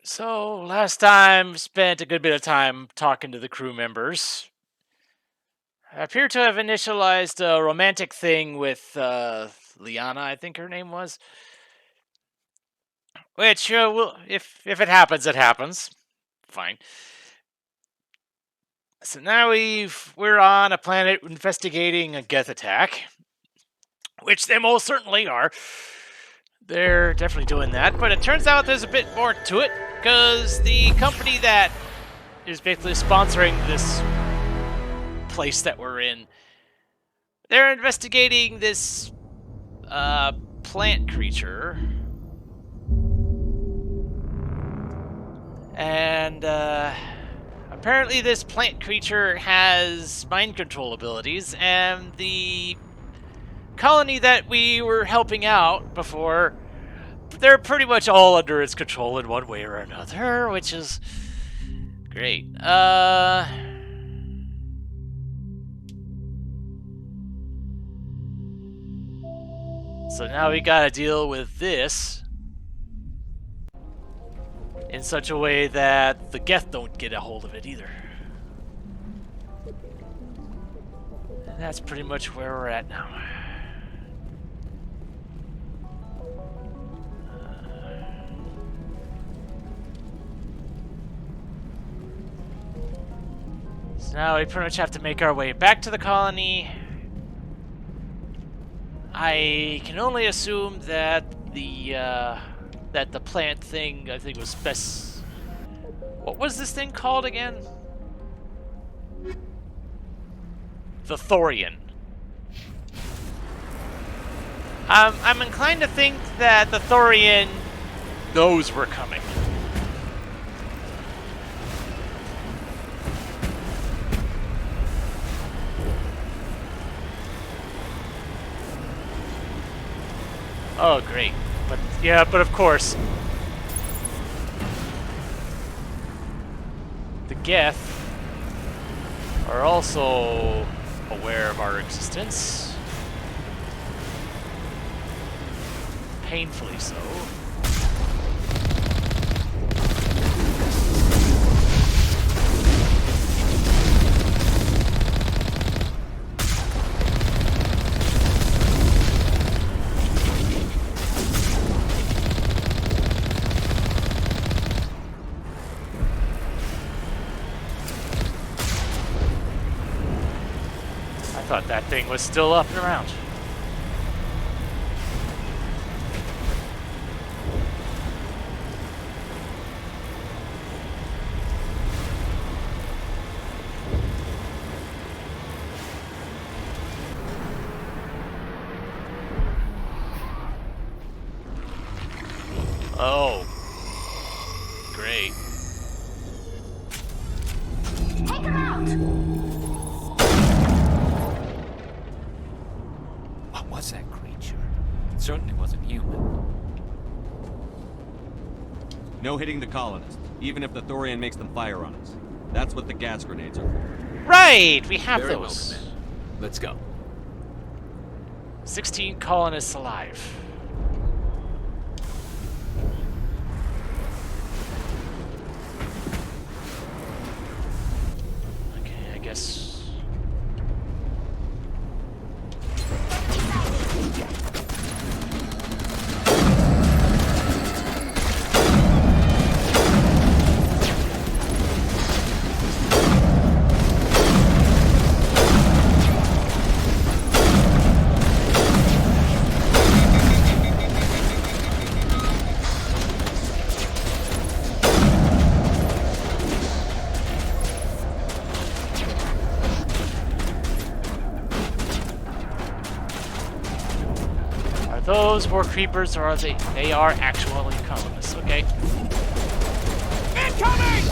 So, last time spent a good bit of time talking to the crew members. I appear to have initialized a romantic thing with Liana, I think her name was. Which, will if it happens, it happens. Fine. So now we're on a planet investigating a Geth attack, which they most certainly are. They're definitely doing that, but it turns out there's a bit more to it, because the company that is basically sponsoring this place that we're in, they're investigating this plant creature, and apparently this plant creature has mind control abilities, and the colony that we were helping out before, they're pretty much all under its control in one way or another, which is great. So now we gotta deal with this in such a way that the Geth don't get a hold of it either. And that's pretty much where we're at now. So now we pretty much have to make our way back to the colony. I can only assume that the plant thing, I think, was best. What was this thing called again? The Thorian. I'm inclined to think that the Thorian knows we're coming. Oh, great. But of course, the Geth are also aware of our existence. Painfully so. I thought that thing was still up and around. Oh. Great. Take her out! What was that creature? It certainly wasn't human. No hitting the colonists, even if the Thorian makes them fire on us. That's what the gas grenades are for. Right! We have Very well, those. Commander. Let's go. 16 colonists alive. Okay, I guess. Those more creepers, or are they are actually colonists? Okay. Incoming!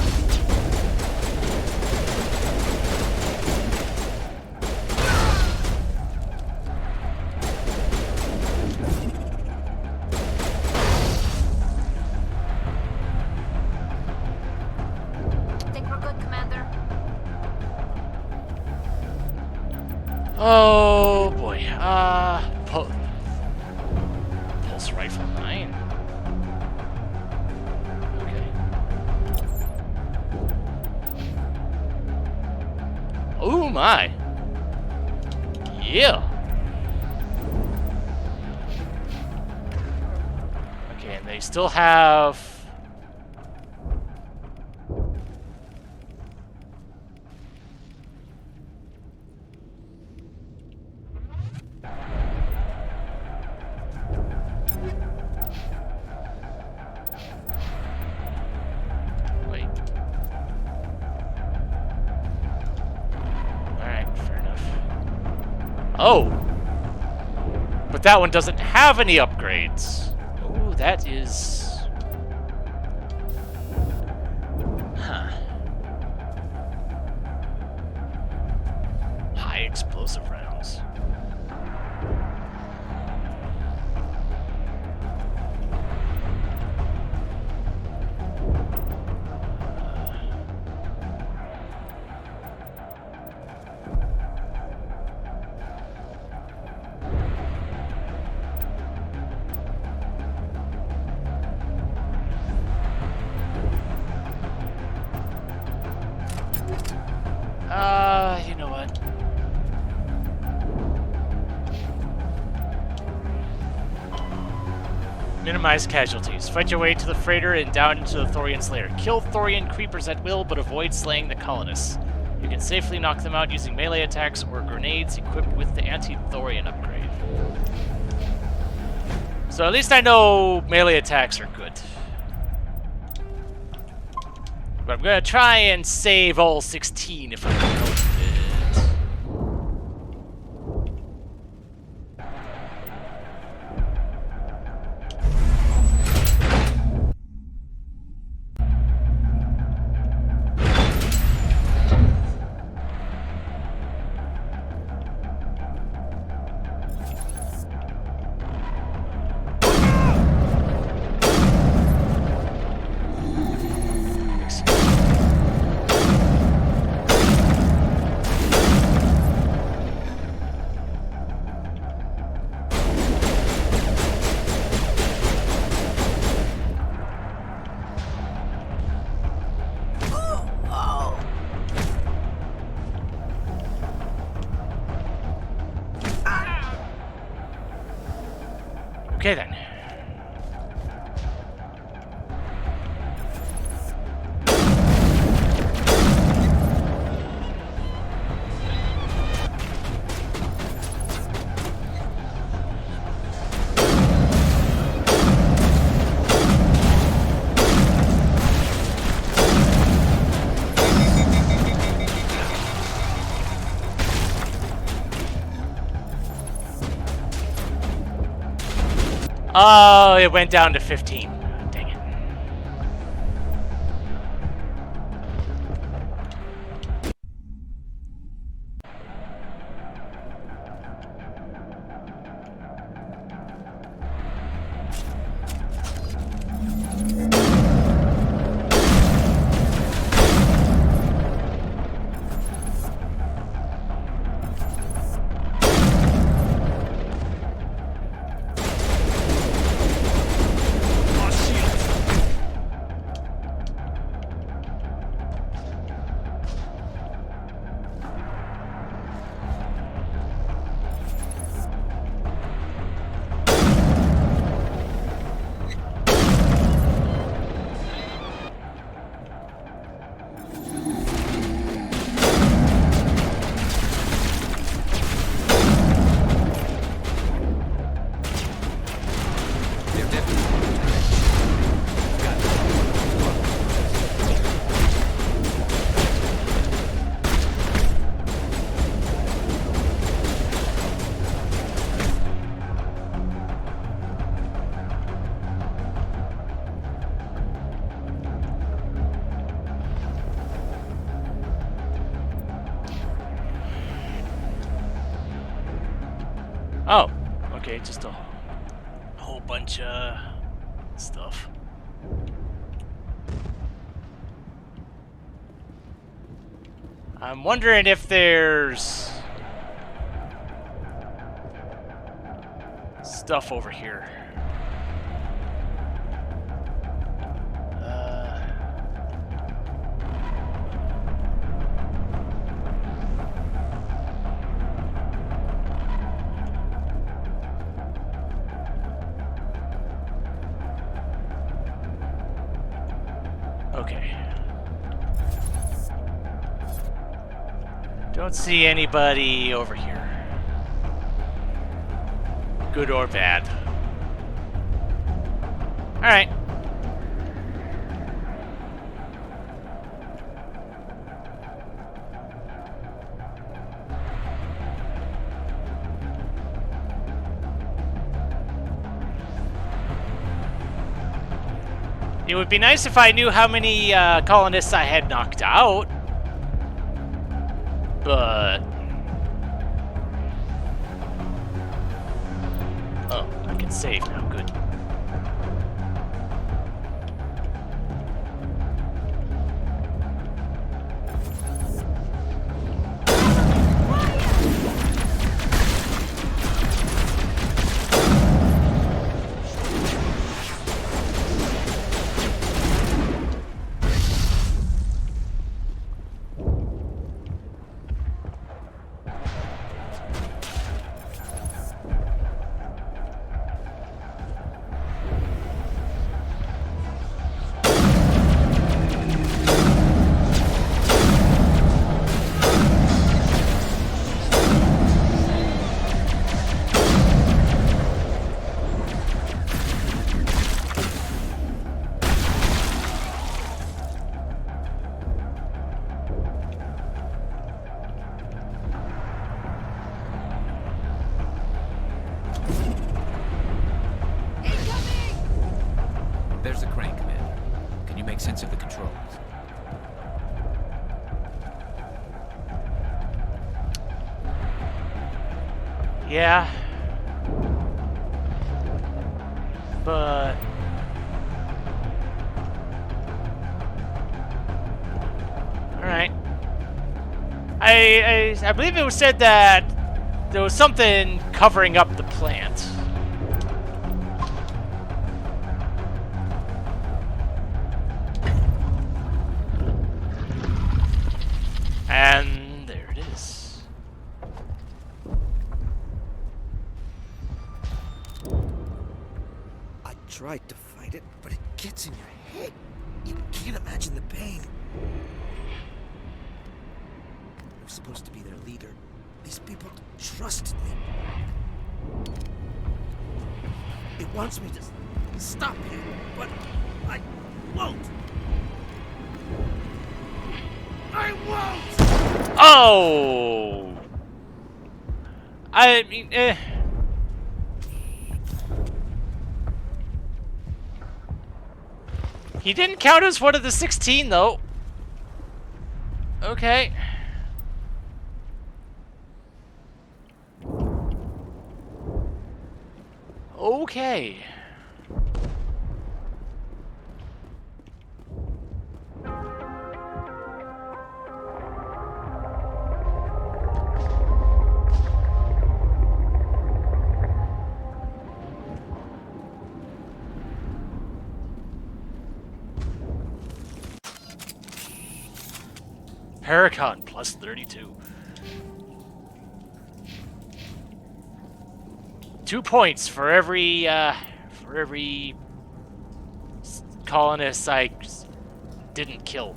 Think we're good, Commander? Oh boy. Pulse rifle 9. Okay. my. Yeah. Okay, and they still have... Wait. Alright, fair enough. Oh! But that one doesn't have any upgrades. Oh, that is... Huh. High explosive rounds. You know what? Minimize casualties. Fight your way to the freighter and down into the Thorian's lair. Kill Thorian creepers at will, but avoid slaying the colonists. You can safely knock them out using melee attacks or grenades equipped with the anti-Thorian upgrade. So at least I know melee attacks are good. But I'm gonna try and save all 16 if I can help it. Okay then. Oh, it went down to 15. Dang it. Oh, okay, just a whole bunch of stuff. I'm wondering if there's stuff over here. Okay. Don't see anybody over here. Good or bad. Alright. It would be nice if I knew how many colonists I had knocked out. But... oh, I can save now, good. There's a crane, Commander. Can you make sense of the controls? Yeah. But... alright. I believe it was said that there was something covering up the plant. And there it is. I tried to fight it, but it gets in your head. You can't imagine the pain. I'm supposed to be their leader. These people trusted me. It wants me to stop you, but I won't. I won't! Oh! I mean, He didn't count as one of the 16, though. Okay. Okay. Paracon plus 32. 2 points for every colonist I didn't kill.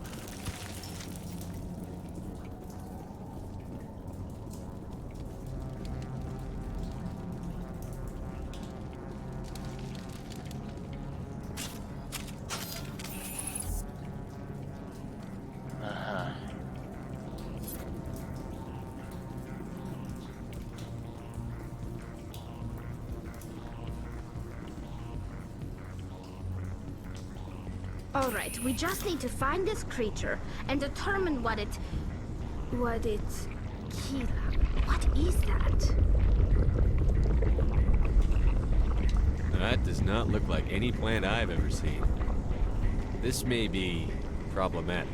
All right, we just need to find this creature and determine what it killed. What is that? That does not look like any plant I've ever seen. This may be problematic.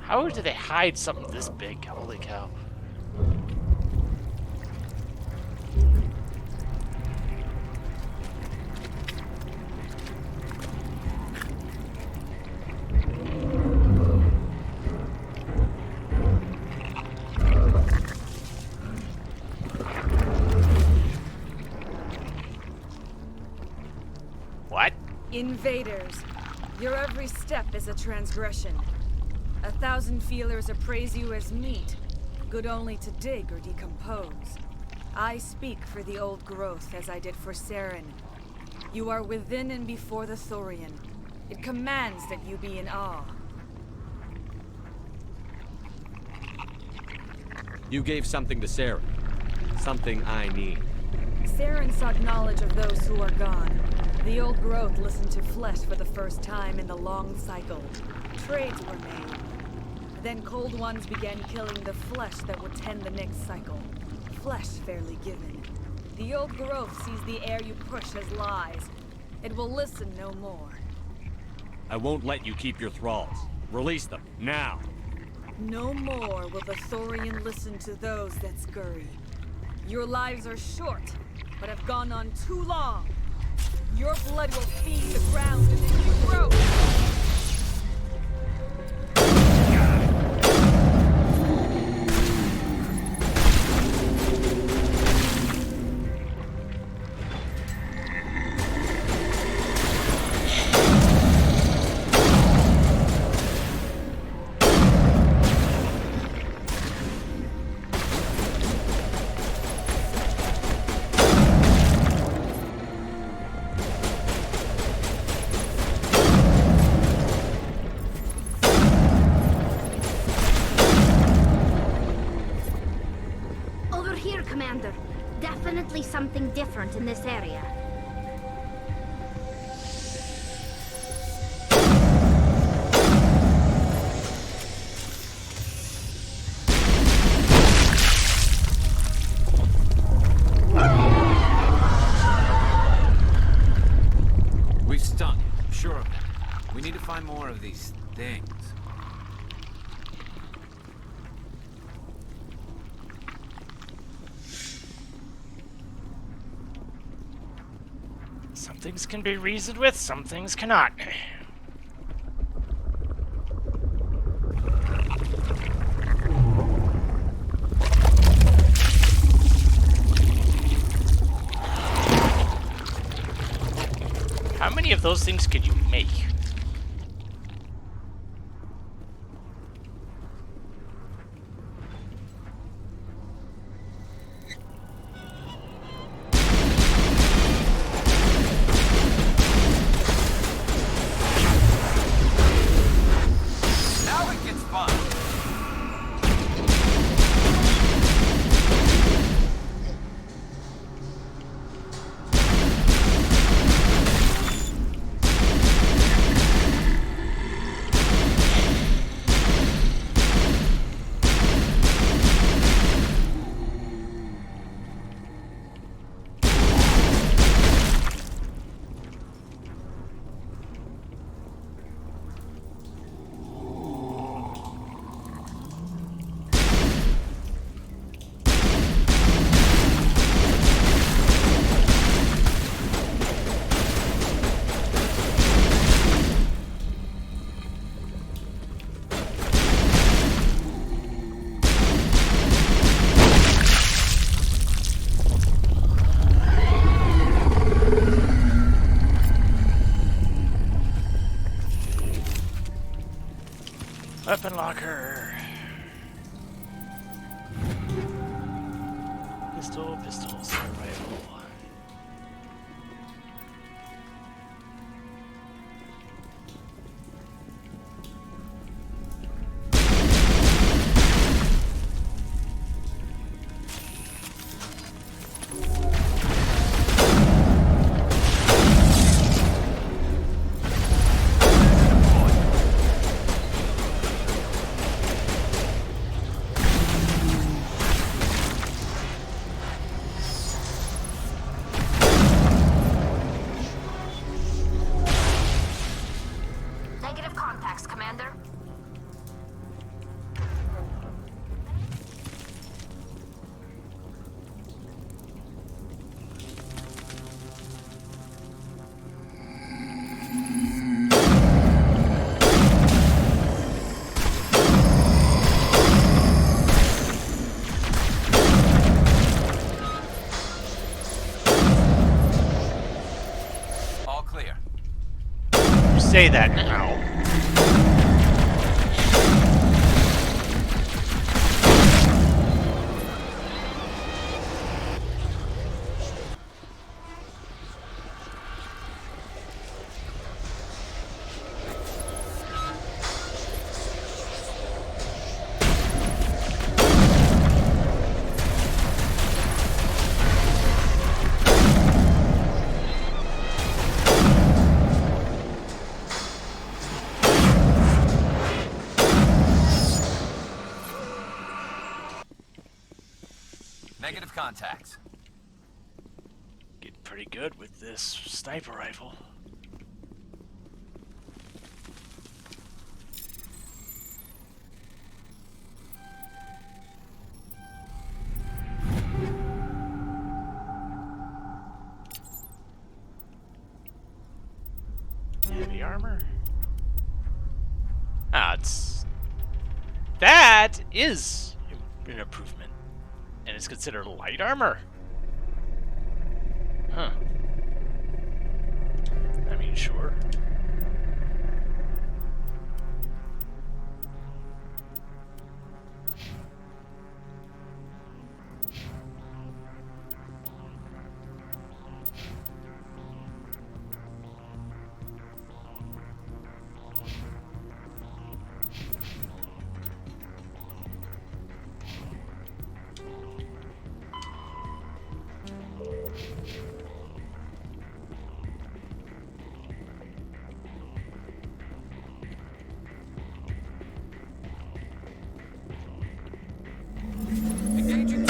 How do they hide something this big? Holy cow. Invaders, your every step is a transgression. 1,000 feelers appraise you as meat, good only to dig or decompose. I speak for the old growth as I did for Saren. You are within and before the Thorian. It commands that you be in awe. You gave something to Sarah. Something I need. Saren sought knowledge of those who are gone. The old growth listened to flesh for the first time in the long cycle. Trades were made. Then cold ones began killing the flesh that would tend the next cycle. Flesh fairly given. The old growth sees the air you push as lies. It will listen no more. I won't let you keep your thralls. Release them, now! No more will the Thorian listen to those that scurry. Your lives are short, but have gone on too long. Your blood will feed the ground and then you grow. Over here, Commander. Definitely something different in this area. We've stung it, I'm sure of that. We need to find more of these things. Some things can be reasoned with, some things cannot. How many of those things could you make? Now it gets fun! Weapon locker. Pistols, rifle. say that now. Negative contacts. Getting pretty good with this sniper rifle. Heavy armor. Ah, that is an improvement, and it's considered light armor. Huh. I mean, sure. Engaging.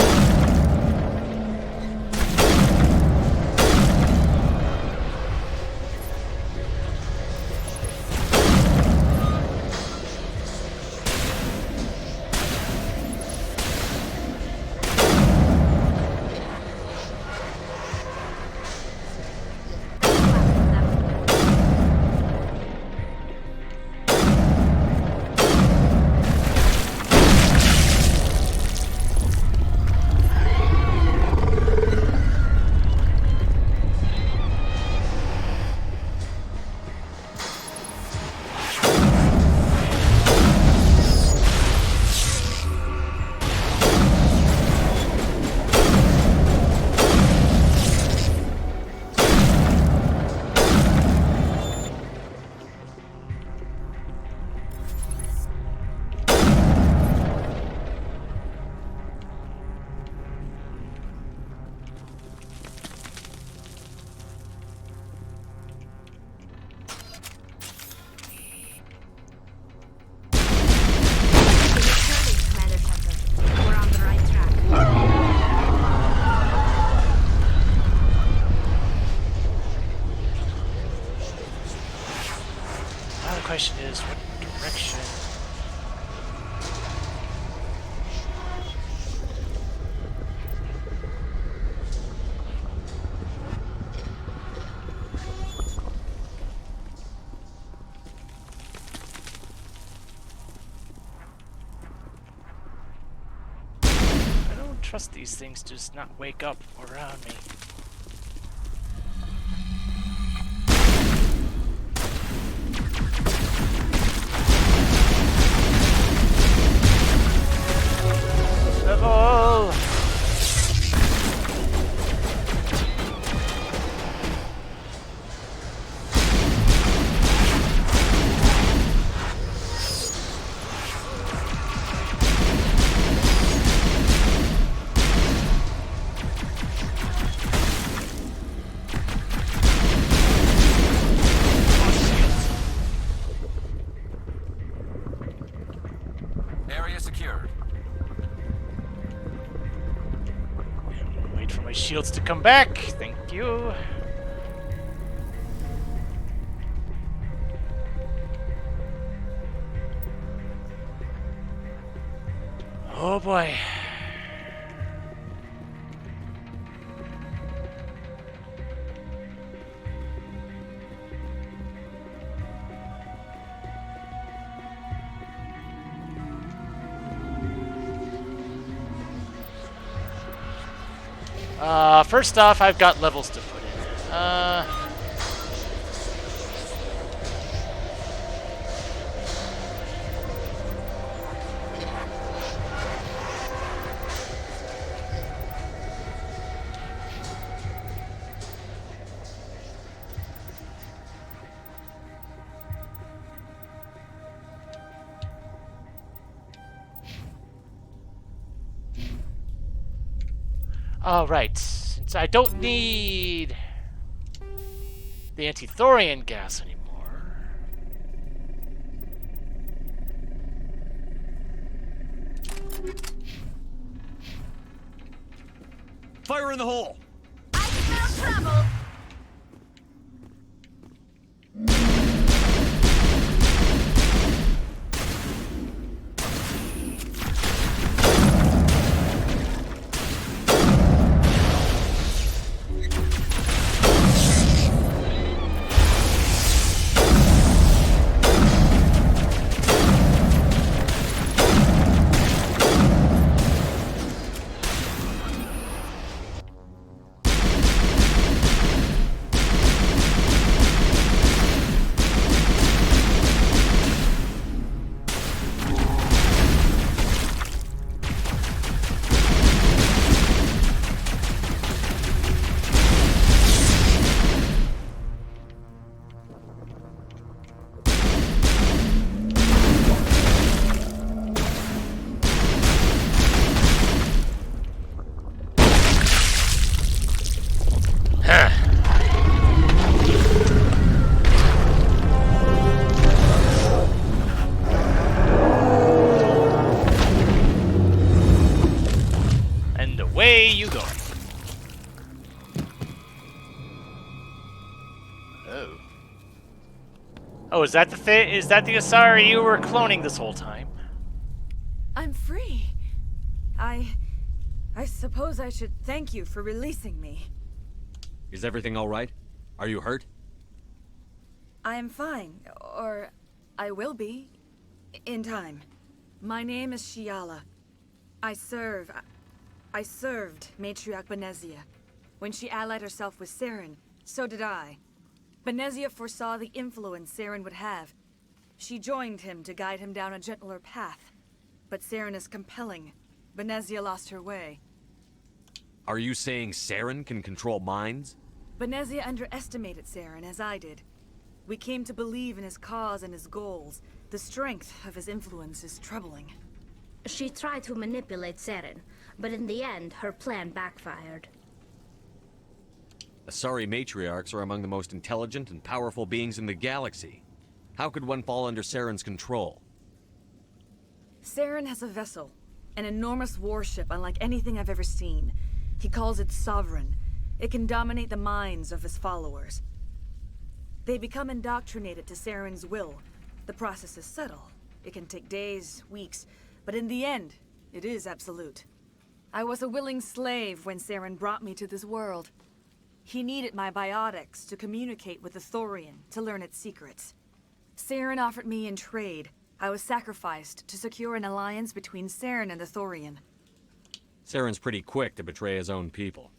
Commander Tucker. We're on the right track. Now the question is, what direction? I don't trust these things to just not wake up around me. Level! Area secured. Wait for my shields to come back. Thank you. Oh boy. First off, I've got levels to put in. All right. Since I don't need the anti-thorium gas anymore. Fire in the hole! I smell trouble. And away you go. Oh. Oh, is that the Is that the Asari you were cloning this whole time? I'm free. I suppose I should thank you for releasing me. Is everything all right? Are you hurt? I am fine, or I will be, in time. My name is Shiala. I served Matriarch Benezia. When she allied herself with Saren, so did I. Benezia foresaw the influence Saren would have. She joined him to guide him down a gentler path. But Saren is compelling. Benezia lost her way. Are you saying Saren can control minds? Benezia underestimated Saren, as I did. We came to believe in his cause and his goals. The strength of his influence is troubling. She tried to manipulate Saren, but in the end, her plan backfired. Asari matriarchs are among the most intelligent and powerful beings in the galaxy. How could one fall under Saren's control? Saren has a vessel, an enormous warship unlike anything I've ever seen. He calls it Sovereign. It can dominate the minds of his followers. They become indoctrinated to Saren's will. The process is subtle. It can take days, weeks, but in the end, it is absolute. I was a willing slave when Saren brought me to this world. He needed my biotics to communicate with the Thorian, to learn its secrets. Saren offered me in trade. I was sacrificed to secure an alliance between Saren and the Thorian. Saren's pretty quick to betray his own people.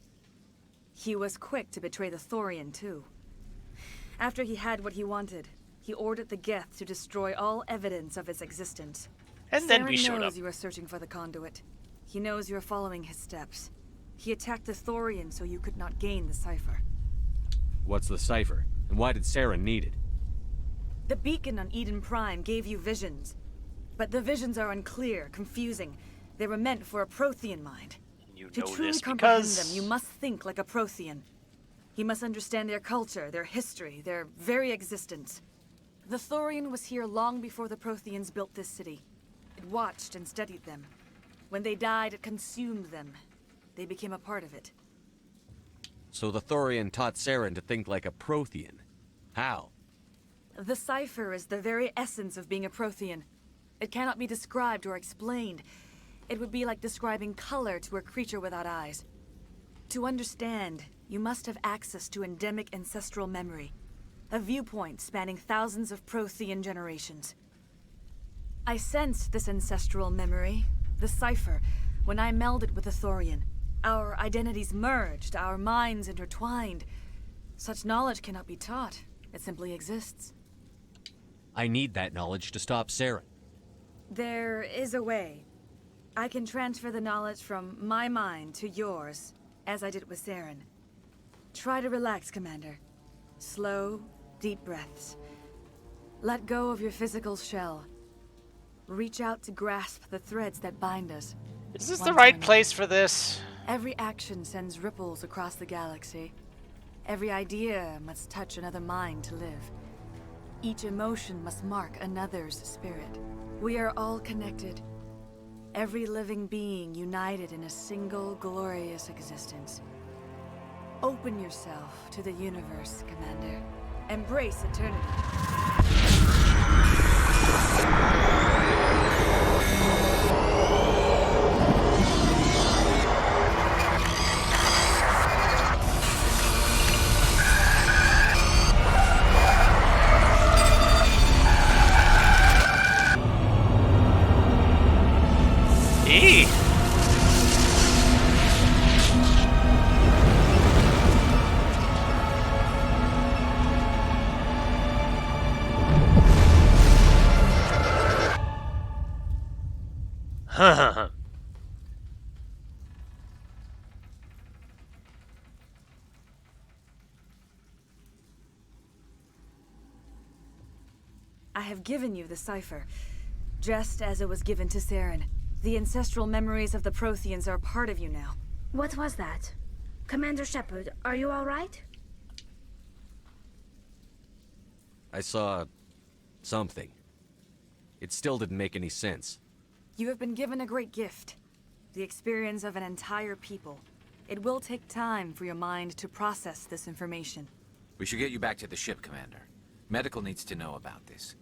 He was quick to betray the Thorian, too. After he had what he wanted, he ordered the Geth to destroy all evidence of its existence. And then we Saren showed up. knows you are searching for the conduit. He knows you are following his steps. He attacked the Thorian so you could not gain the cipher. What's the cipher? And why did Saren need it? The beacon on Eden Prime gave you visions. But the visions are unclear, confusing. They were meant for a Prothean mind. You To know truly this comprehend because... them, you must think like a Prothean. You must understand their culture, their history, their very existence. The Thorian was here long before the Protheans built this city. It watched and studied them. When they died, it consumed them. They became a part of it. So the Thorian taught Saren to think like a Prothean. How? The cipher is the very essence of being a Prothean. It cannot be described or explained. It would be like describing color to a creature without eyes. To understand, you must have access to endemic ancestral memory, a viewpoint spanning thousands of Prothean generations. I sensed this ancestral memory, the cipher, when I melded with the Thorian. Our identities merged, our minds intertwined. Such knowledge cannot be taught. It simply exists. I need that knowledge to stop Saren. There is a way. I can transfer the knowledge from my mind to yours, as I did with Saren. Try to relax, Commander. Slow, deep breaths. Let go of your physical shell. Reach out to grasp the threads that bind us. Is this One the to right another. place for this? Every action sends ripples across the galaxy. Every idea must touch another mind to live. Each emotion must mark another's spirit. We are all connected. Every living being united in a single glorious existence. Open yourself to the universe, Commander. Embrace eternity. Eee. I have given you the cipher, just as it was given to Saren. The ancestral memories of the Protheans are part of you now. What was that? Commander Shepard, are you all right? I saw something. It still didn't make any sense. You have been given a great gift. The experience of an entire people. It will take time for your mind to process this information. We should get you back to the ship, Commander. Medical needs to know about this.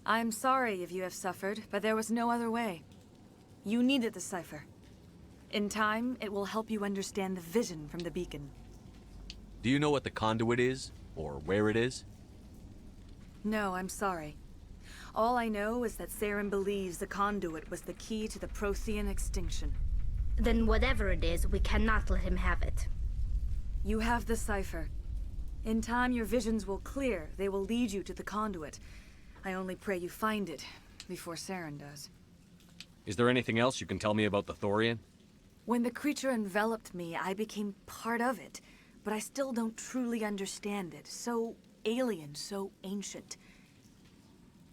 I'm sorry if you have suffered, but there was no other way. You needed the cipher. In time, it will help you understand the vision from the beacon. Do you know what the conduit is? Or where it is? No, I'm sorry. All I know is that Saren believes the conduit was the key to the Prothean extinction. Then whatever it is, we cannot let him have it. You have the cipher. In time, your visions will clear. They will lead you to the conduit. I only pray you find it before Saren does. Is there anything else you can tell me about the Thorian? When the creature enveloped me, I became part of it, but I still don't truly understand it. So alien, so ancient.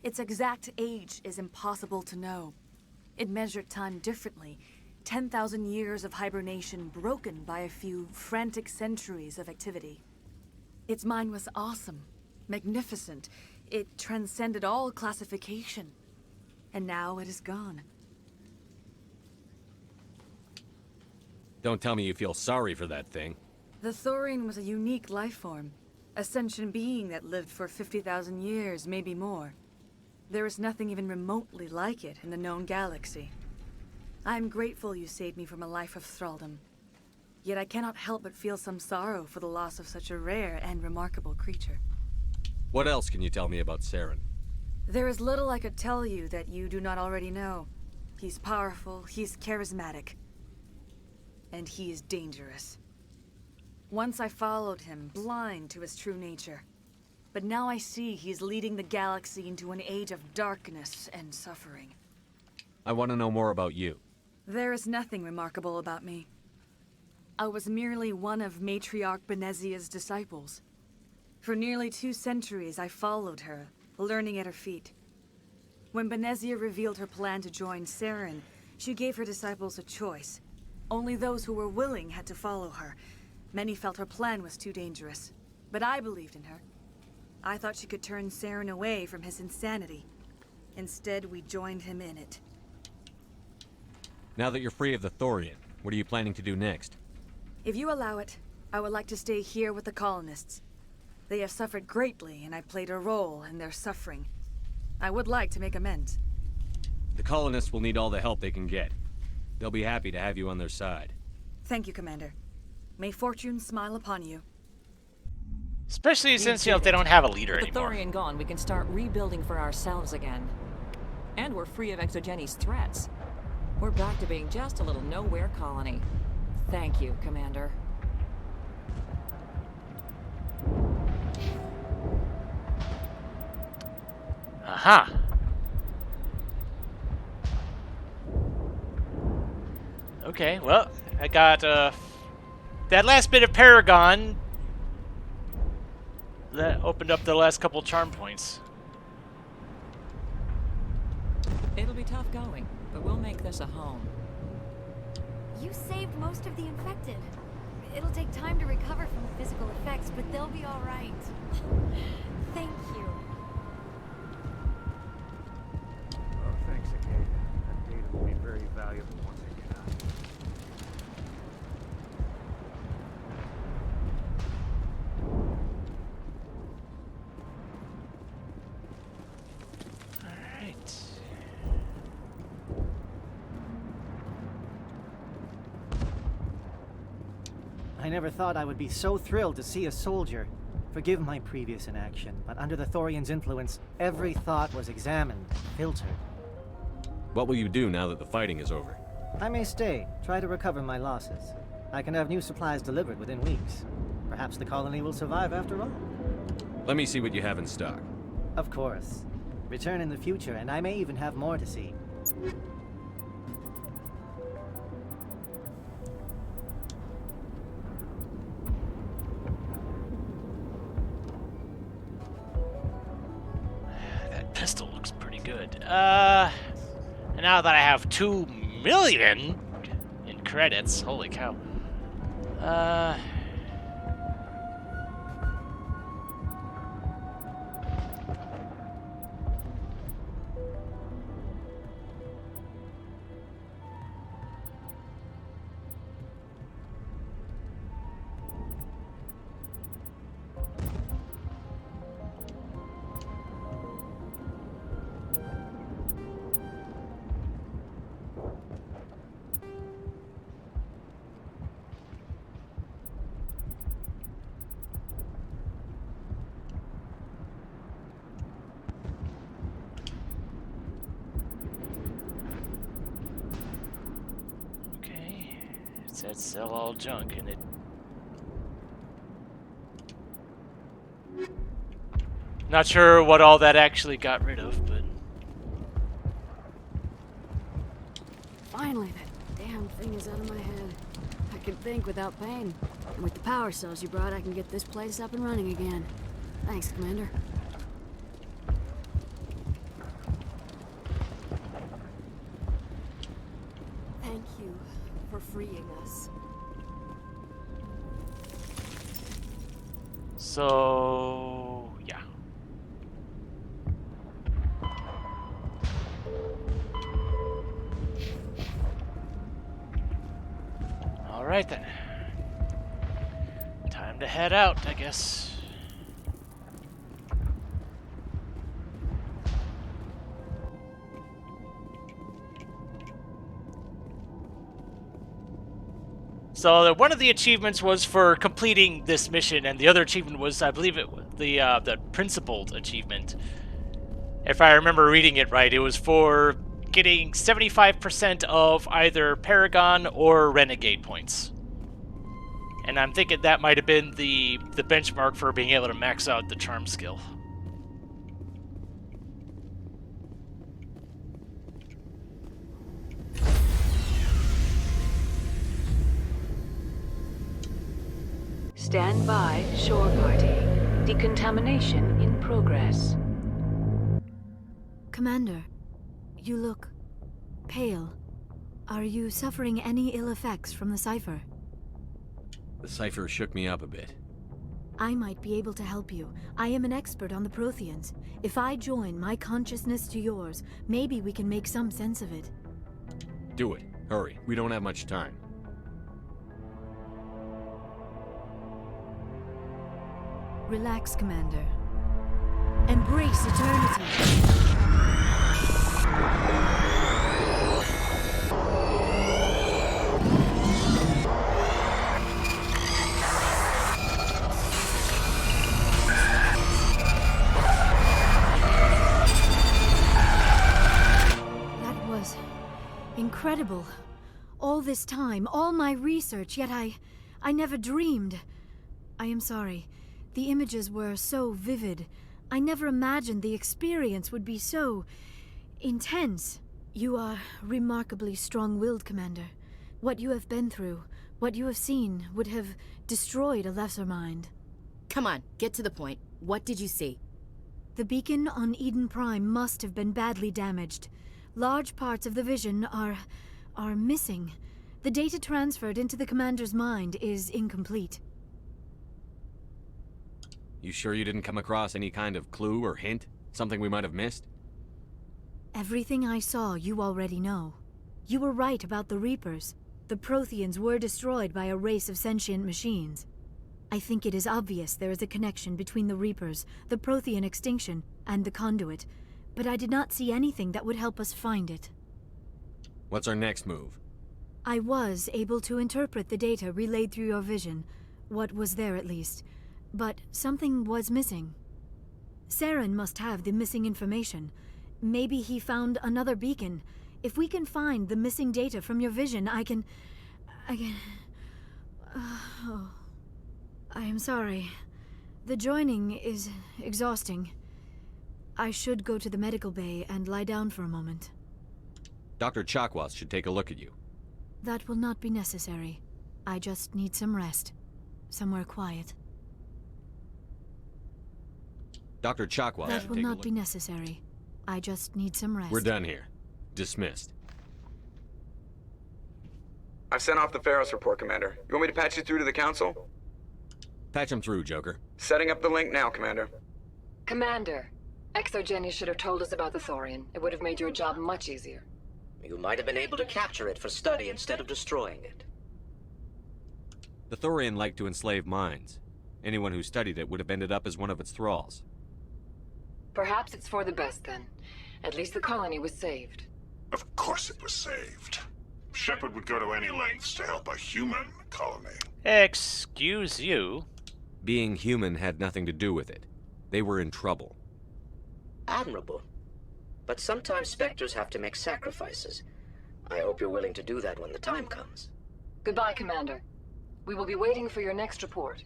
Its exact age is impossible to know. It measured time differently. 10,000 years of hibernation broken by a few frantic centuries of activity. Its mind was awesome, magnificent. It transcended all classification. And now it is gone. Don't tell me you feel sorry for that thing. The Thorian was a unique life form. A sentient being that lived for 50,000 years, maybe more. There is nothing even remotely like it in the known galaxy. I am grateful you saved me from a life of thraldom. Yet I cannot help but feel some sorrow for the loss of such a rare and remarkable creature. What else can you tell me about Saren? There is little I could tell you that you do not already know. He's powerful, he's charismatic. And he is dangerous. Once I followed him, blind to his true nature. But now I see he's leading the galaxy into an age of darkness and suffering. I want to know more about you. There is nothing remarkable about me. I was merely one of Matriarch Benezia's disciples. For nearly 2 centuries I followed her, learning at her feet. When Benezia revealed her plan to join Saren, she gave her disciples a choice. Only those who were willing had to follow her. Many felt her plan was too dangerous, but I believed in her. I thought she could turn Saren away from his insanity. Instead, we joined him in it. Now that you're free of the Thorian, what are you planning to do next? If you allow it, I would like to stay here with the colonists. They have suffered greatly, and I played a role in their suffering. I would like to make amends. The colonists will need all the help they can get. They'll be happy to have you on their side. Thank you, Commander. May fortune smile upon you. Especially since, they don't have a leader With the anymore. Thorian gone, we can start rebuilding for ourselves again. And we're free of Exogeni's threats. We're back to being just a little nowhere colony. Thank you, Commander. Aha. Okay, well, I got that last bit of Paragon that opened up the last couple charm points. It'll be tough going, but we'll make this a home. You saved most of the infected. It'll take time to recover from the physical effects, but they'll be all right. Thank you. Oh, thanks, Akade. That data will be very valuable once I get out. Alright. I never thought I would be so thrilled to see a soldier. Forgive my previous inaction, but under the Thorian's influence, every thought was examined, filtered. What will you do now that the fighting is over? I may stay, try to recover my losses. I can have new supplies delivered within weeks. Perhaps the colony will survive after all. Let me see what you have in stock. Of course. Return in the future, and I may even have more to see. That pistol looks pretty good. And now that I have 2 million in credits, holy cow. It said sell all junk, and it... Not sure what all that actually got rid of, but... Finally, that damn thing is out of my head. I can think without pain. And with the power cells you brought, I can get this place up and running again. Thanks, Commander. Thank you for freeing us. So... yeah. Alright then. Time to head out, I guess. So one of the achievements was for completing this mission, and the other achievement was, I believe, it was the principled achievement. If I remember reading it right, it was for getting 75% of either Paragon or Renegade points. And I'm thinking that might have been the benchmark for being able to max out the charm skill. Stand by, shore party. Decontamination in progress. Commander, you look pale. Are you suffering any ill effects from the cipher? The cipher shook me up a bit. I might be able to help you. I am an expert on the Protheans. If I join my consciousness to yours, maybe we can make some sense of it. Do it. Hurry. We don't have much time. Relax, Commander. Embrace eternity. That was incredible. All this time, all my research, yet I never dreamed. I am sorry. The images were so vivid. I never imagined the experience would be so intense. You are remarkably strong-willed, Commander. What you have been through, what you have seen, would have destroyed a lesser mind. Come on, get to the point. What did you see? The beacon on Eden Prime must have been badly damaged. Large parts of the vision are missing. The data transferred into the commander's mind is incomplete. You sure you didn't come across any kind of clue or hint? Something we might have missed? Everything I saw, you already know. You were right about the Reapers. The Protheans were destroyed by a race of sentient machines. I think it is obvious there is a connection between the Reapers, the Prothean extinction, and the Conduit, but I did not see anything that would help us find it. What's our next move? I was able to interpret the data relayed through your vision, what was there at least, but something was missing. Saren must have the missing information. Maybe he found another beacon. If we can find the missing data from your vision, I can... Oh. I am sorry. The joining is exhausting. I should go to the medical bay and lie down for a moment. Dr. Chakwas should take a look at you. That will not be necessary. I just need some rest. Somewhere quiet. Dr. Chakwas That should will take a not look. be necessary. I just need some rest. We're done here. Dismissed. I've sent off the Pharos report, Commander. You want me to patch you through to the Council? Patch him through, Joker. Setting up the link now, Commander. Commander, Exogeny should have told us about the Thorian. It would have made your job much easier. You might have been able to capture it for study instead of destroying it. The Thorian liked to enslave minds. Anyone who studied it would have ended up as one of its thralls. Perhaps it's for the best then. At least the colony was saved. Of course it was saved. Shepard would go to any lengths to help a human colony. Excuse you. Being human had nothing to do with it. They were in trouble. Admirable. But sometimes Spectres have to make sacrifices. I hope you're willing to do that when the time comes. Goodbye, Commander. We will be waiting for your next report.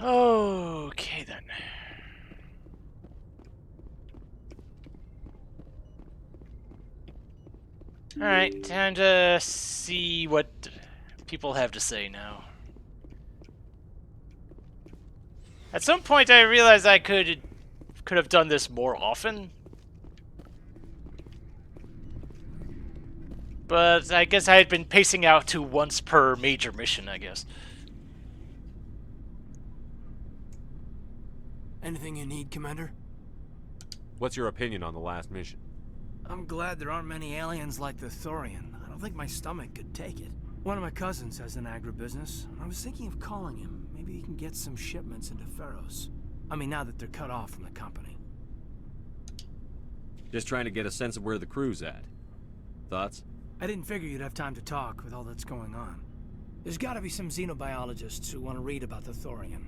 Okay then. Alright, time to see what people have to say now. At some point I realized I could have done this more often. But I guess I had been pacing out to once per major mission, I guess. Anything you need, Commander? What's your opinion on the last mission? I'm glad there aren't many aliens like the Thorian. I don't think my stomach could take it. One of my cousins has an agribusiness. I was thinking of calling him. Maybe he can get some shipments into Pharos. I mean, now that they're cut off from the company. Just trying to get a sense of where the crew's at. Thoughts? I didn't figure you'd have time to talk with all that's going on. There's gotta be some xenobiologists who want to read about the Thorian.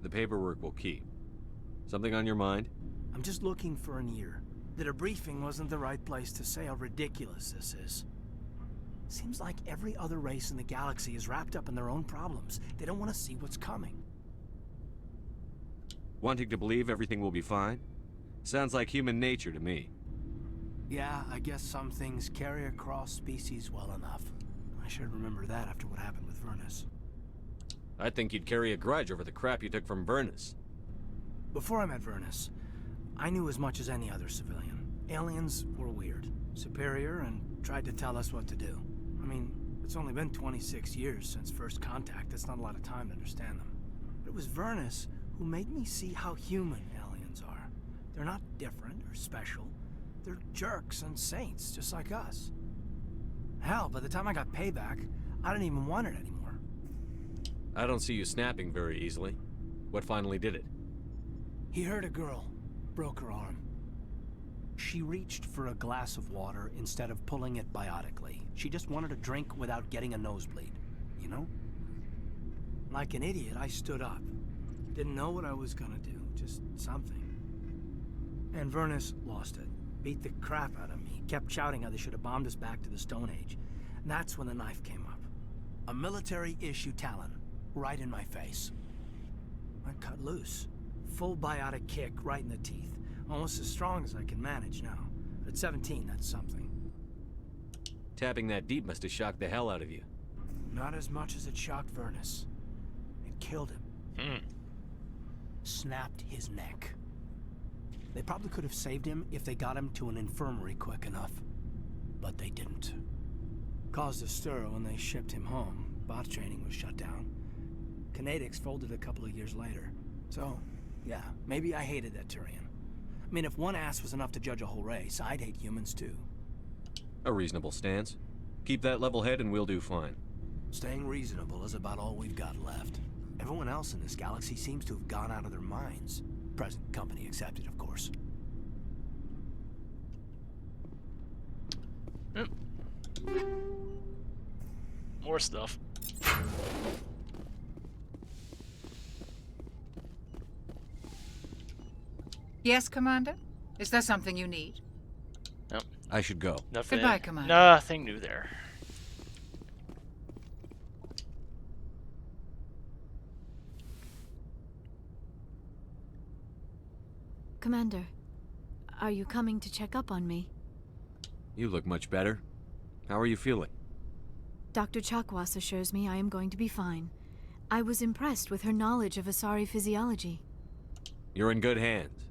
The paperwork will keep. Something on your mind? I'm just looking for an ear. The debriefing wasn't the right place to say how ridiculous this is. Seems like every other race in the galaxy is wrapped up in their own problems. They don't want to see what's coming. Wanting to believe everything will be fine? Sounds like human nature to me. Yeah, I guess some things carry across species well enough. I should remember that after what happened with Vernus. I think you'd carry a grudge over the crap you took from Vernus. Before I met Vernus, I knew as much as any other civilian. Aliens were weird, superior, and tried to tell us what to do. I mean, it's only been 26 years since first contact. That's not a lot of time to understand them. But it was Vernus who made me see how human aliens are. They're not different or special. They're jerks and saints, just like us. Hell, by the time I got payback, I didn't even want it anymore. I don't see you snapping very easily. What finally did it? He hurt a girl, broke her arm. She reached for a glass of water instead of pulling it biotically. She just wanted a drink without getting a nosebleed, you know? Like an idiot, I stood up. Didn't know what I was gonna do, just something. And Vernus lost it. Beat the crap out of me. Kept shouting how they should have bombed us back to the Stone Age. And that's when the knife came up. A military-issue Talon, right in my face. I cut loose. Full biotic kick right in the teeth. Almost as strong as I can manage now. At 17, that's something. Tapping that deep must have shocked the hell out of you. Not as much as it shocked Vernus. It killed him. Snapped his neck. They probably could have saved him if they got him to an infirmary quick enough. But they didn't. Caused a stir when they shipped him home. Bot training was shut down. Kinetics folded a couple of years later. So, yeah, maybe I hated that Turian. I mean, if one ass was enough to judge a whole race, I'd hate humans too. A reasonable stance. Keep that level head and we'll do fine. Staying reasonable is about all we've got left. Everyone else in this galaxy seems to have gone out of their minds. Present company accepted, of course. More stuff. Yes, Commander? Is there something you need? Nope. I should go. Nothing. Goodbye, Commander. Nothing new there. Commander, are you coming to check up on me? You look much better. How are you feeling? Dr. Chakwas assures me I am going to be fine. I was impressed with her knowledge of Asari physiology. You're in good hands.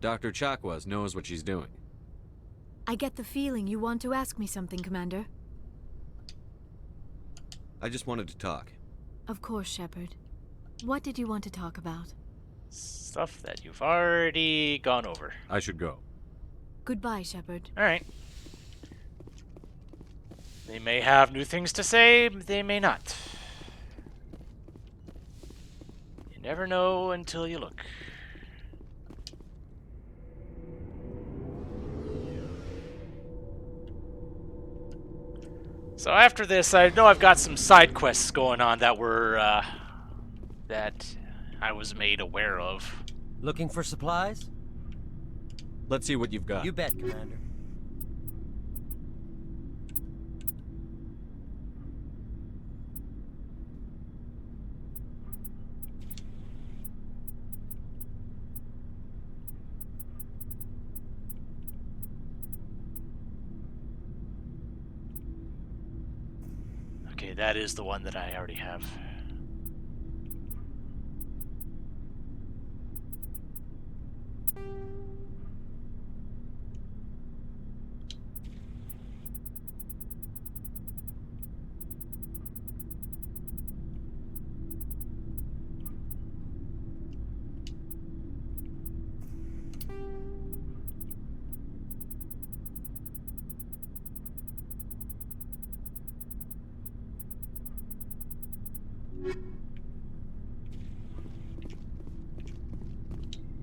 Dr. Chakwas knows what she's doing. I get the feeling you want to ask me something, Commander. I just wanted to talk. Of course, Shepard. What did you want to talk about? Stuff that you've already gone over. I should go. Goodbye, Shepard. Alright. They may have new things to say, but they may not. You never know until you look. So after this, I know I've got some side quests going on that were, that I was made aware of. Looking for supplies? Let's see what you've got. You bet, Commander. Okay, that is the one that I already have.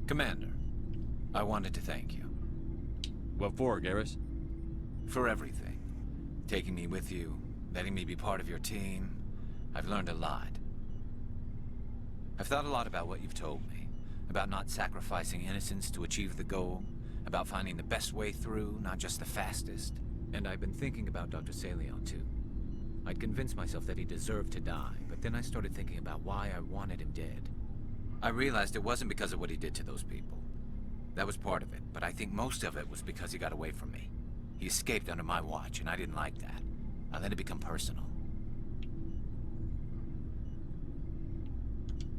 Commander, I wanted to thank you. What for, Garrus? For everything. Taking me with you, letting me be part of your team. I've learned a lot. I've thought a lot about what you've told me. About not sacrificing innocence to achieve the goal. About finding the best way through, not just the fastest. And I've been thinking about Dr. Saleon, too. I'd convinced myself that he deserved to die, but then I started thinking about why I wanted him dead. I realized it wasn't because of what he did to those people. That was part of it, but I think most of it was because he got away from me. He escaped under my watch, and I didn't like that. I let it become personal.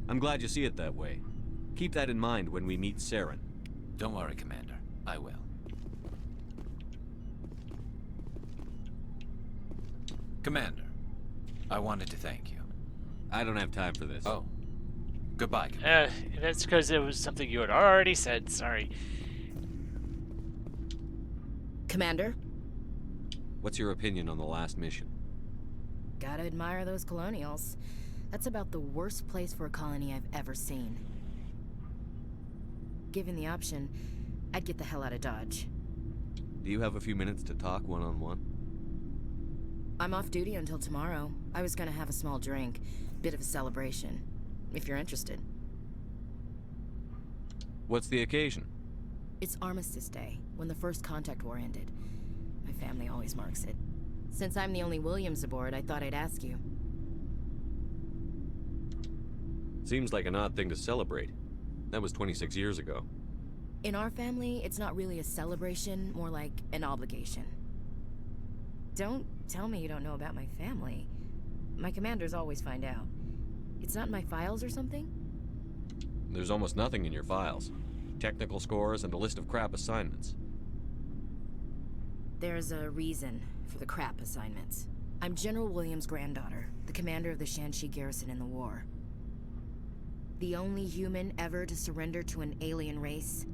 I'm glad you see it that way. Keep that in mind when we meet Saren. Don't worry, Commander. I will. Commander, I wanted to thank you. I don't have time for this. Oh. Goodbye, Commander. That's because it was something you had already said. Sorry. Commander? What's your opinion on the last mission? Gotta admire those colonials. That's about the worst place for a colony I've ever seen. Given the option, I'd get the hell out of Dodge. Do you have a few minutes to talk one-on-one? I'm off duty until tomorrow. I was gonna have a small drink. Bit of a celebration. If you're interested. What's the occasion? It's Armistice Day, when the First Contact War ended. My family always marks it. Since I'm the only Williams aboard, I thought I'd ask you. Seems like an odd thing to celebrate. That was 26 years ago. In our family, it's not really a celebration, more like an obligation. Don't tell me you don't know about my family. My commanders always find out. It's not in my files or something? There's almost nothing in your files. Technical scores and a list of crap assignments. There's a reason for the crap assignments. I'm General Williams' granddaughter, the commander of the Shanxi garrison in the war. The only human ever to surrender to an alien race.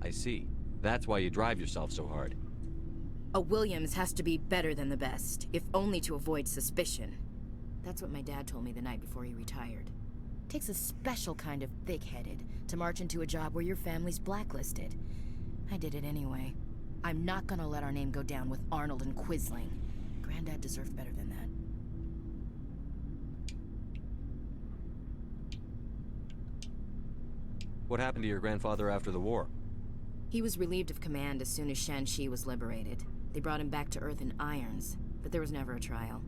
I see. That's why you drive yourself so hard. A Williams has to be better than the best, if only to avoid suspicion. That's what my dad told me the night before he retired. Takes a special kind of thick-headed to march into a job where your family's blacklisted. I did it anyway. I'm not gonna let our name go down with Arnold and Quisling. Granddad deserved better than that. What happened to your grandfather after the war? He was relieved of command as soon as Shanxi was liberated. They brought him back to Earth in irons, but there was never a trial.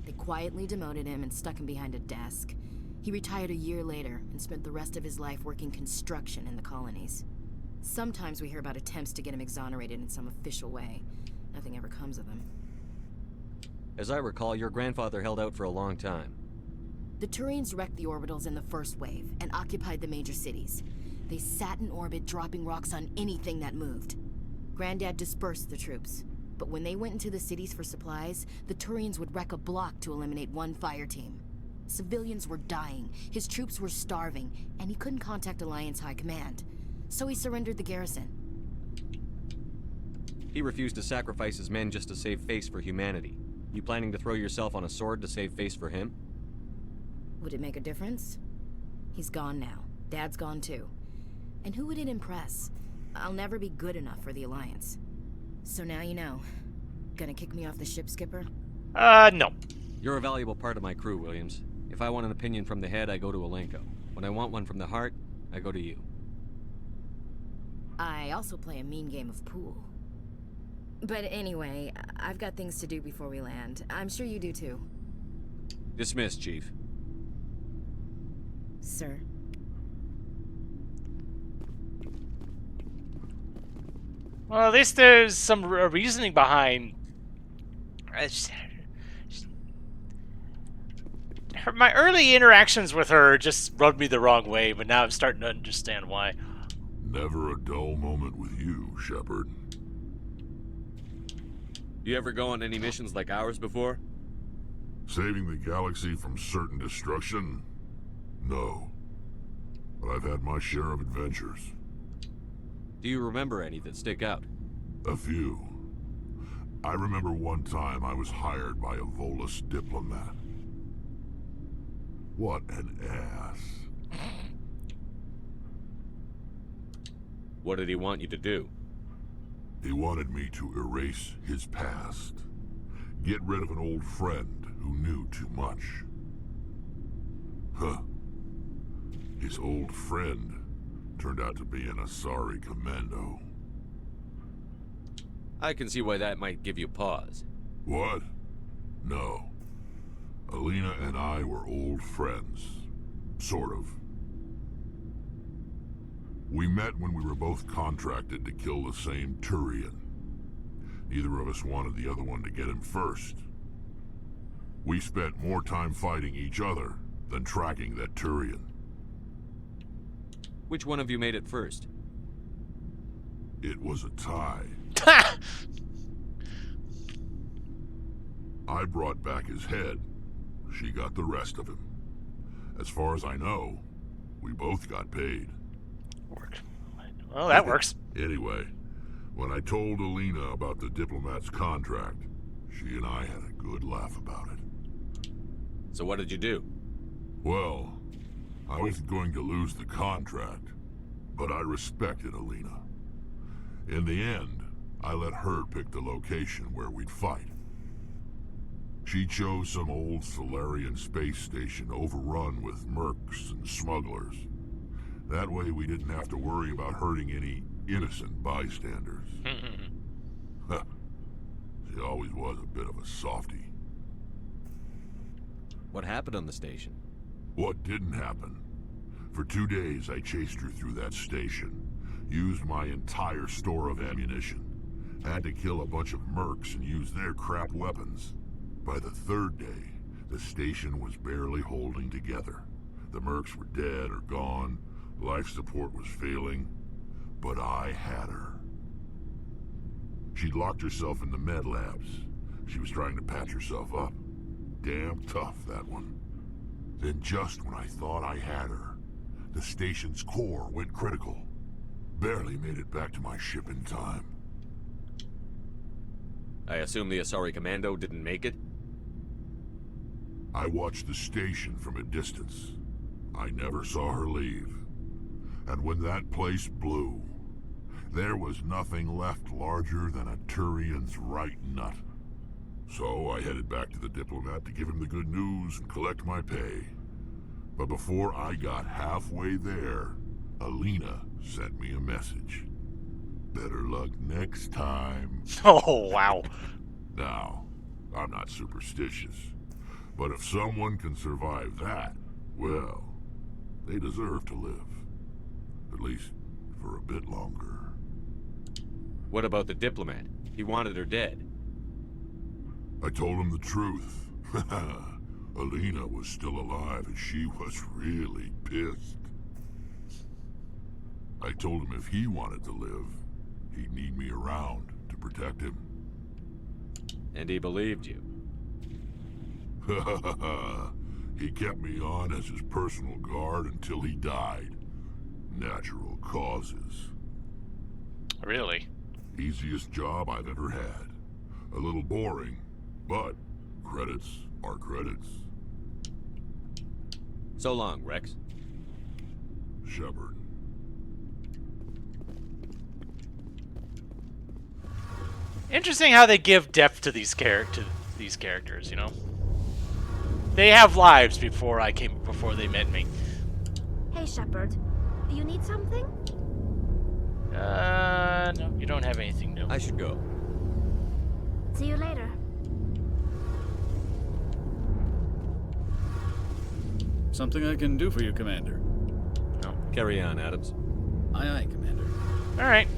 They quietly demoted him and stuck him behind a desk. He retired a year later and spent the rest of his life working construction in the colonies. Sometimes we hear about attempts to get him exonerated in some official way. Nothing ever comes of him. As I recall, your grandfather held out for a long time. The Turians wrecked the orbitals in the first wave and occupied the major cities. They sat in orbit, dropping rocks on anything that moved. Granddad dispersed the troops, but when they went into the cities for supplies, the Turians would wreck a block to eliminate one fire team. Civilians were dying, his troops were starving, and he couldn't contact Alliance High Command. So he surrendered the garrison. He refused to sacrifice his men just to save face for humanity. You planning to throw yourself on a sword to save face for him? Would it make a difference? He's gone now. Dad's gone too. And who would it impress? I'll never be good enough for the Alliance. So now you know. Gonna kick me off the ship, Skipper? No. You're a valuable part of my crew, Williams. If I want an opinion from the head, I go to Alenko. When I want one from the heart, I go to you. I also play a mean game of pool. But anyway, I've got things to do before we land. I'm sure you do too. Dismissed, Chief. Sir. Well, at least there's some reasoning behind... My early interactions with her just rubbed me the wrong way, but now I'm starting to understand why. Never a dull moment with you, Shepard. You ever go on any missions like ours before? Saving the galaxy from certain destruction? No. But I've had my share of adventures. Do you remember any that stick out? A few. I remember one time I was hired by a Volus diplomat. What an ass. What did he want you to do? He wanted me to erase his past. Get rid of an old friend who knew too much. Huh. His old friend turned out to be an Asari commando. I can see why that might give you pause. What? No. Alina and I were old friends. Sort of. We met when we were both contracted to kill the same Turian. Neither of us wanted the other one to get him first. We spent more time fighting each other than tracking that Turian. Which one of you made it first? It was a tie. I brought back his head. She got the rest of him. As far as I know, we both got paid. Well, that works. Anyway, when I told Alina about the diplomat's contract, she and I had a good laugh about it. So what did you do? Well, I wasn't going to lose the contract, but I respected Alina. In the end, I let her pick the location where we'd fight. She chose some old Solarian space station overrun with mercs and smugglers. That way we didn't have to worry about hurting any innocent bystanders. She always was a bit of a softie. What happened on the station? What didn't happen? For 2 days I chased her through that station, used my entire store of ammunition, had to kill a bunch of mercs and use their crap weapons. By the 3rd day, the station was barely holding together. The mercs were dead or gone. Life support was failing. But I had her. She'd locked herself in the med labs. She was trying to patch herself up. Damn tough, that one. Then just when I thought I had her, the station's core went critical. Barely made it back to my ship in time. I assume the Asari Commando didn't make it? I watched the station from a distance. I never saw her leave. And when that place blew, there was nothing left larger than a Turian's right nut. So I headed back to the diplomat to give him the good news and collect my pay. But before I got halfway there, Alina sent me a message. Better luck next time. Oh, wow. Now, I'm not superstitious, but if someone can survive that, well, they deserve to live. At least for a bit longer. What about the diplomat? He wanted her dead. I told him the truth. Alina was still alive and she was really pissed. I told him if he wanted to live, he'd need me around to protect him. And he believed you. He kept me on as his personal guard until he died. Natural causes. Really? Easiest job I've ever had. A little boring, but credits are credits. So long, Rex. Shepard. Interesting how they give depth to these characters, you know? They have lives before they met me. Hey, Shepard. Do you need something? No, you don't have anything new. I should go. See you later. Something I can do for you, Commander. No. Carry on, Adams. Aye, aye, Commander. Alright.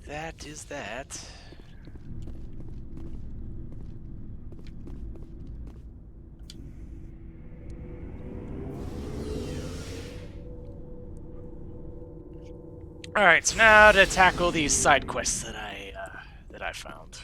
That is that. All right, so now to tackle these side quests that I found.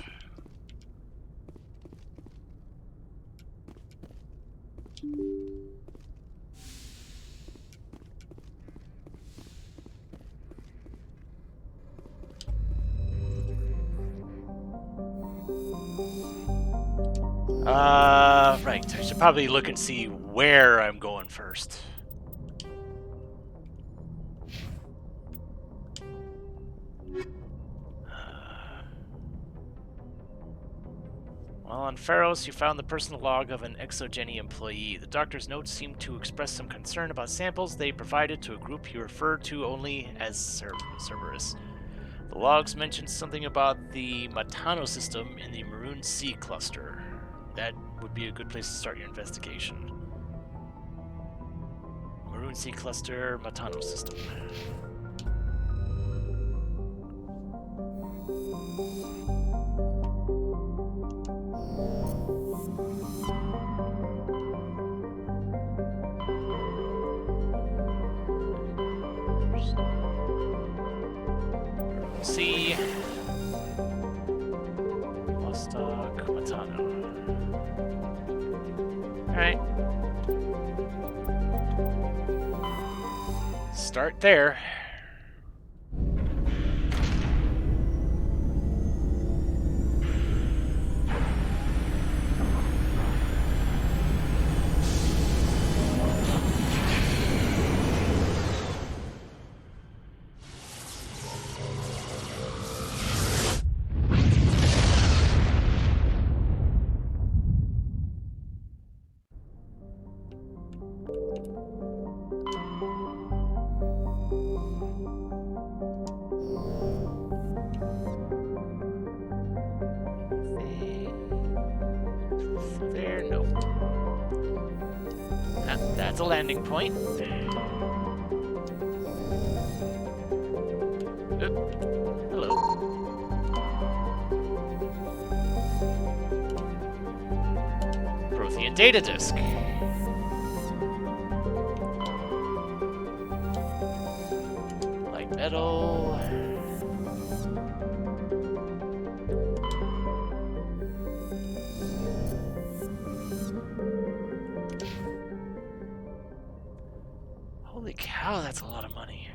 Right. I should probably look and see where I'm going first. While on Pharos, you found the personal log of an Exogeny employee. The doctor's notes seem to express some concern about samples they provided to a group he referred to only as Cerberus. The logs mentioned something about the Matano system in the Maroon Sea cluster. That would be a good place to start your investigation. Maroon Sea cluster, Matano system. See, Vostok, Matano. All right, start there. There, no. That's a landing point. Hello. a data disk. Light metal. Holy cow, that's a lot of money.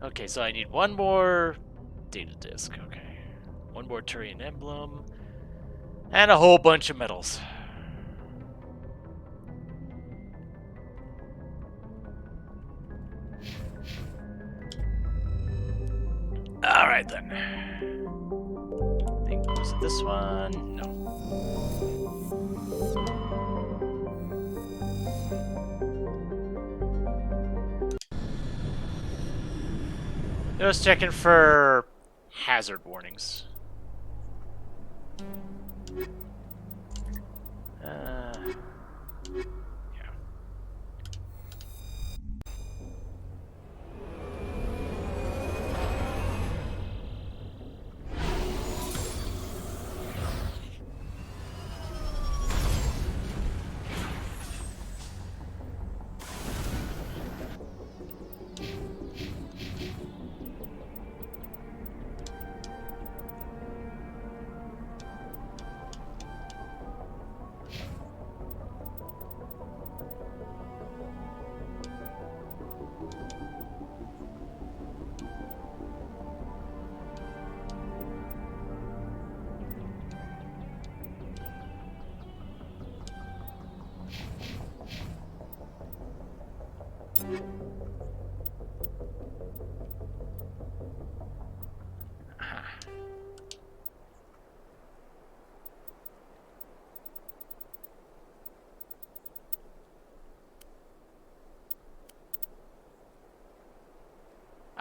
Okay, so I need one more data disk. Okay. One more Turian emblem. And a whole bunch of metals. Alright then. I think was it this one? No. Just checking for hazard warnings.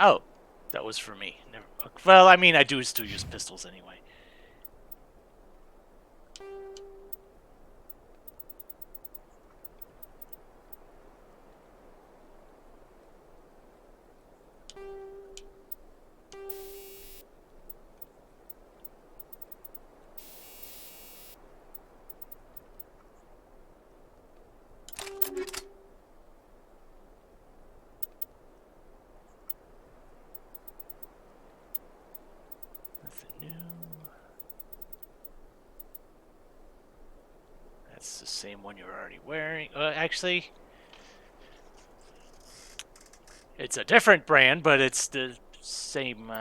Oh, that was for me. Never. Well, I mean, I do still use pistols anyway. That's the same one you're already wearing. Actually, it's a different brand, but it's the same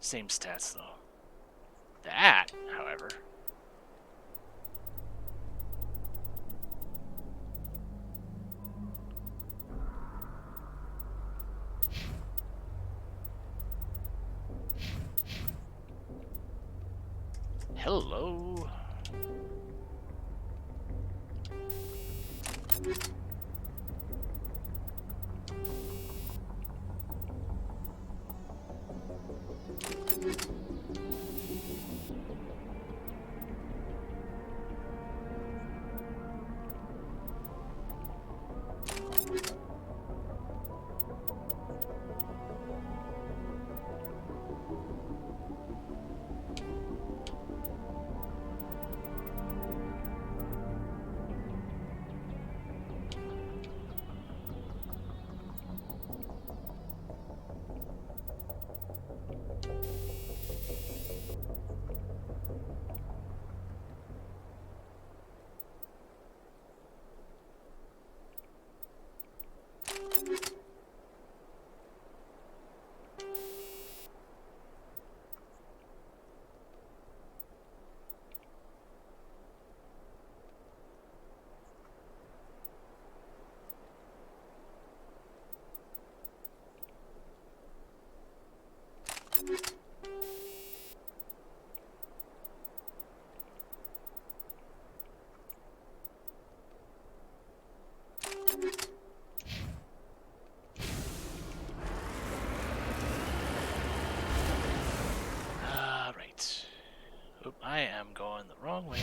same stats though. That, however. Hello. Right. Oop, I am going the wrong way.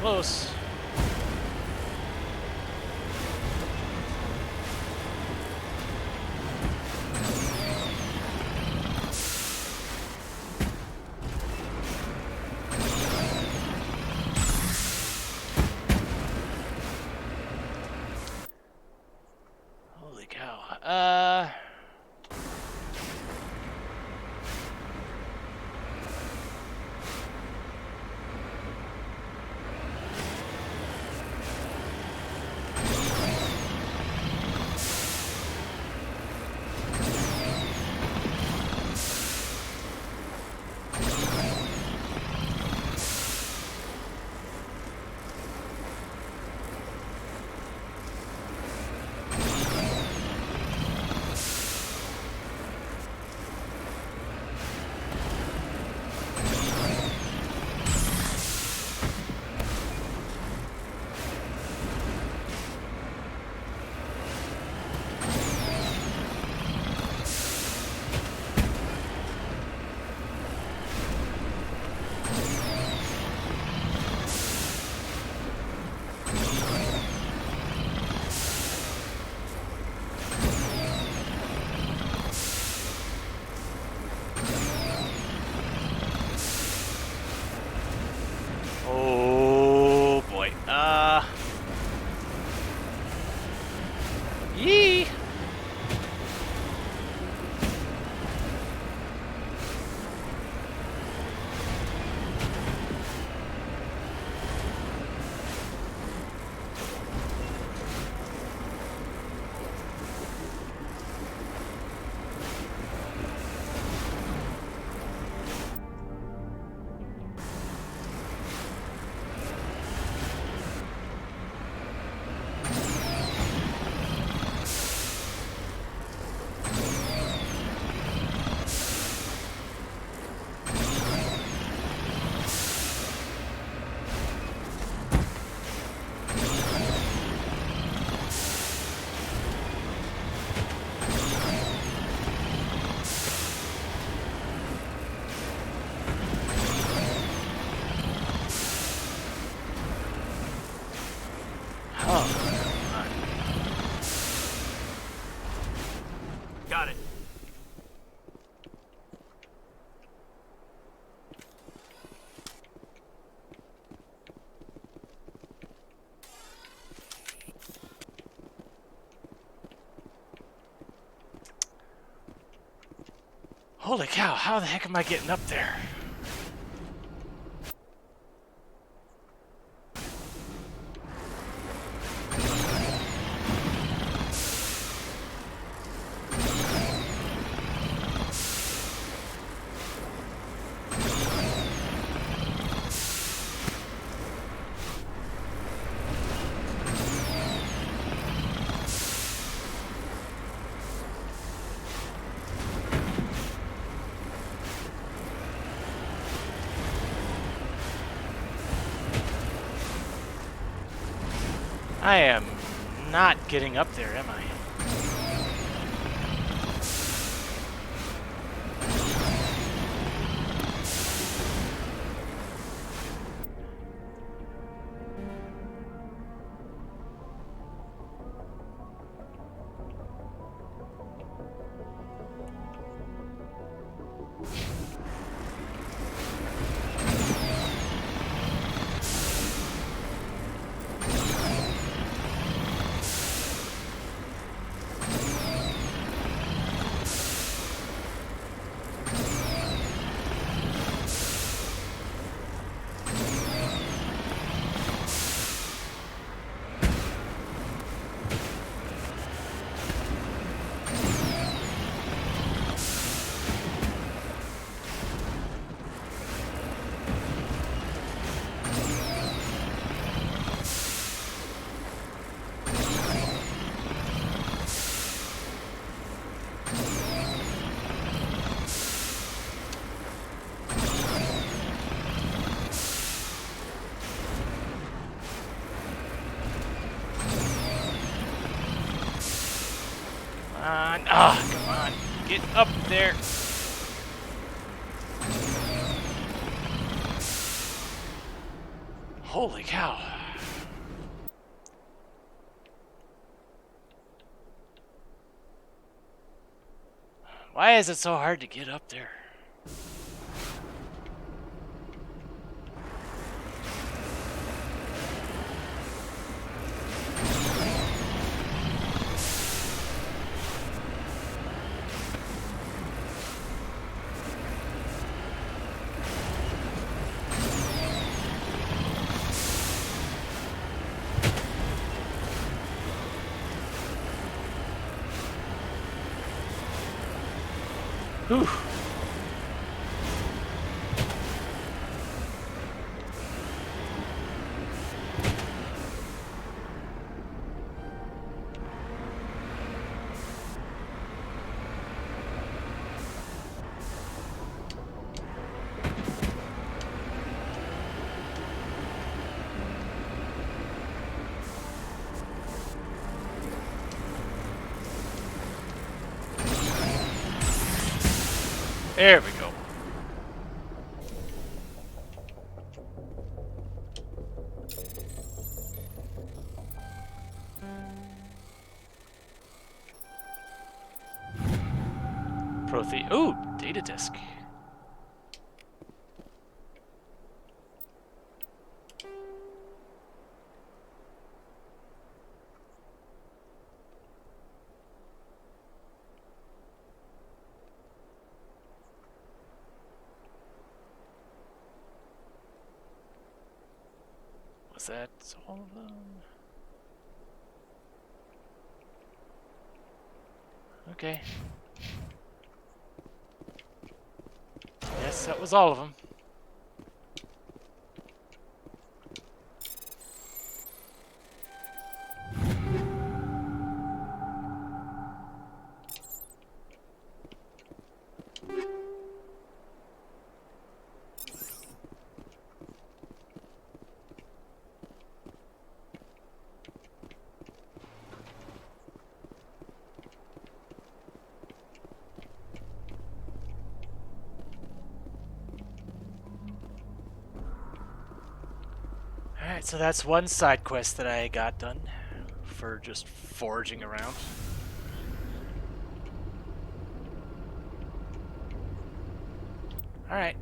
close. Holy cow. Oh boy. Yee. Got it. Holy cow, how the heck am I getting up there? I am not getting up there, am I? Come on. Get up there. Holy cow. Why is it so hard to get up there? Whew. There we go. Ooh, data disk. Was that all of them? Okay. Yes, that was all of them. Alright, so that's one side quest that I got done for just foraging around. Alright.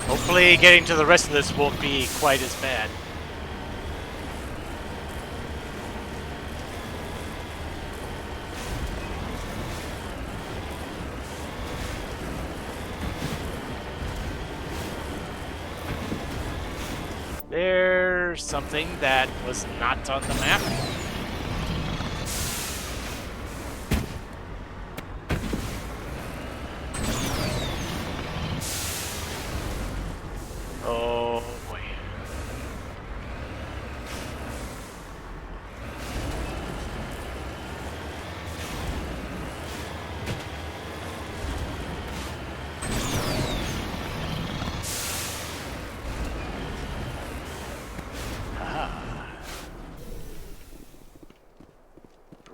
Hopefully getting to the rest of this won't be quite as bad. There's something that was not on the map. Oh boy.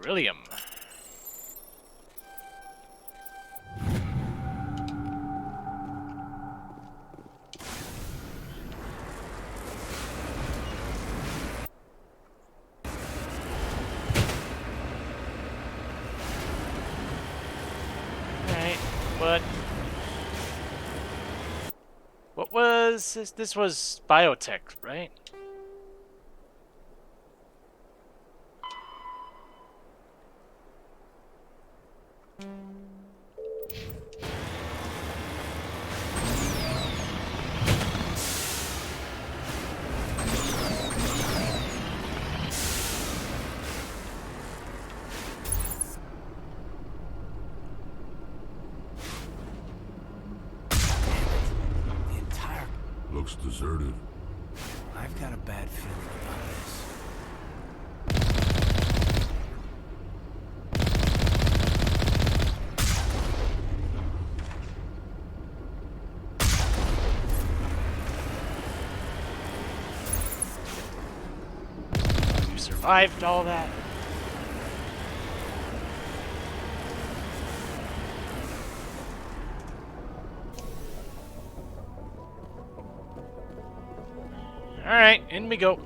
Beryllium. Alright, what was this? This was biotech, right? Looks deserted. I've got a bad feeling about this. You survived all that. Alright, in we go.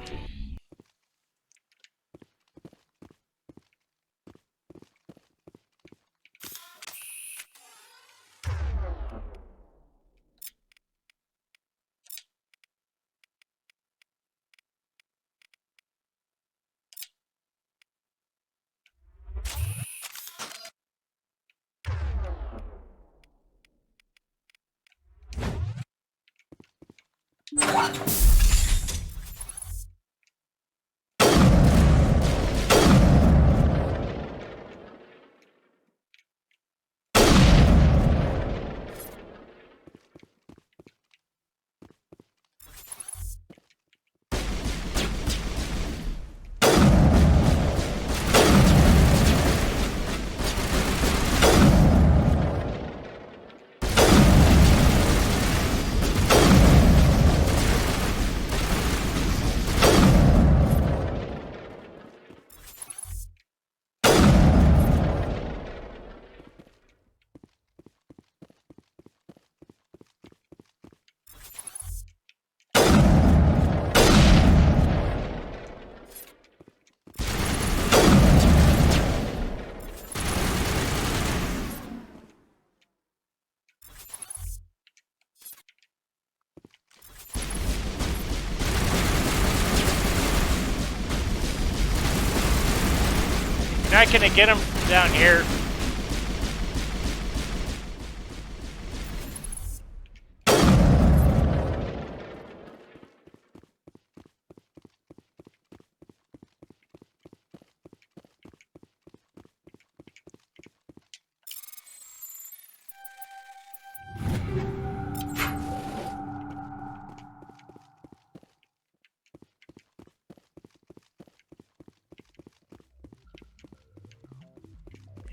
Not gonna get him down here.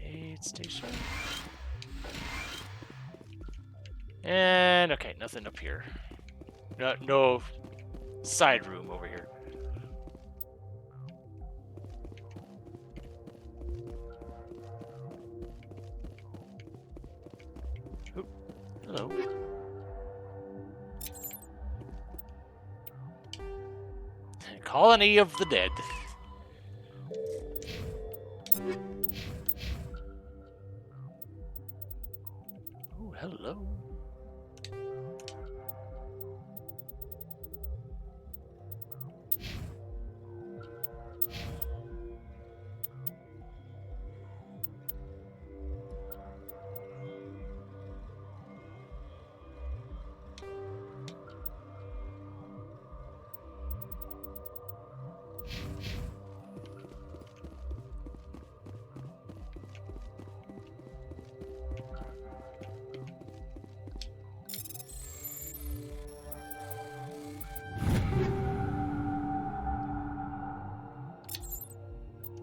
Aid station. And okay, nothing up here. No side room over here. Oop. Hello. Colony of the Dead. Oh, hello.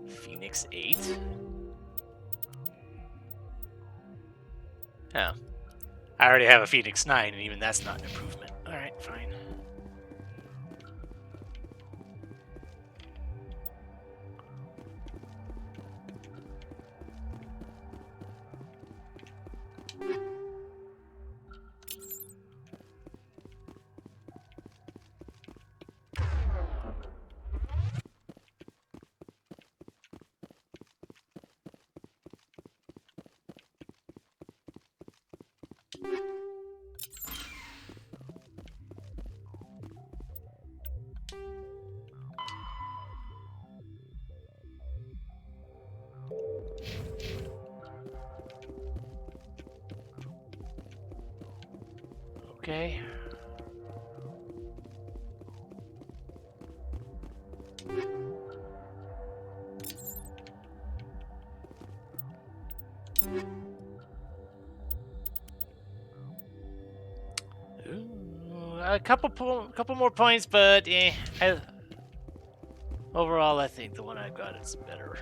Phoenix 8? Oh. I already have a Phoenix 9, and even that's not an improvement. Alright, fine. Okay. Ooh, a couple more points, but overall, I think the one I've got is better.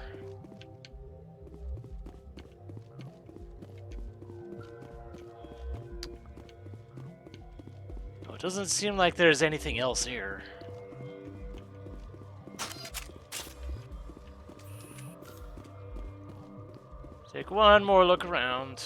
Oh, it doesn't seem like there's anything else here. Take one more look around.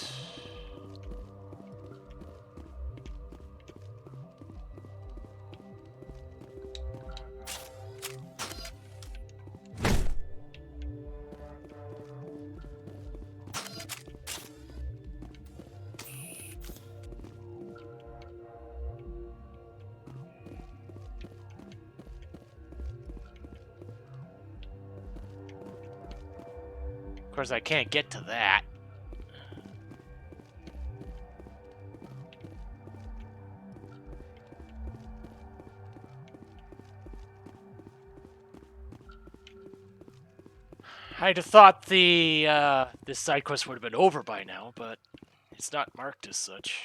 course, I can't get to that. I'd have thought this side quest would have been over by now, but it's not marked as such.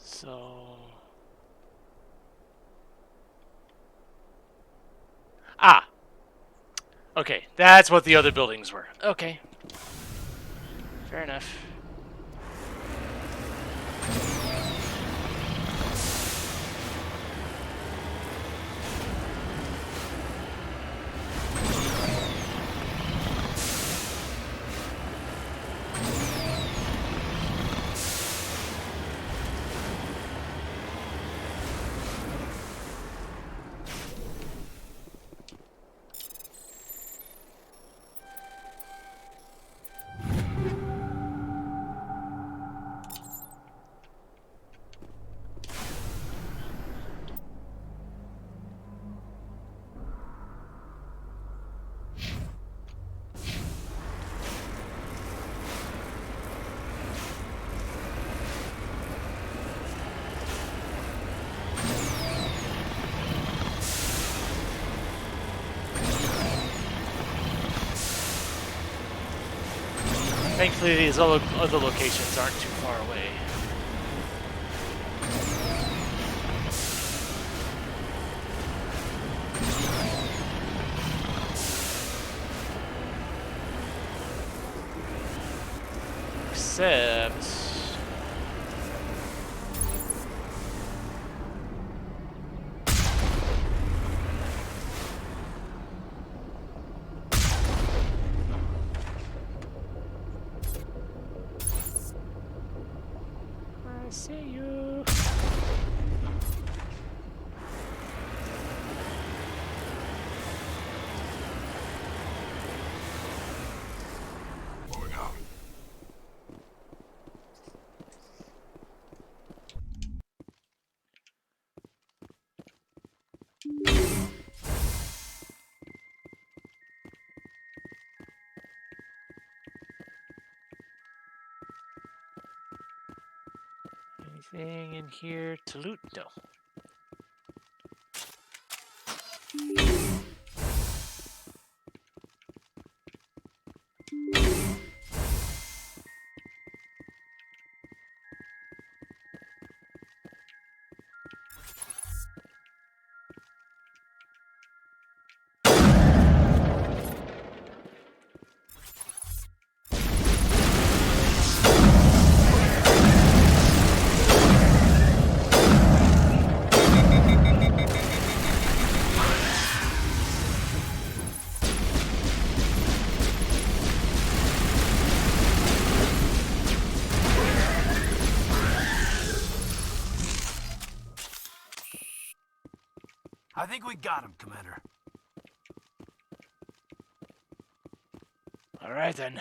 So... Ah! Okay, that's what the other buildings were. Okay. Fair enough. Thankfully, these other locations aren't too far away. Except... I see you. Moving out. Anything in here to loot? No. I think we got him, Commander. All right then.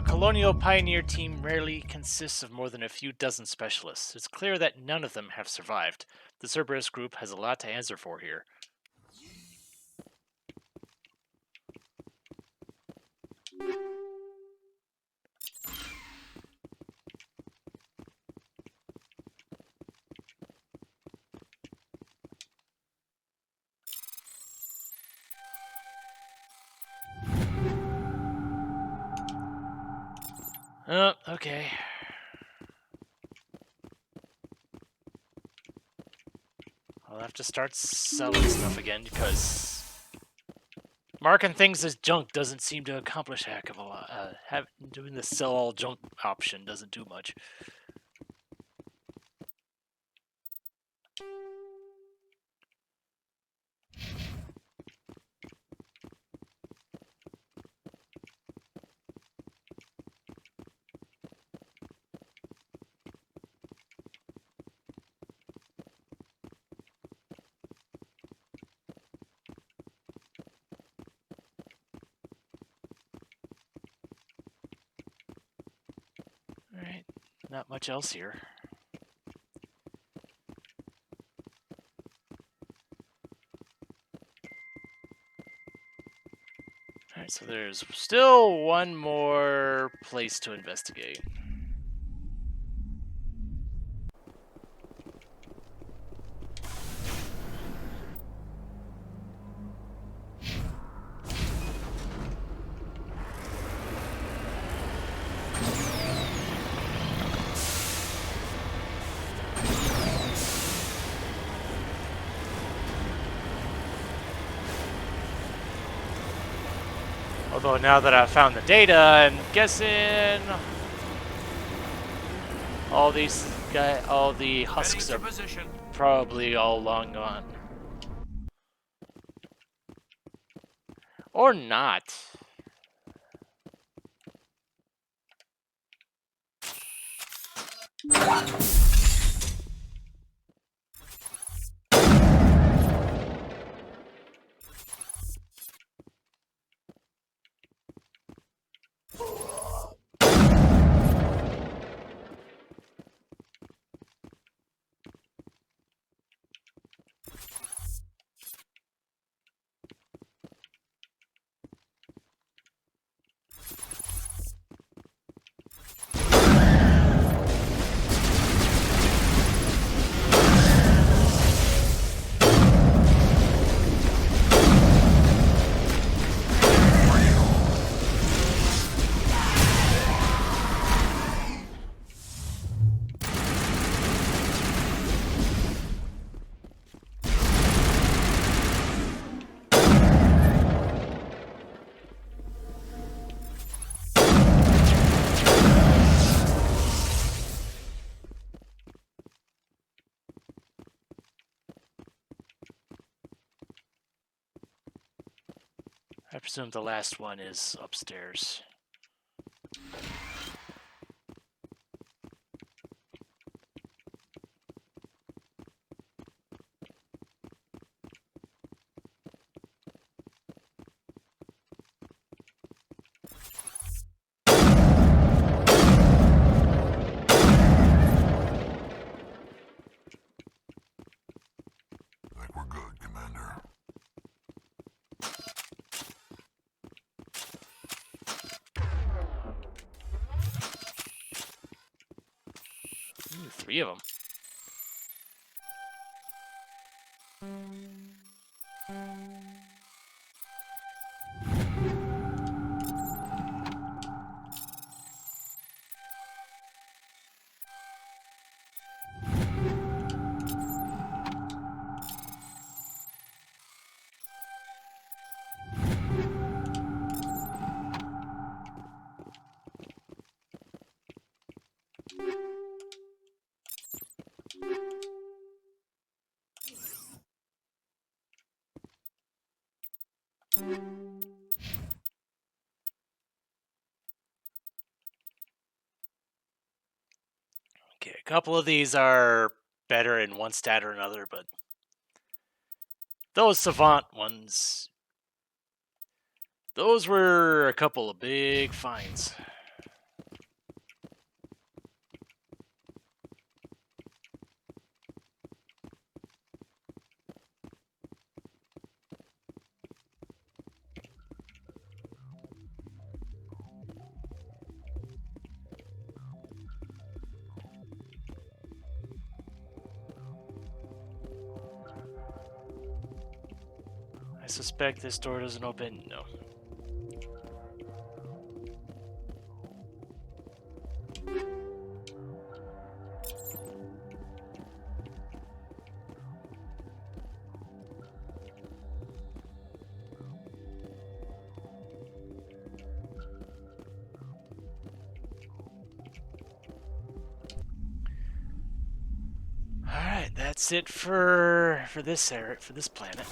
colonial pioneer team rarely consists of more than a few dozen specialists. It's clear that none of them have survived. The Cerberus group has a lot to answer for here. Oh, okay. I'll have to start selling stuff again because marking things as junk doesn't seem to accomplish a heck of a lot. Doing the sell all junk option doesn't do much. Alright, not much else here. Alright, so there's still one more place to investigate. Although now that I've found the data, I'm guessing all the husks are probably all long gone. Or not. I presume the last one is upstairs. I think we're good, Commander. Ooh, 3 of them. Okay, a couple of these are better in one stat or another, but those Savant ones, those were a couple of big finds. I suspect this door doesn't open. No. Alright, that's it for this area, for this planet.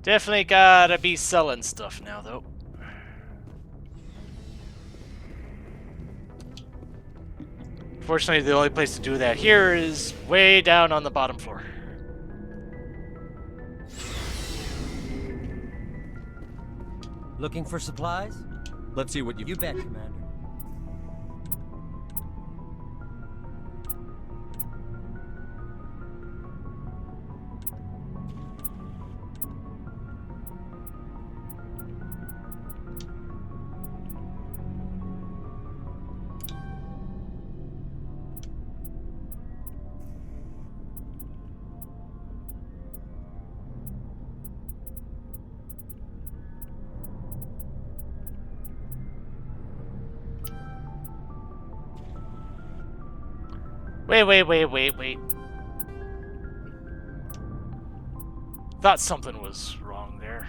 Definitely gotta be selling stuff now, though. Fortunately, the only place to do that here is way down on the bottom floor. Looking for supplies? Let's see what You bet, Commander. Wait. Thought something was wrong there.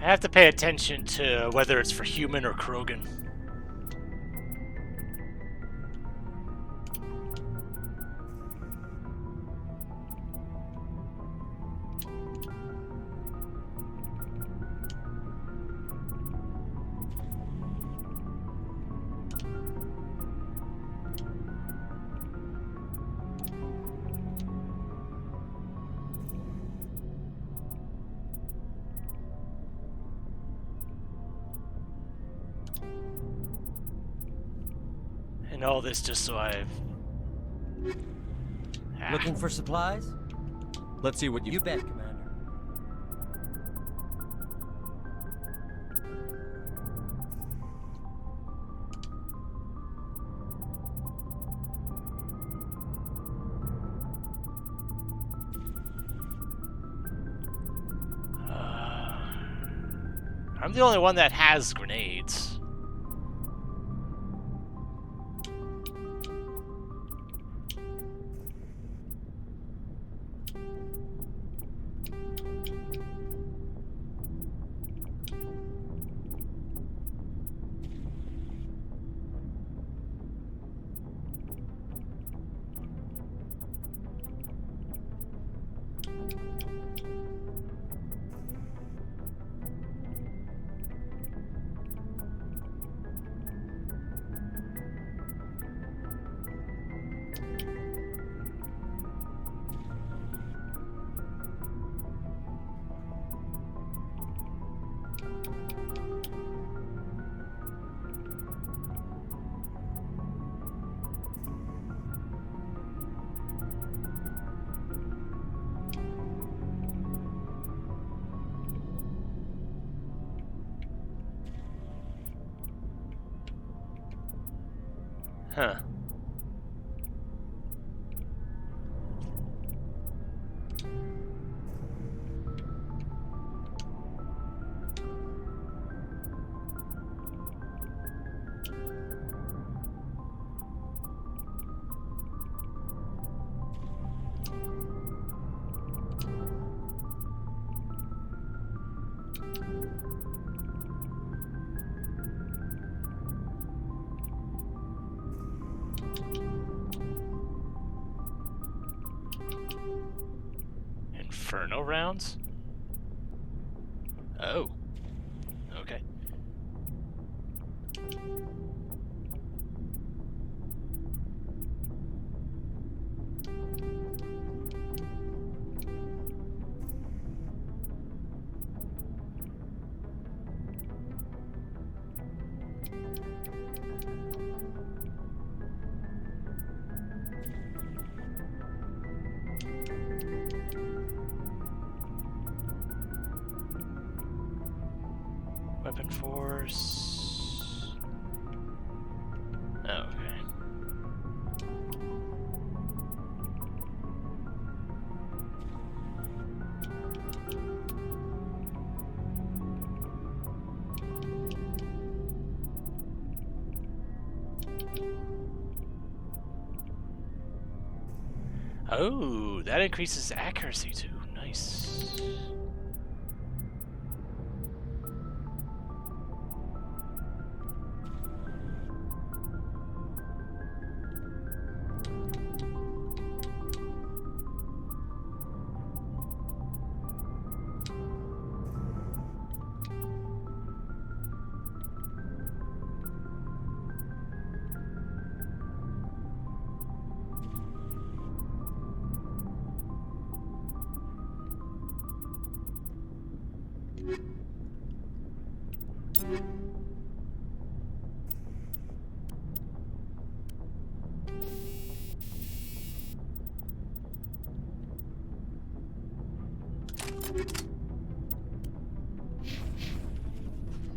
I have to pay attention to whether it's for human or Krogan. And all this just so I... Looking for supplies? Let's see what You bet, Commander. I'm the only one that has grenades. Huh. Inferno rounds? Oh. Okay. Weapon force. Oh, okay. Oh, that increases accuracy too. Nice.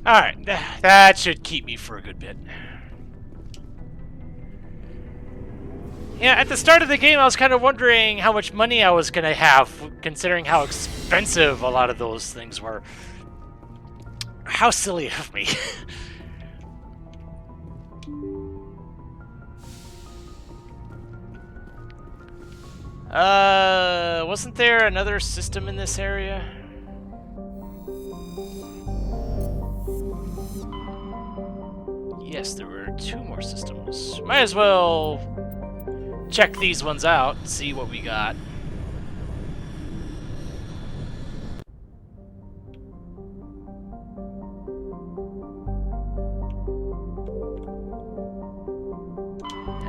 Alright, that should keep me for a good bit. Yeah, at the start of the game, I was kind of wondering how much money I was going to have, considering how expensive a lot of those things were. How silly of me. Wasn't there another system in this area? yes, there were 2 more systems. Might as well check these ones out and see what we got.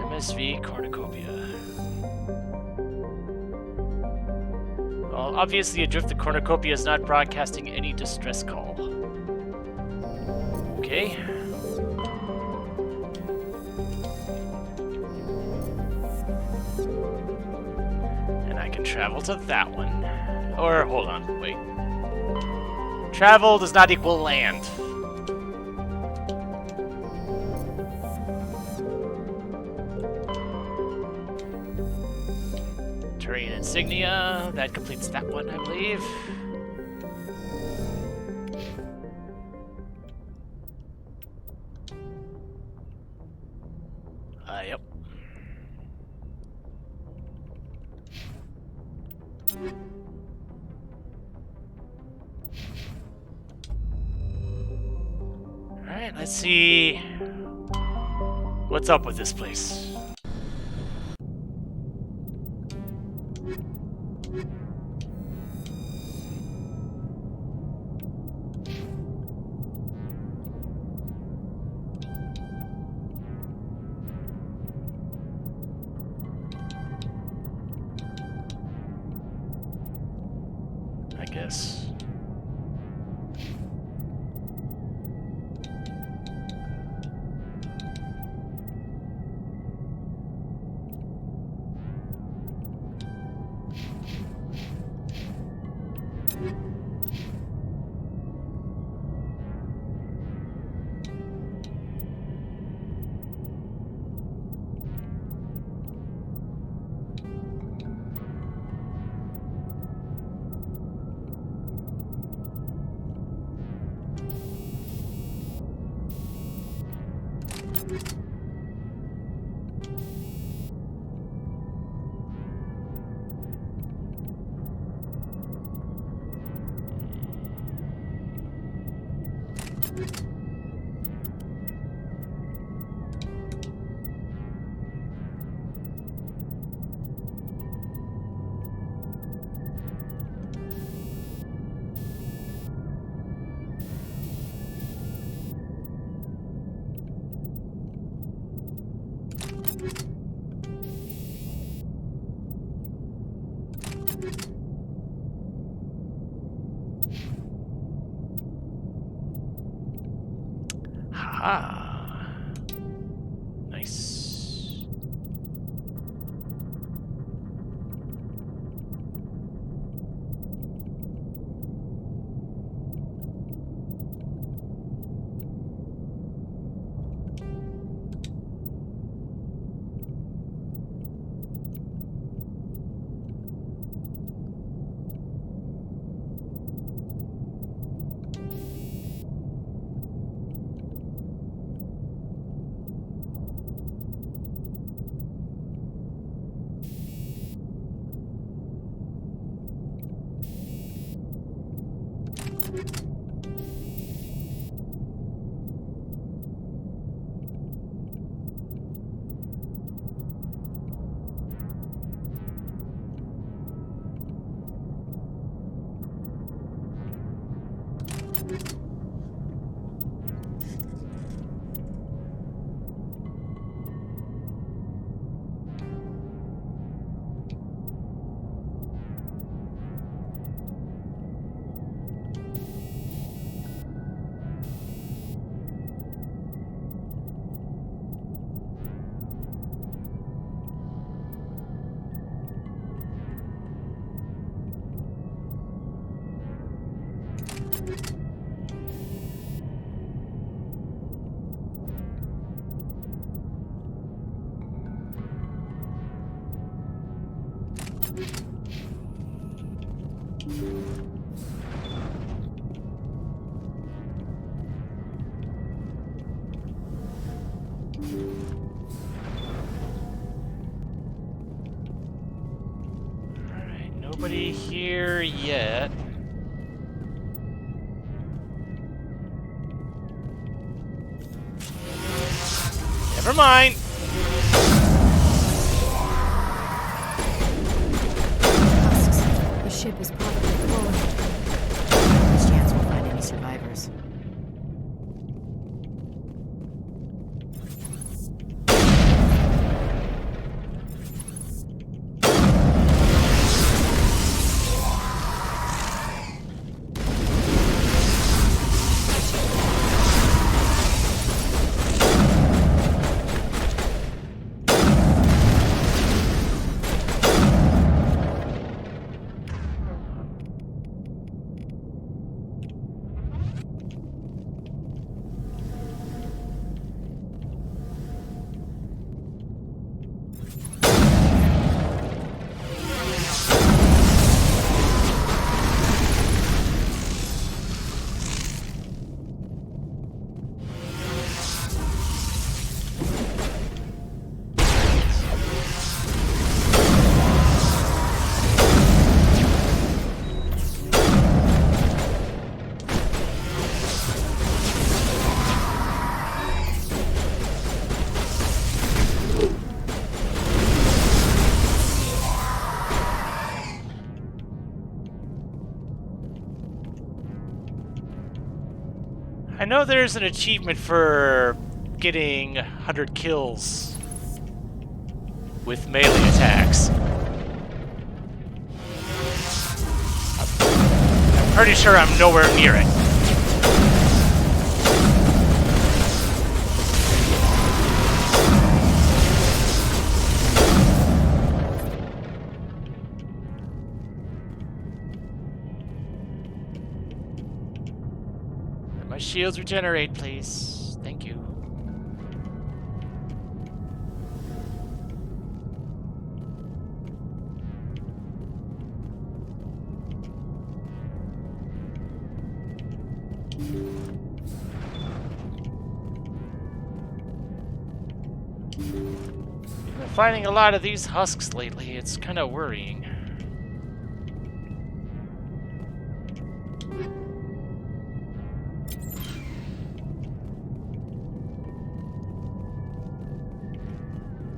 MSV Cornucopia. Well, obviously adrift, the Cornucopia is not broadcasting any distress call. Okay. And I can travel to that one. Or, hold on, wait. Travel does not equal land. Terrain insignia, that completes that one, I believe. Yep. Alright, let's see what's up with this place. I guess. Ah, nice. Alright, nobody here yet. mind. The ship is probably full. There's chance we'll find any survivors. I know there's an achievement for getting 100 kills with melee attacks. I'm pretty sure I'm nowhere near it. My shields regenerate, please. Thank you. I've been finding a lot of these husks lately. It's kind of worrying.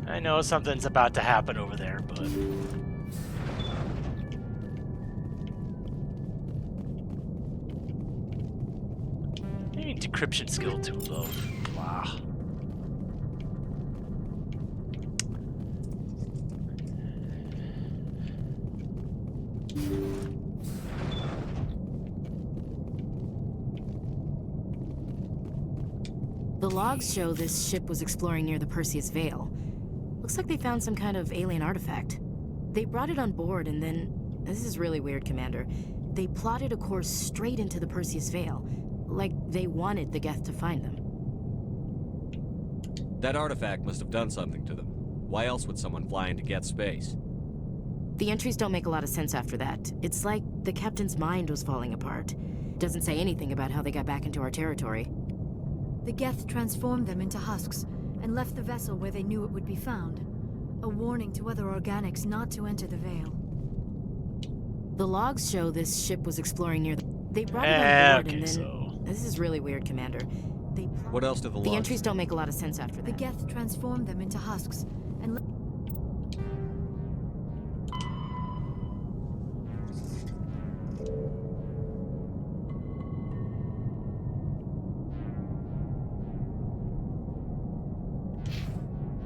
I know something's about to happen over there, but... maybe decryption skill too low. Wow. The logs show this ship was exploring near the Perseus Veil. Looks like they found some kind of alien artifact. They brought it on board and then... this is really weird, Commander. They plotted a course straight into the Perseus Veil. Like they wanted the Geth to find them. That artifact must have done something to them. Why else would someone fly into Geth space? The entries don't make a lot of sense after that. It's like the captain's mind was falling apart. Doesn't say anything about how they got back into our territory. The Geth transformed them into husks and left the vessel where they knew it would be found. A warning to other organics not to enter the Veil. The logs show this ship was exploring near the... they brought it on board and then... so... this is really weird, Commander. What else do the logs... the entries don't make a lot of sense after that. The Geth transformed them into husks and...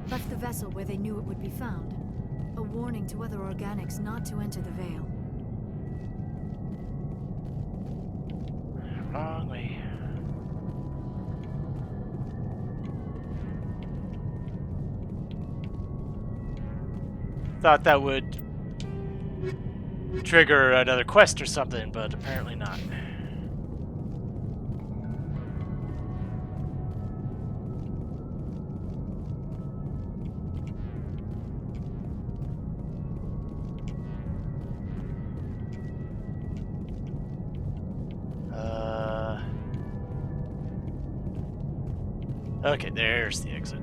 left the vessel where they knew it would be found. A warning to other organics not to enter the Veil. Wrong way. Thought that would trigger another quest or something, but apparently not. Okay, there's the exit.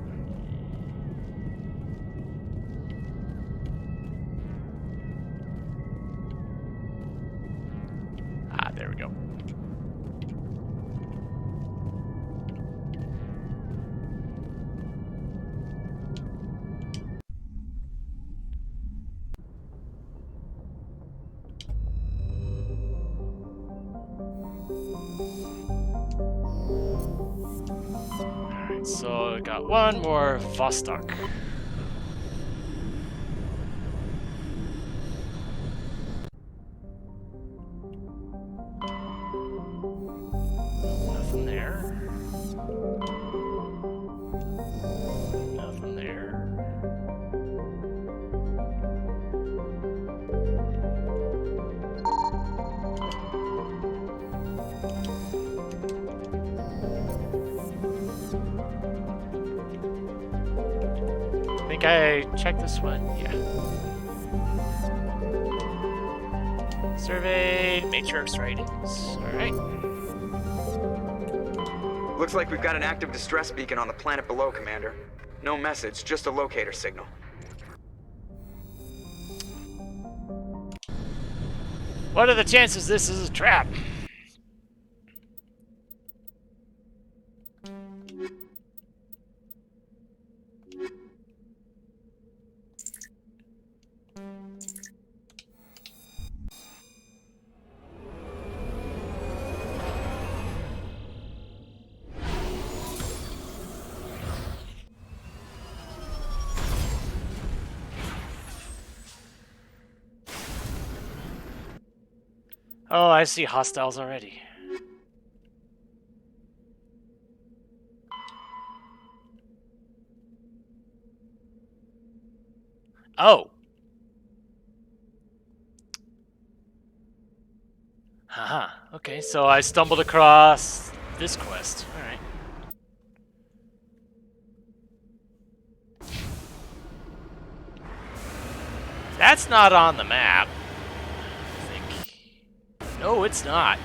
Ah, there we go. Alright, so I got one more Vostok. Nothing there. Nothing there. I think I checked this one. Yeah. Survey matrix ratings. Alright. Looks like we've got an active distress beacon on the planet below, Commander. No message, just a locator signal. What are the chances this is a trap? Oh, I see hostiles already. Oh. Haha. Okay, so I stumbled across this quest. Alright. That's not on the map. I think. No, it's not.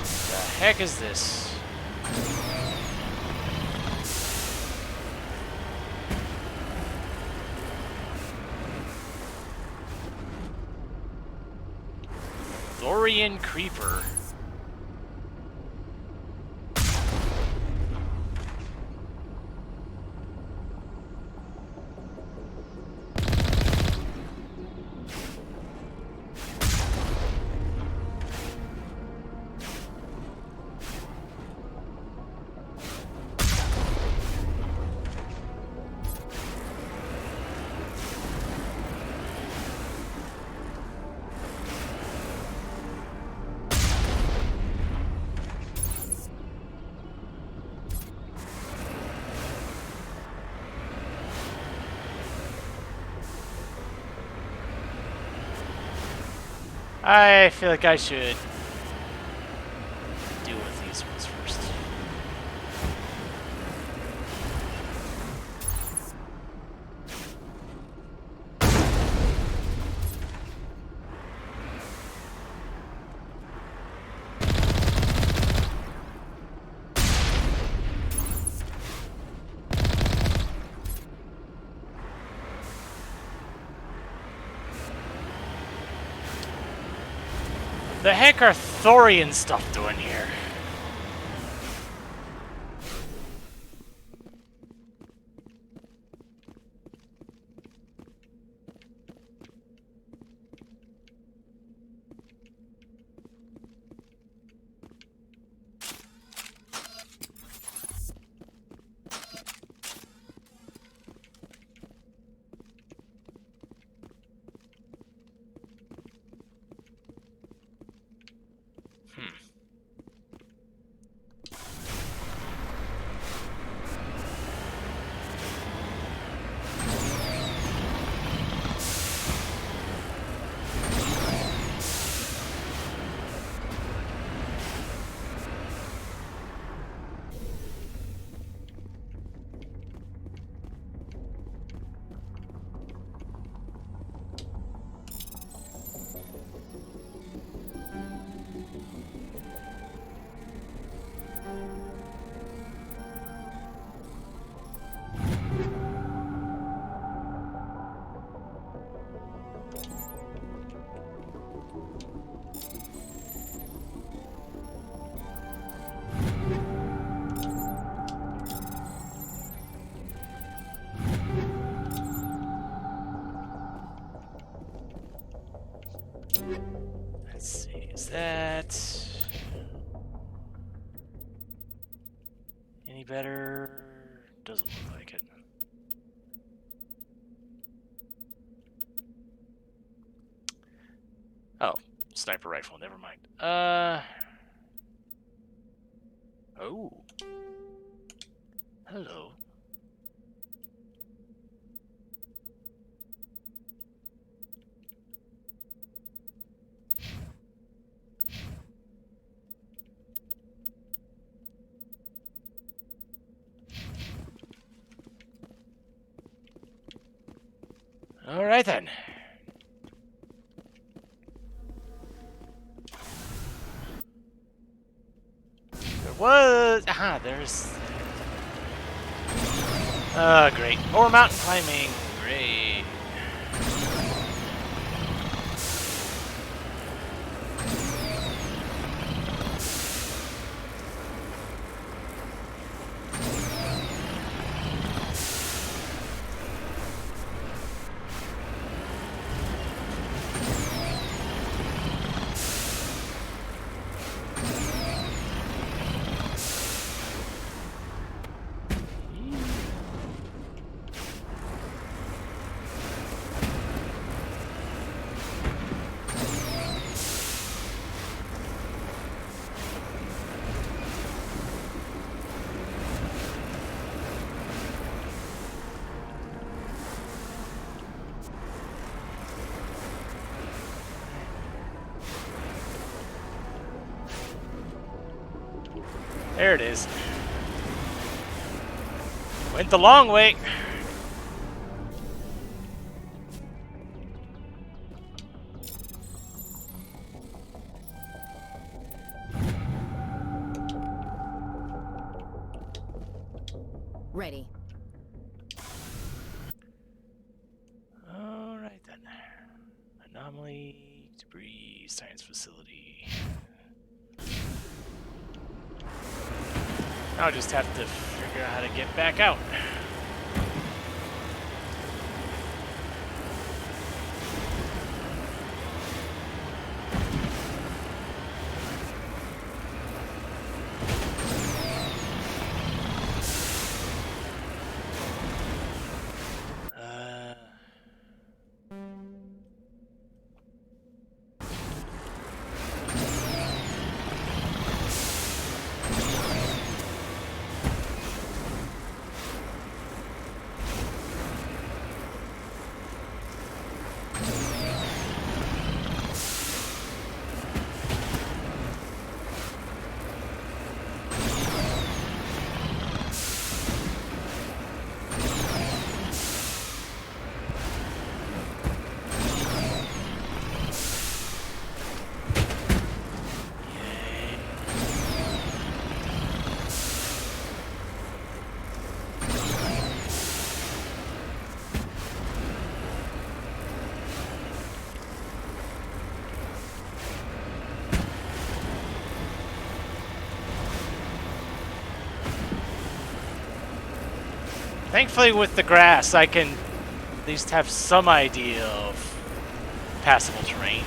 The heck is this? Thorian Creeper. I feel like I should deal with these ones first. The heck are Thorian stuff doing here? Let's see, is that any better? Doesn't look like it. Oh, sniper rifle, never mind. Oh. Hello. All right then. There was. Aha, there's. Great. More mountain climbing. Great. There it is. Went the long way. Ready. All right then. Anomaly, debris, science facility. I'll just have to figure out how to get back out. Thankfully, with the grass, I can at least have some idea of passable terrain.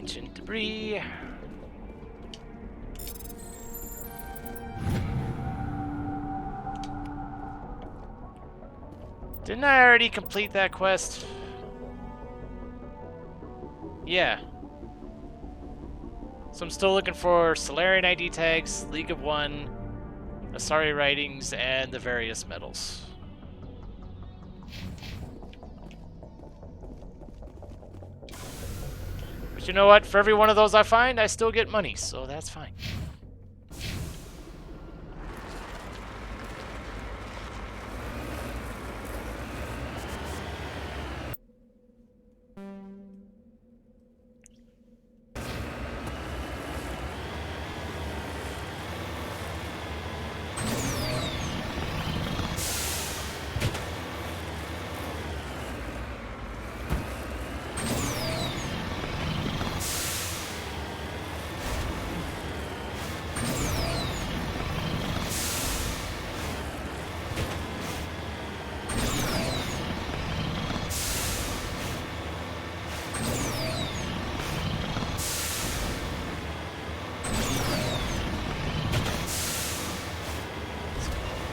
Ancient debris. Didn't I already complete that quest? Yeah. So I'm still looking for Solarian ID tags, League of One, Asari writings, and the various medals. But you know what? For every one of those I find, I still get money, so that's fine.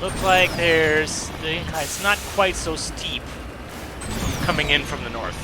Look like there's the incline's not quite so steep coming in from the north.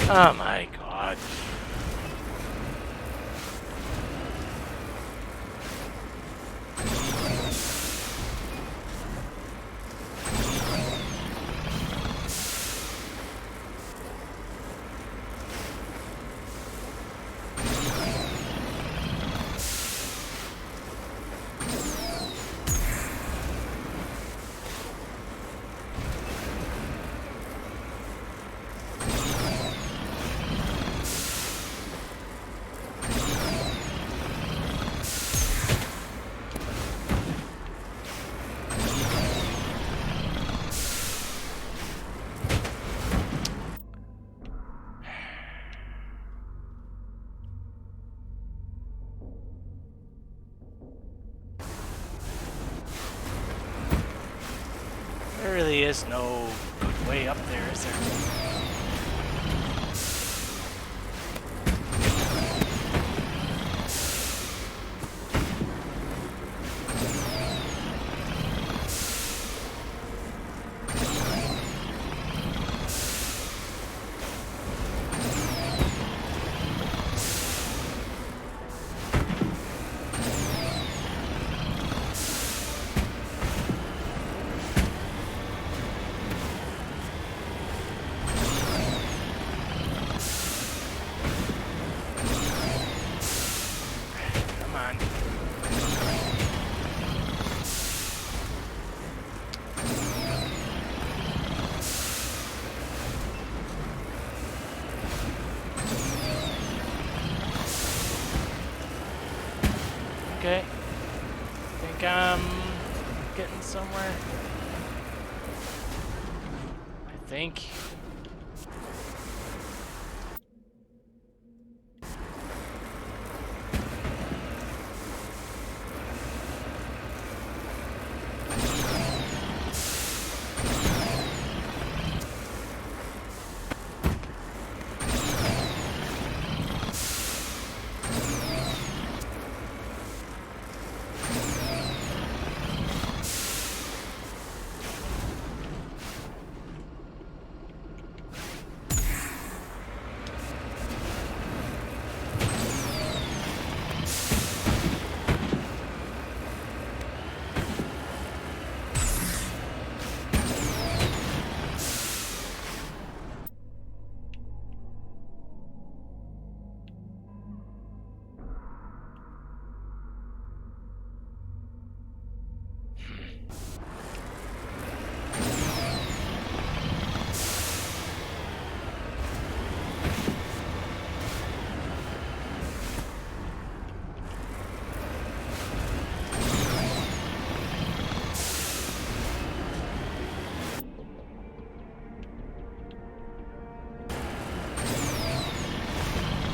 Oh my god. There really is no good way up there, is there? Okay. Think I'm getting somewhere. I think.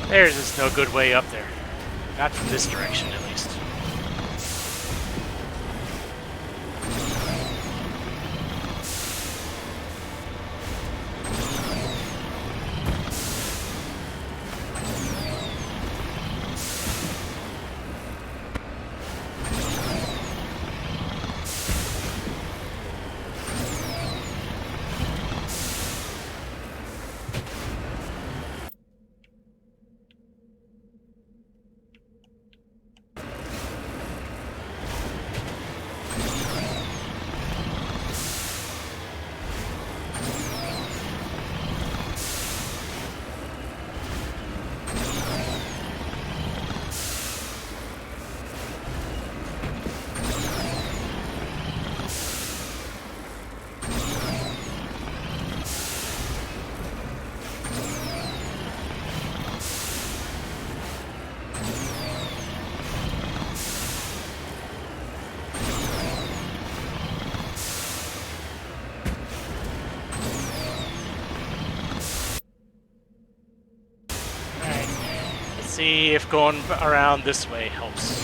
There's just no good way up there. Not from this direction, at least. See if going around this way helps.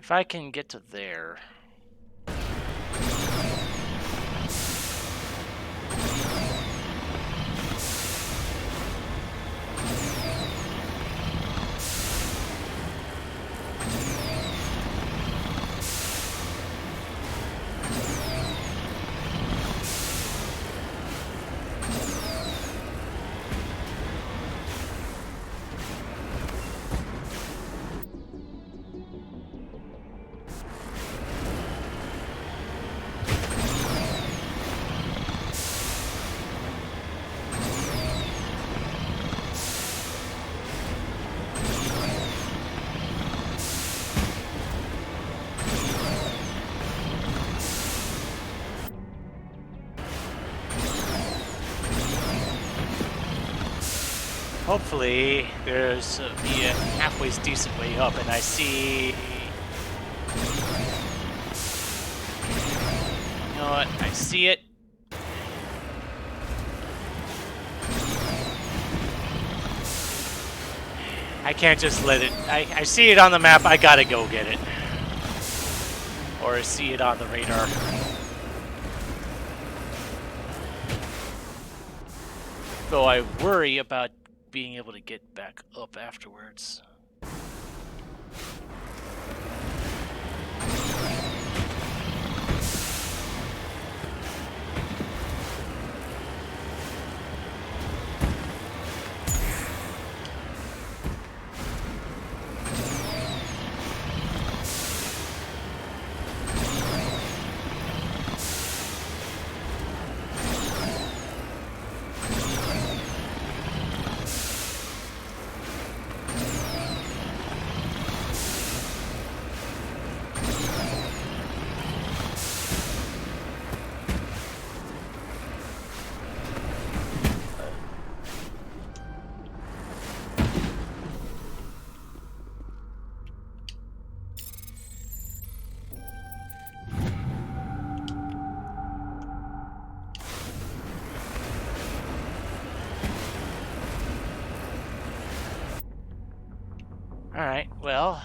If I can get to there. Hopefully, there's be a halfway decent way up, and I see. You know what? I see it. I can't just let it. I see it on the map. I gotta go get it, or I see it on the radar. Though I worry about being able to get back up afterwards. Alright, well,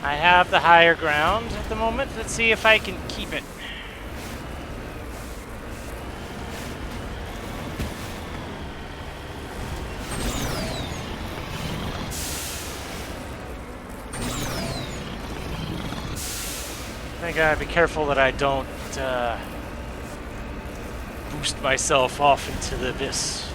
I have the higher ground at the moment. Let's see if I can keep it. I gotta be careful that I don't boost myself off into the abyss.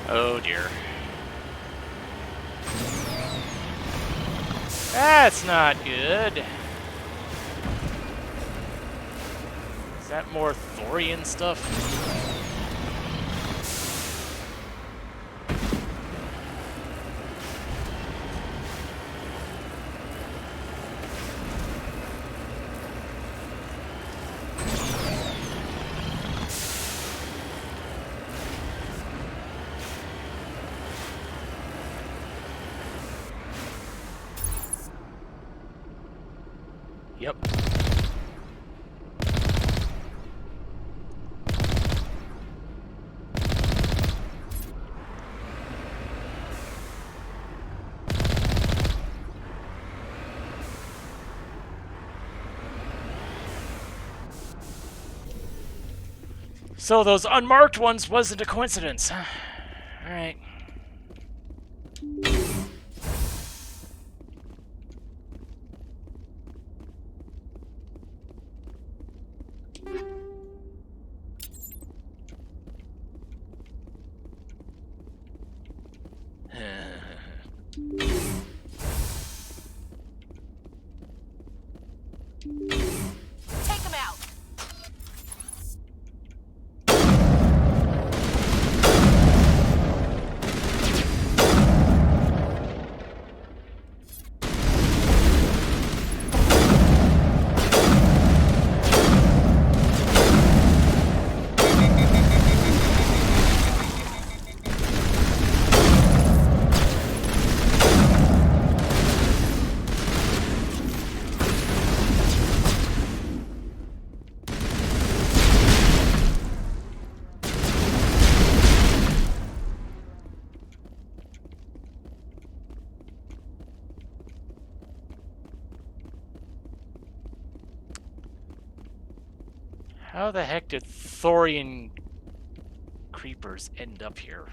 Oh dear. That's not good. Is that more thorian stuff? Yep. So those unmarked ones wasn't a coincidence, huh? All right. Take him out! How the heck did thorian creepers end up here?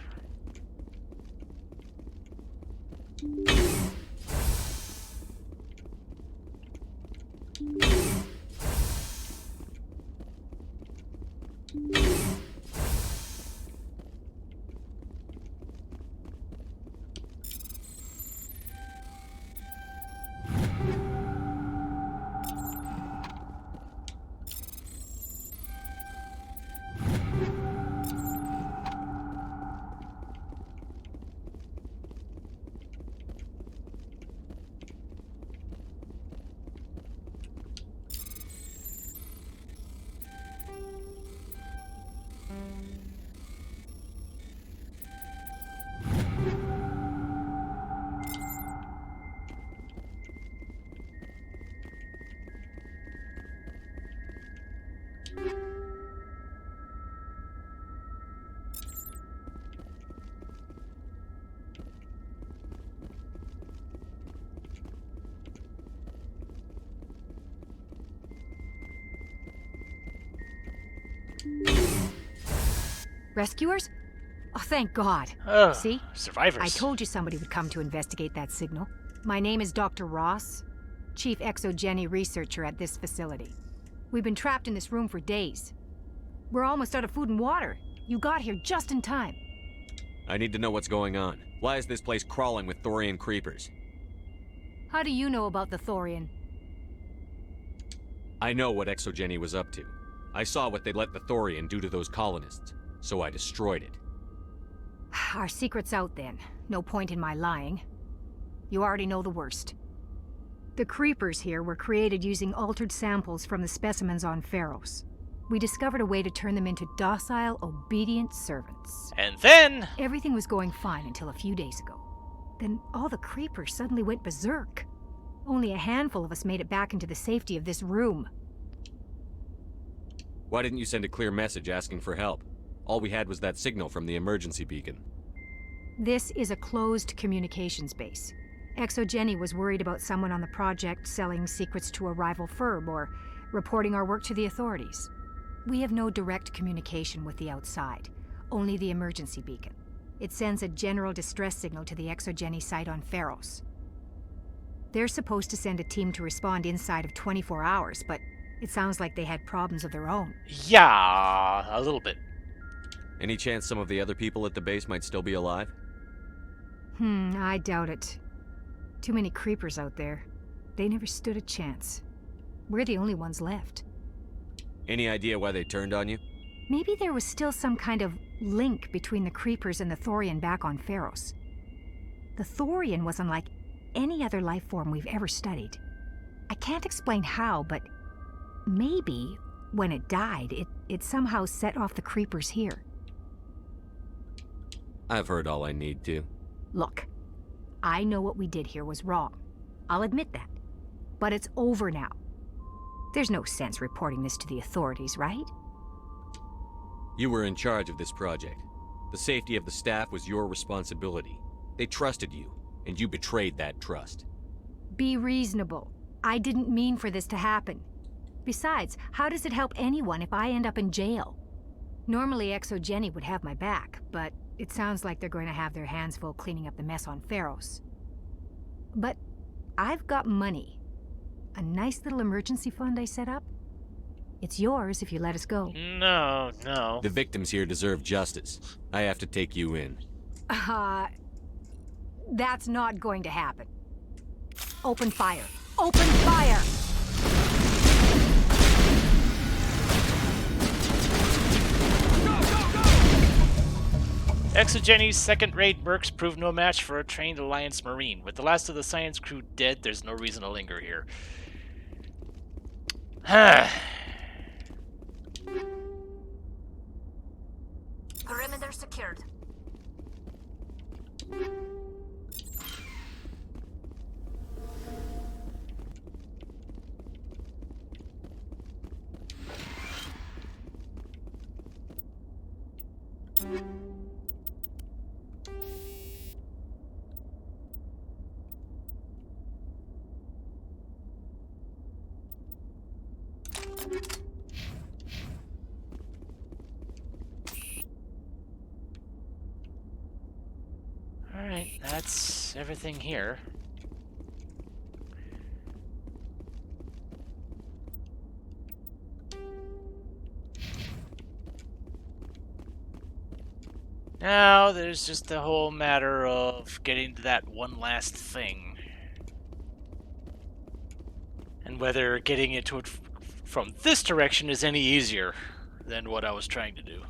Rescuers? Oh, thank God. See? Survivors. I told you somebody would come to investigate that signal. My name is Dr. Ross, Chief Exogeny Researcher at this facility. We've been trapped in this room for days. We're almost out of food and water. You got here just in time. I need to know what's going on. Why is this place crawling with thorian creepers? How do you know about the thorian? I know what Exogeny was up to. I saw what they let the Thorian do to those colonists, so I destroyed it. Our secret's out then. No point in my lying. You already know the worst. The creepers here were created using altered samples from the specimens on Pharos. We discovered a way to turn them into docile, obedient servants. And then... Everything was going fine until a few days ago. Then all the creepers suddenly went berserk. Only a handful of us made it back into the safety of this room. Why didn't you send a clear message asking for help? All we had was that signal from the emergency beacon. This is a closed communications base. ExoGeni was worried about someone on the project selling secrets to a rival firm or reporting our work to the authorities. We have no direct communication with the outside, only the emergency beacon. It sends a general distress signal to the ExoGeni site on Pharos. They're supposed to send a team to respond inside of 24 hours, but it sounds like they had problems of their own. Yeah, a little bit. Any chance some of the other people at the base might still be alive? I doubt it. Too many creepers out there. They never stood a chance. We're the only ones left. Any idea why they turned on you? Maybe there was still some kind of link between the creepers and the Thorian back on Pharos. The Thorian was unlike any other life form we've ever studied. I can't explain how, but maybe when it died, it somehow set off the creepers here. I've heard all I need to. Look, I know what we did here was wrong. I'll admit that. But it's over now. There's no sense reporting this to the authorities, right? You were in charge of this project. The safety of the staff was your responsibility. They trusted you, and you betrayed that trust. Be reasonable. I didn't mean for this to happen. Besides, how does it help anyone if I end up in jail? Normally ExoGeni would have my back, but it sounds like they're going to have their hands full cleaning up the mess on Pharos. But I've got money. A nice little emergency fund I set up. It's yours if you let us go. No. The victims here deserve justice. I have to take you in. That's not going to happen. Open fire. Open fire! ExoGeni's second-rate mercs proved no match for a trained Alliance Marine. With the last of the science crew dead, there's no reason to linger here. Perimeter secured. Alright, that's everything here. Now, there's just the whole matter of getting to that one last thing. And whether getting into it from this direction is any easier than what I was trying to do.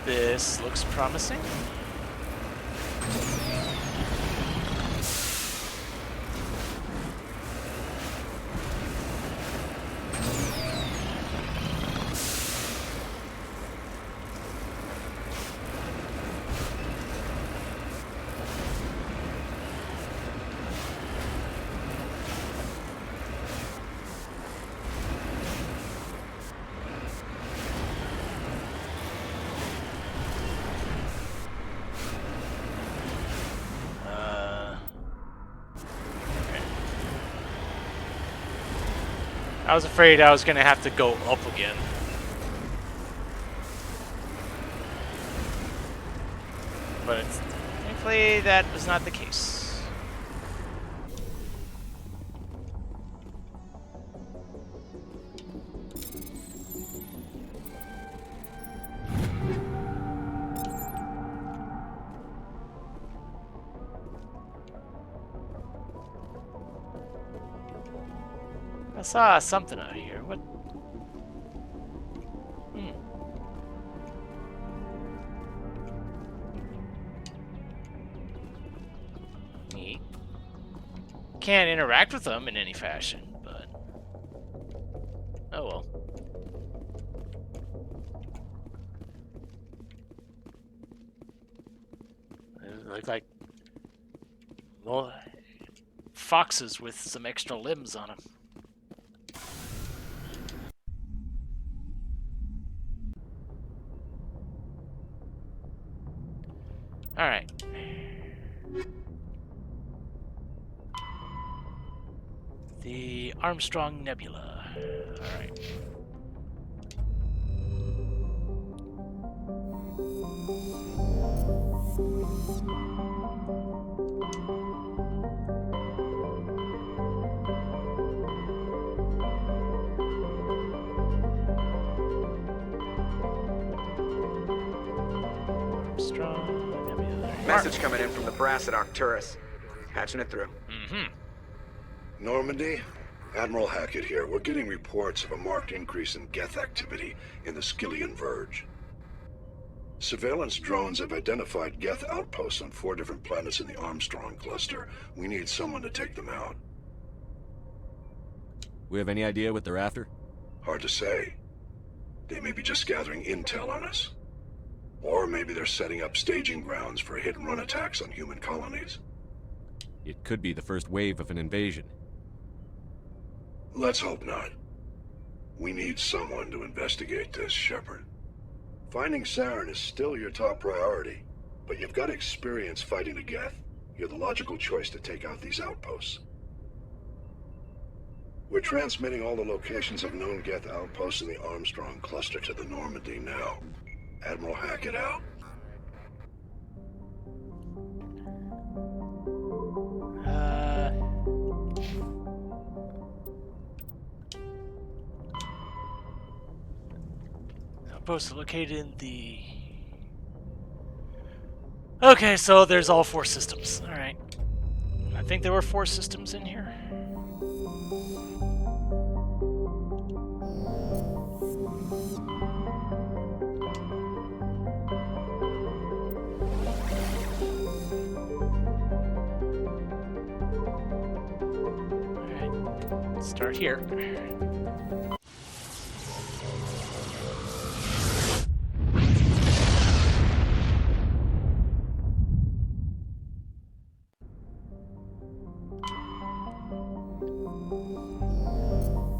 This looks promising. I was afraid I was going to have to go up again. But thankfully that was not the case. I saw something out here. What? Neat. Can't interact with them in any fashion, but oh well. They look like, well, foxes with some extra limbs on them. All right. The Armstrong Nebula. All right. Armstrong Nebula. Message coming in from the brass at Arcturus. Patching it through. Normandy? Admiral Hackett here. We're getting reports of a marked increase in Geth activity in the Skyllian Verge. Surveillance drones have identified Geth outposts on 4 different planets in the Armstrong cluster. We need someone to take them out. We have any idea what they're after? Hard to say. They may be just gathering intel on us. Or maybe they're setting up staging grounds for hit-and-run attacks on human colonies. It could be the first wave of an invasion. Let's hope not. We need someone to investigate this, Shepard. Finding Saren is still your top priority, but you've got experience fighting the Geth. You're the logical choice to take out these outposts. We're transmitting all the locations of known Geth outposts in the Armstrong cluster to the Normandy now. Admiral Hackett out. Outposts located in the... Okay, so there's all 4 systems. All right. I think there were 4 systems in here. Start here.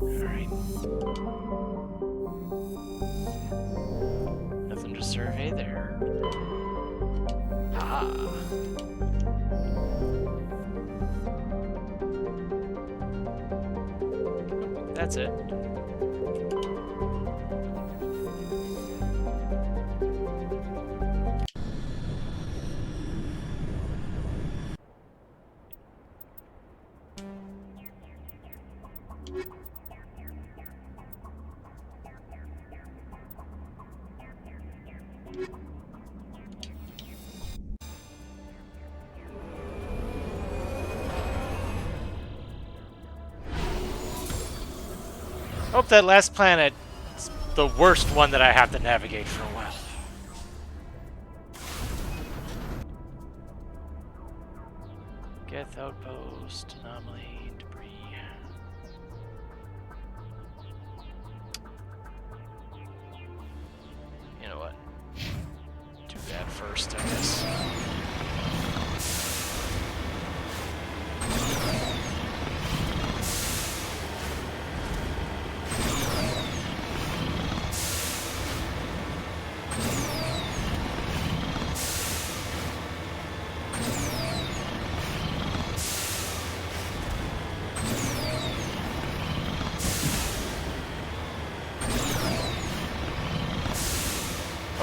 Alright. Nothing to survey there. Ah. That's it. Hope that last planet is the worst one that I have to navigate for a while. Geth outpost, anomaly, debris. You know what? Do that first, I guess.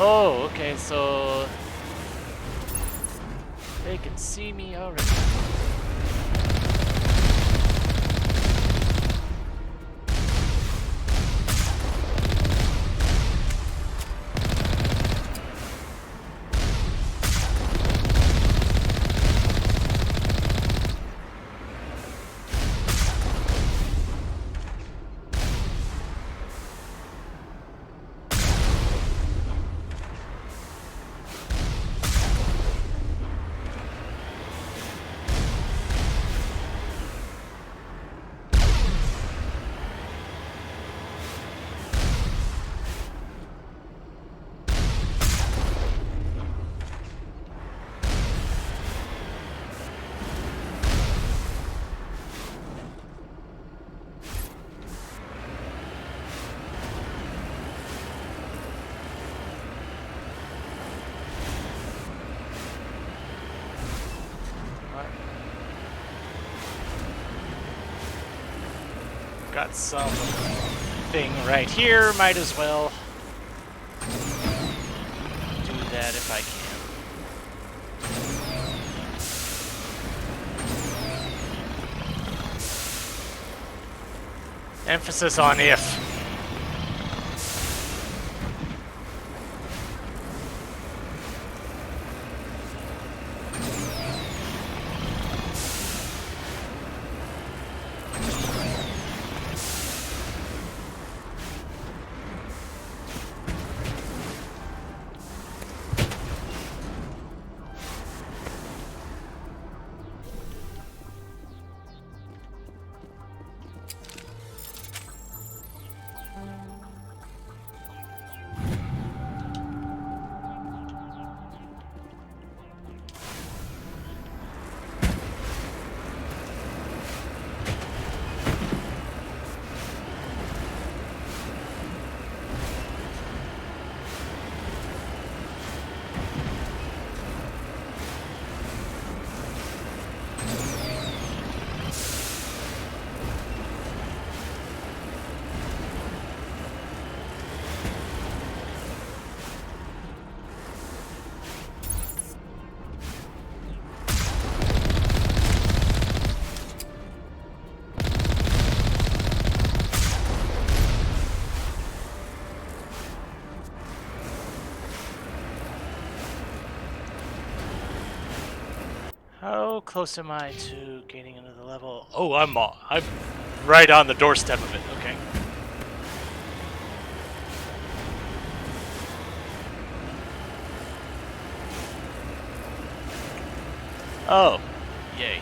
Oh, okay, so they can see me already. Got some thing right here, might as well do that if I can. Emphasis on if. How close am I to gaining another level? Oh, I'm right on the doorstep of it. Okay. Oh, yay.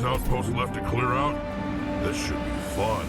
Outposts left to clear out? This should be fun.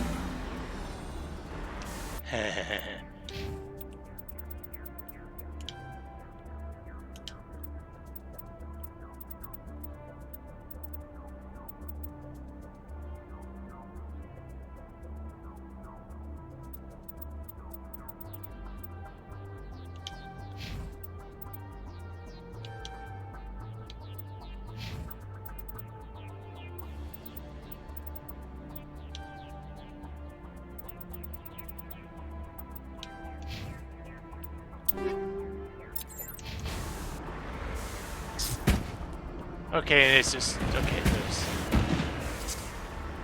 Okay, it's just okay. There's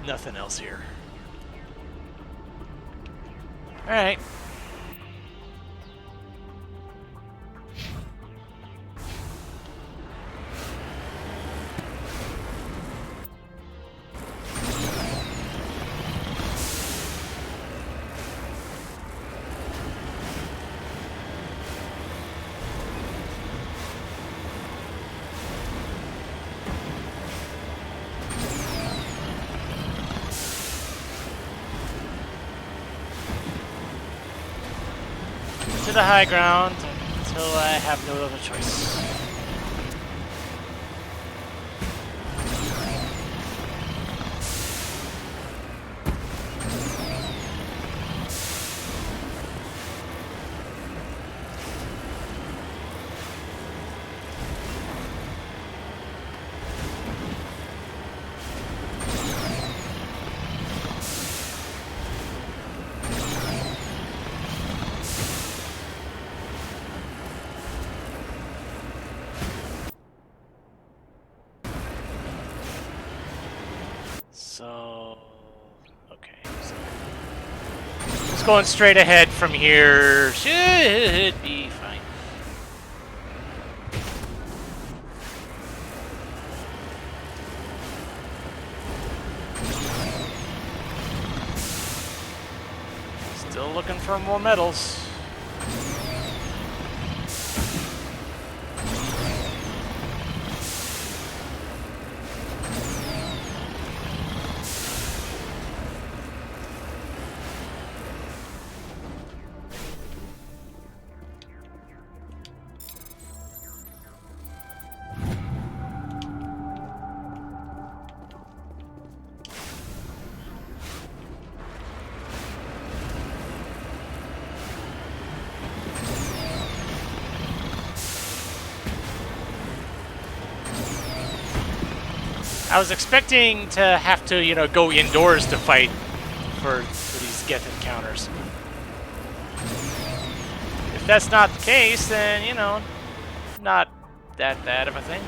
nothing else here. All right. to the high ground until I have no other choice. So, okay. So just going straight ahead from here should be fine. Still looking for more medals. I was expecting to have to, you know, go indoors to fight for these Geth encounters. If that's not the case, then, you know, not that bad of a thing.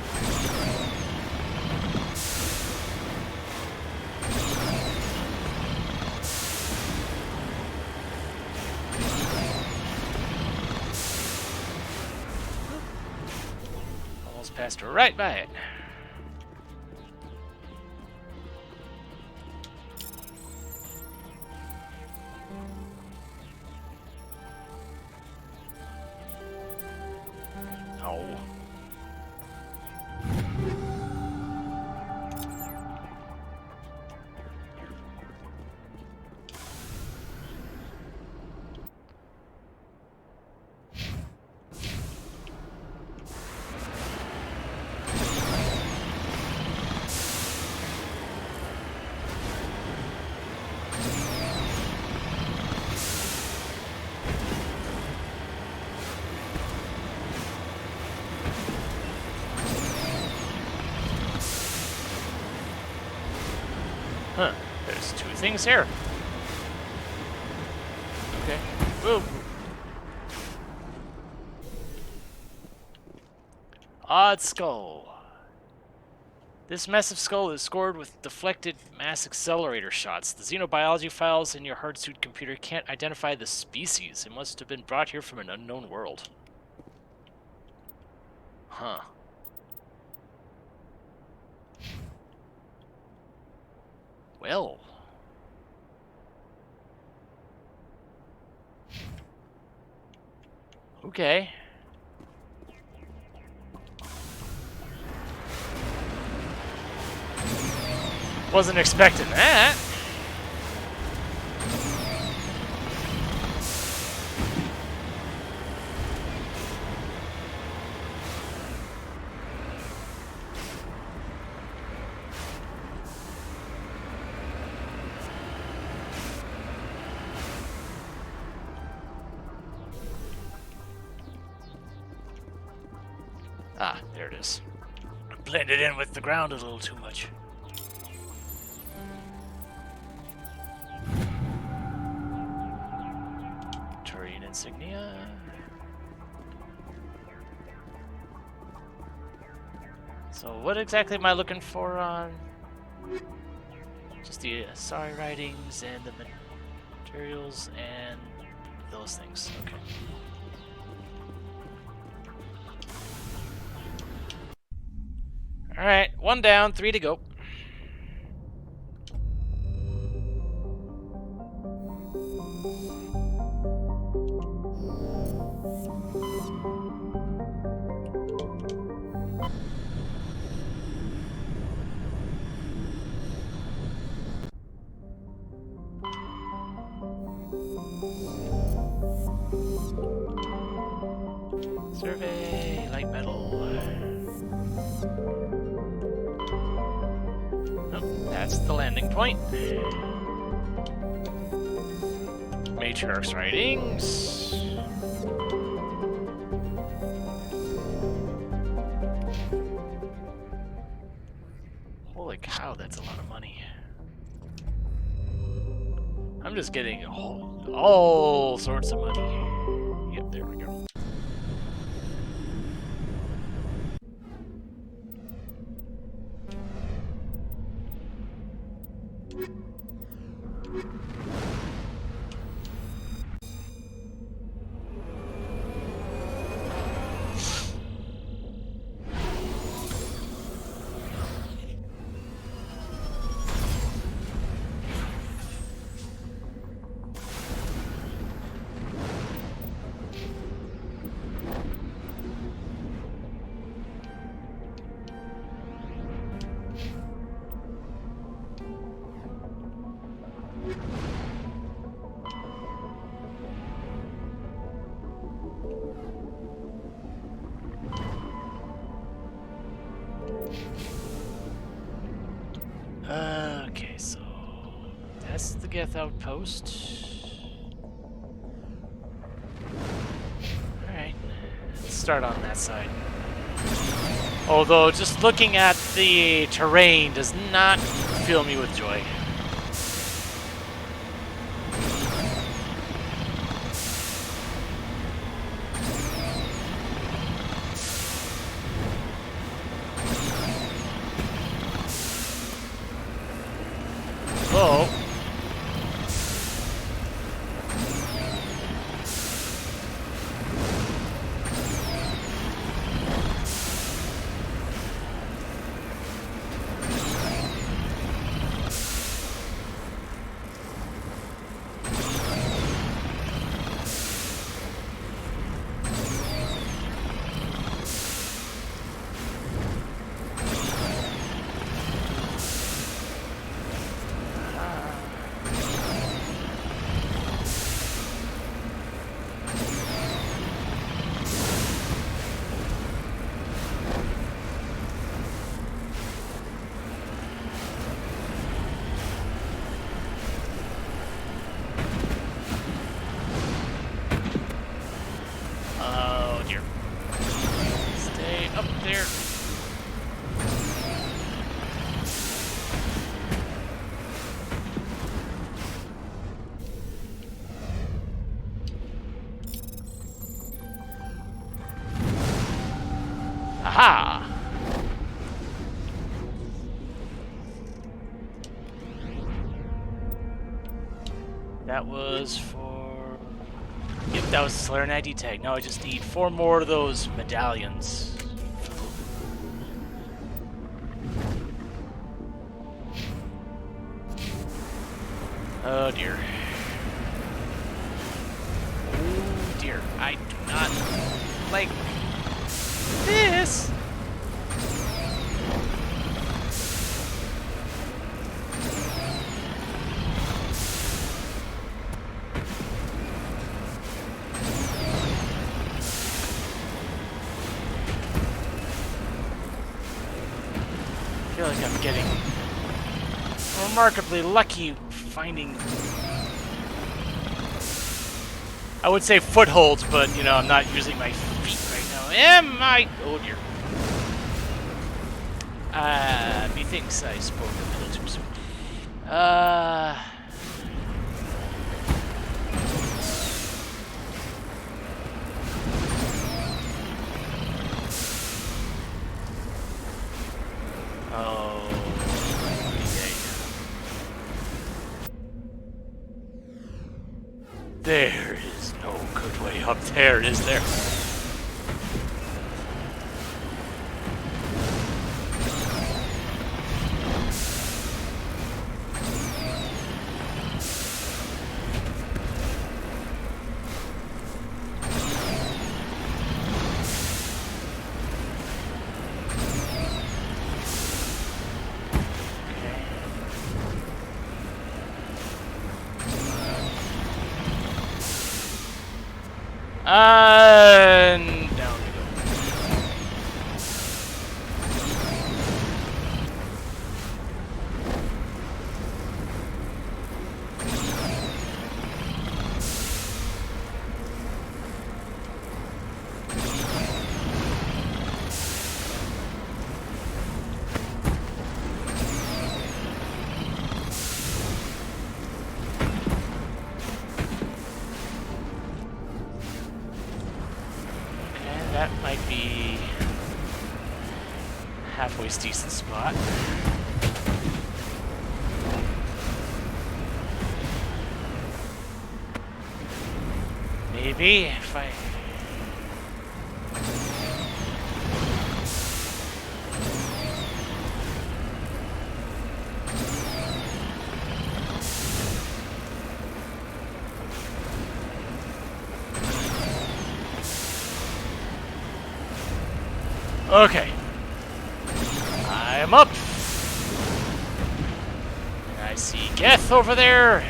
Almost passed right by it. Oh. Huh, there's two things here. Okay. Whoa. Odd skull. This massive skull is scored with deflected mass accelerator shots. The xenobiology files in your hardsuit computer can't identify the species. It must have been brought here from an unknown world. Huh. Well. Okay. Wasn't expecting that. Ah, there it is. Blended in with the ground a little too much. Turian insignia. So what exactly am I looking for on... Just the Asari writings and the materials and those things. Okay. Alright, 1 down, 3 to go. Survey, light metal. Oh, that's the landing point. Matriarch's writings. Holy cow, that's a lot of money. I'm just getting all sorts of money. Yep, there we go. Okay, so that's the Geth outpost. Alright, let's start on that side. Although, just looking at the terrain does not fill me with joy. Oh. Oh dear. Stay up there. Aha! That was for... Yep, that was the Slayer and ID tag. Now I just need 4 more of those medallions. Oh dear. Oh dear. I do not like this. I feel like I'm getting remarkably lucky finding, I would say footholds, but you know, I'm not using my feet right now. Am I? Oh dear. Methinks I spoke a little too soon. Oh, okay. There is no good way up there, is there? And down we go. That might be halfway decent spot. Maybe if I. Okay. I am up. And I see Geth over there.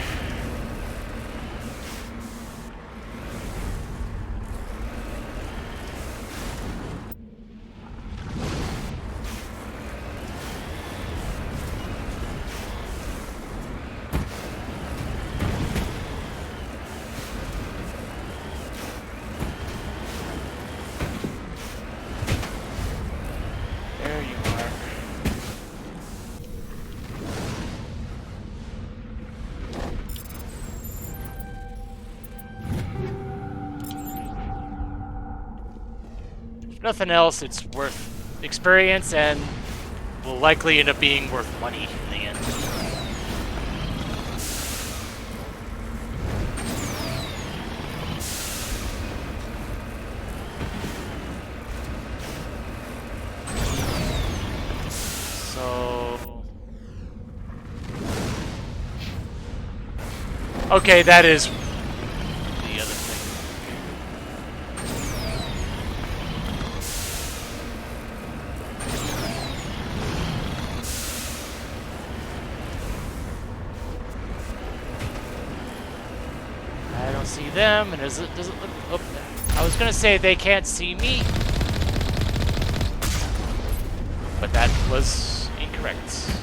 There you are. If nothing else, it's worth experience and will likely end up being worth money in the end. So... okay, that is the other thing. I don't see them, and does it look... oh, I was gonna say they can't see me, but that was incorrect.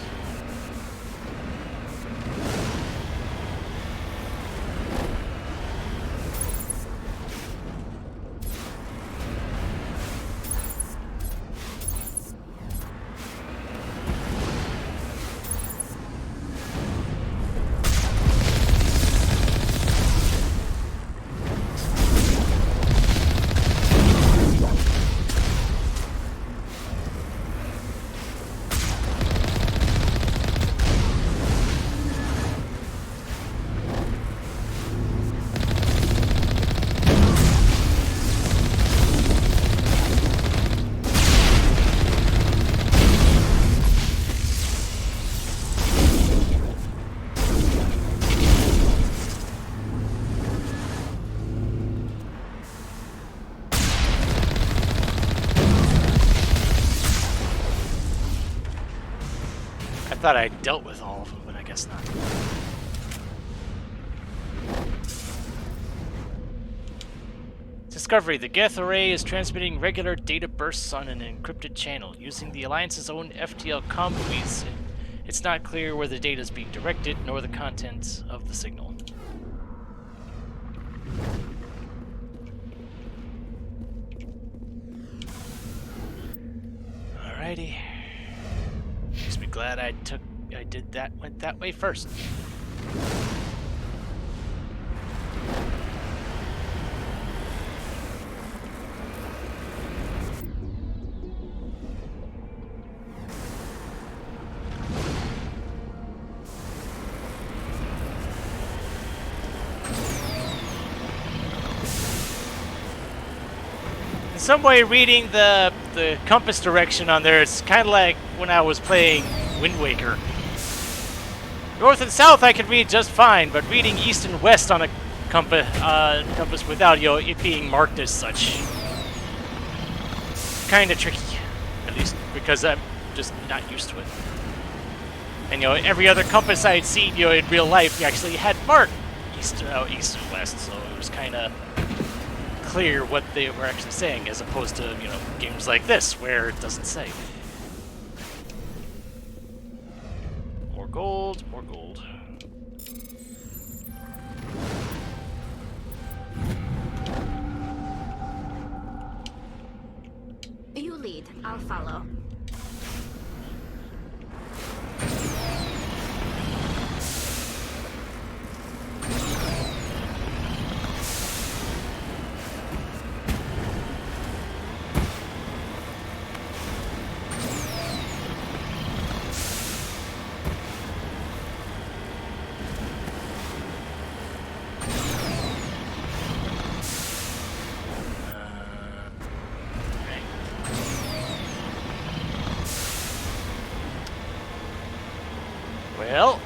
I thought I dealt with all of them, but I guess not. Discovery. The Geth array is transmitting regular data bursts on an encrypted channel. Using the Alliance's own FTL comm, it's not clear where the data is being directed, nor the contents of the signal. Alrighty. Makes me glad went that way first. In some way, reading the compass direction on there, it's kind of like when I was playing Wind Waker. North and south I could read just fine, but reading east and west on a compass without it being marked as such, kind of tricky. At least because I'm just not used to it. And every other compass I had seen in real life actually had marked east and west, so it was kind of clear what they were actually saying, as opposed to, you know, games like this where it doesn't say. More gold, more gold. You lead, I'll follow. Well,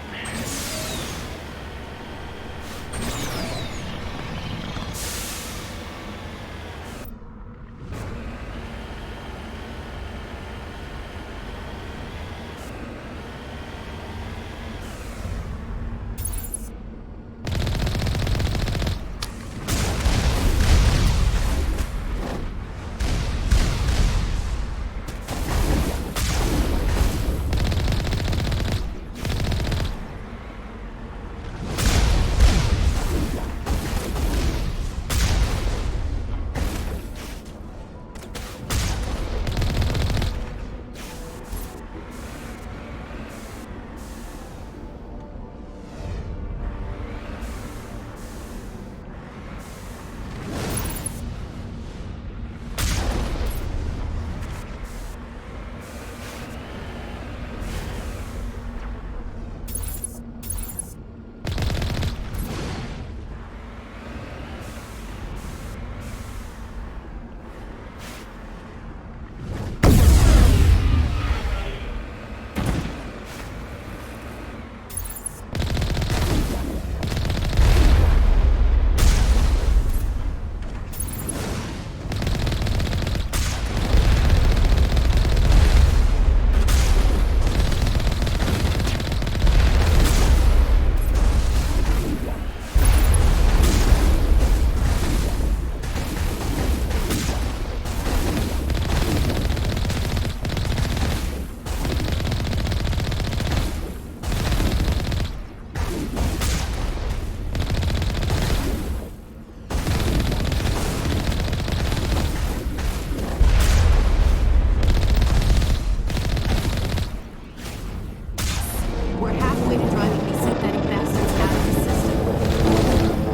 We're halfway to driving these synthetic bastards out of the system.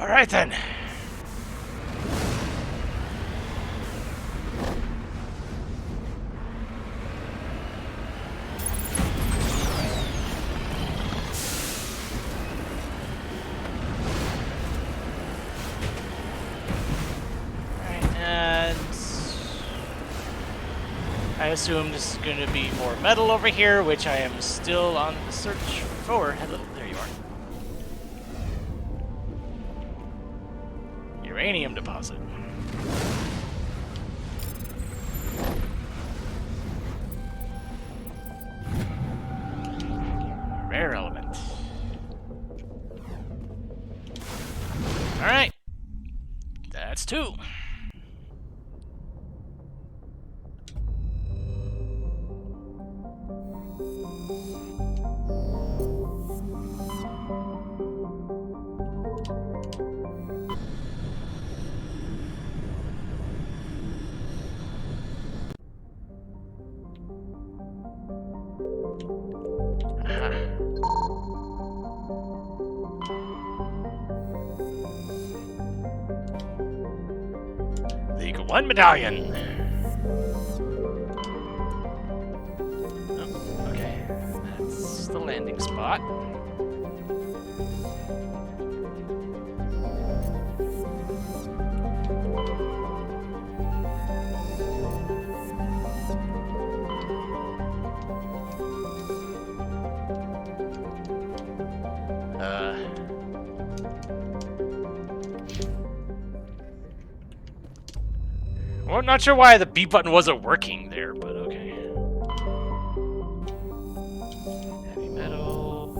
all right then. And I assume this is going to be more metal over here, which I am still on the search for. Hello, there you are. Uranium deposit. Rare element. All right. That's 2. League of One medallion. Oh, okay, that's the landing spot. Well, I'm not sure why the B button wasn't working there, but okay. Heavy metal.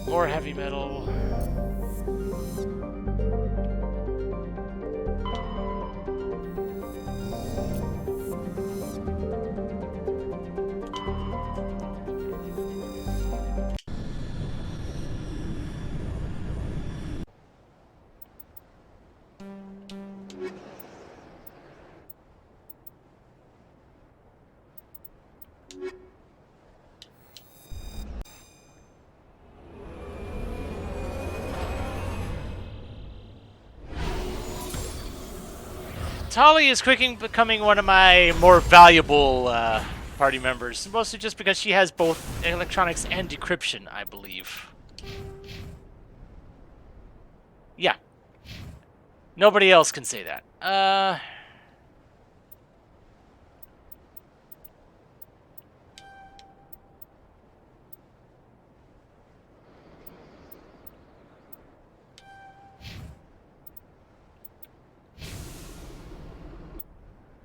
More heavy metal. Tali is quickly becoming one of my more valuable party members, mostly just because she has both electronics and decryption, I believe. Yeah. Nobody else can say that.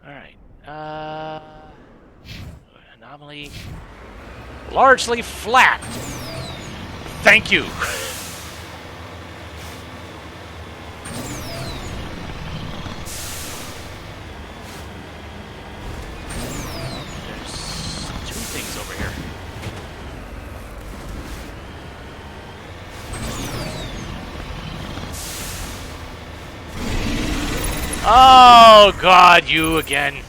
Alright. Anomaly. Largely flat. Thank you. There's two things over here. Oh God, you again.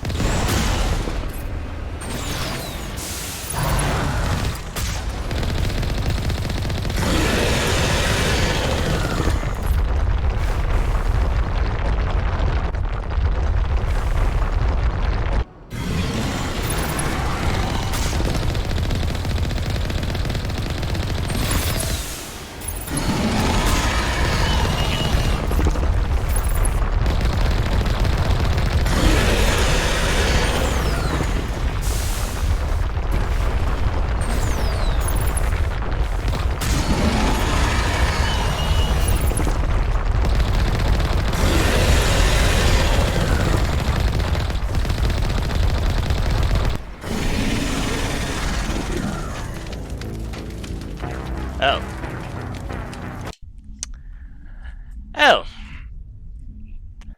Oh.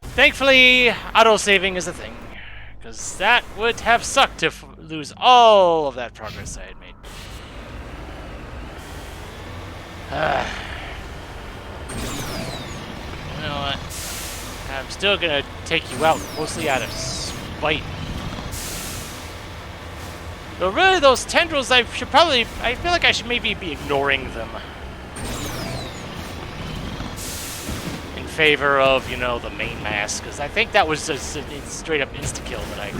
Thankfully, auto-saving is a thing. Because that would have sucked to lose all of that progress I had made. You know what? I'm still gonna take you out, mostly out of spite. But really, those tendrils, I feel like I should maybe be ignoring them. In favor of, you know, the main mass, because I think that was just a straight up insta-kill that I...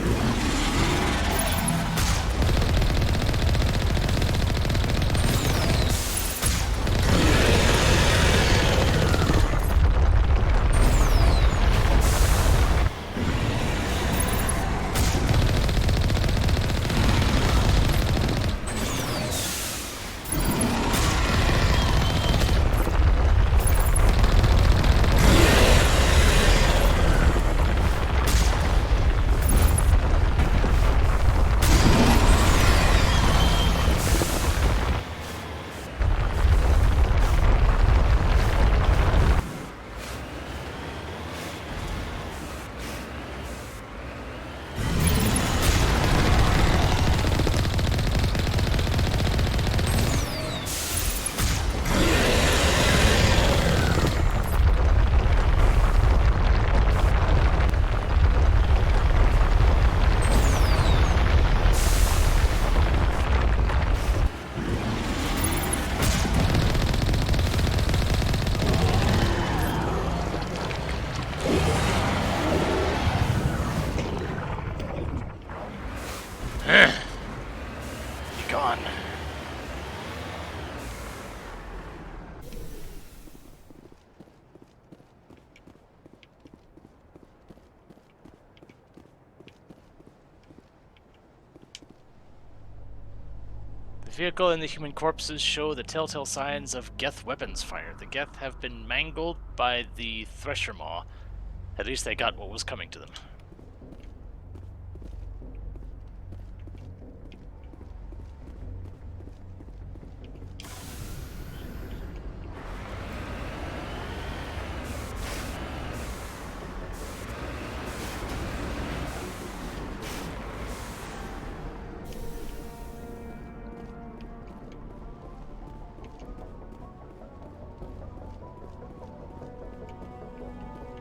The vehicle and the human corpses show the telltale signs of Geth weapons fire. The Geth have been mangled by the Thresher Maw. At least they got what was coming to them.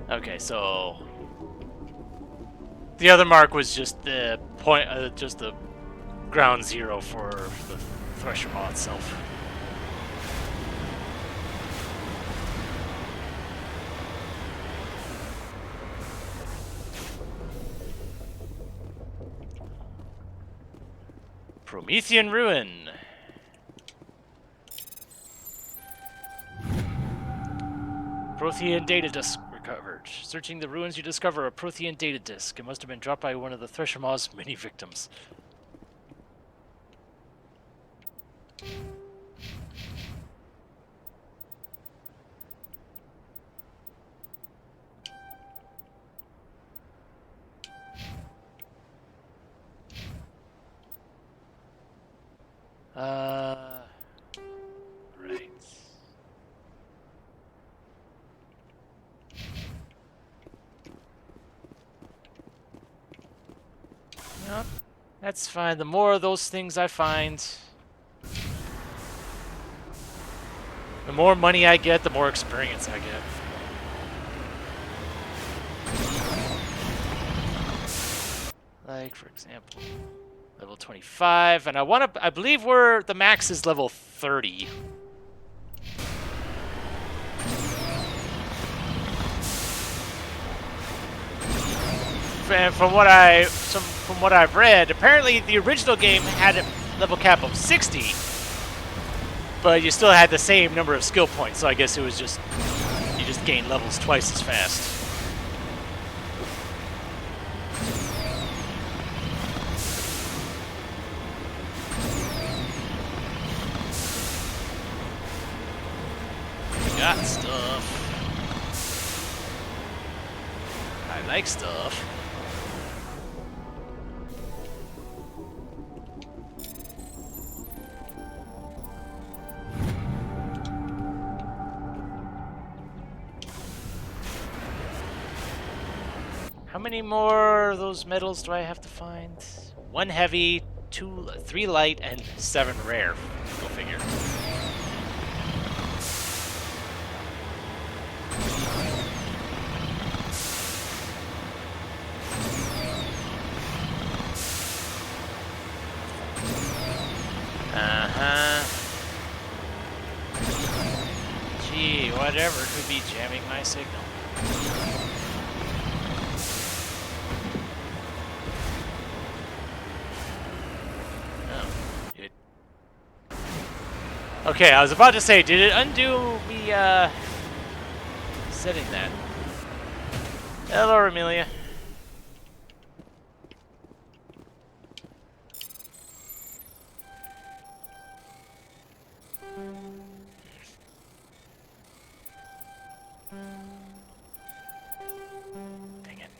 Okay, so the other mark was just the point, just the ground zero for the Thresher Maw itself. Promethean Ruin. Prothean data disk recovered. Searching the ruins, you discover a Prothean data disk. It must have been dropped by one of the Thresher Maw's many victims. Right. No, that's fine. The more of those things I find, the more money I get, the more experience I get. Like, for example, level 25, and I believe the max is level 30. And from what I've read, apparently the original game had a level cap of 60, but you still had the same number of skill points. So I guess it was just you just gained levels twice as fast. We got stuff. I like stuff. How many more of those medals do I have to find? 1 heavy, 3 light, and 7 rare. Go figure. Gee, whatever could be jamming my signal. Okay, I was about to say, did it undo me, setting that? Hello, Amelia. Dang it.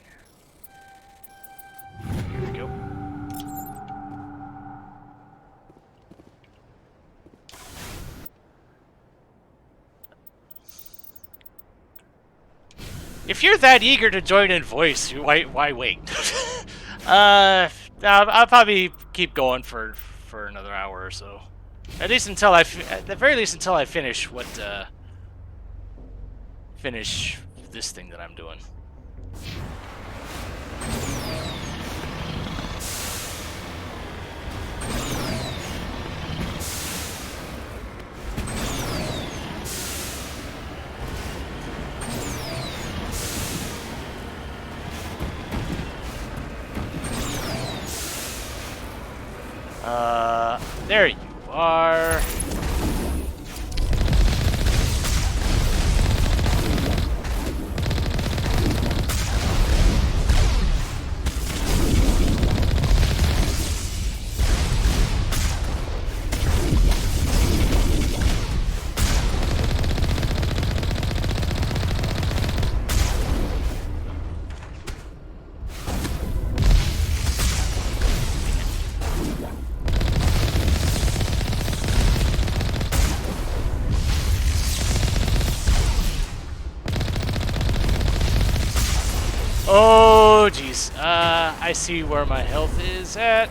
Here we go. If you're that eager to join in voice, why wait? I'll probably keep going for another hour or so. At least until at the very least until I finish finish this thing that I'm doing. There you are. Oh, jeez. I see where my health is at.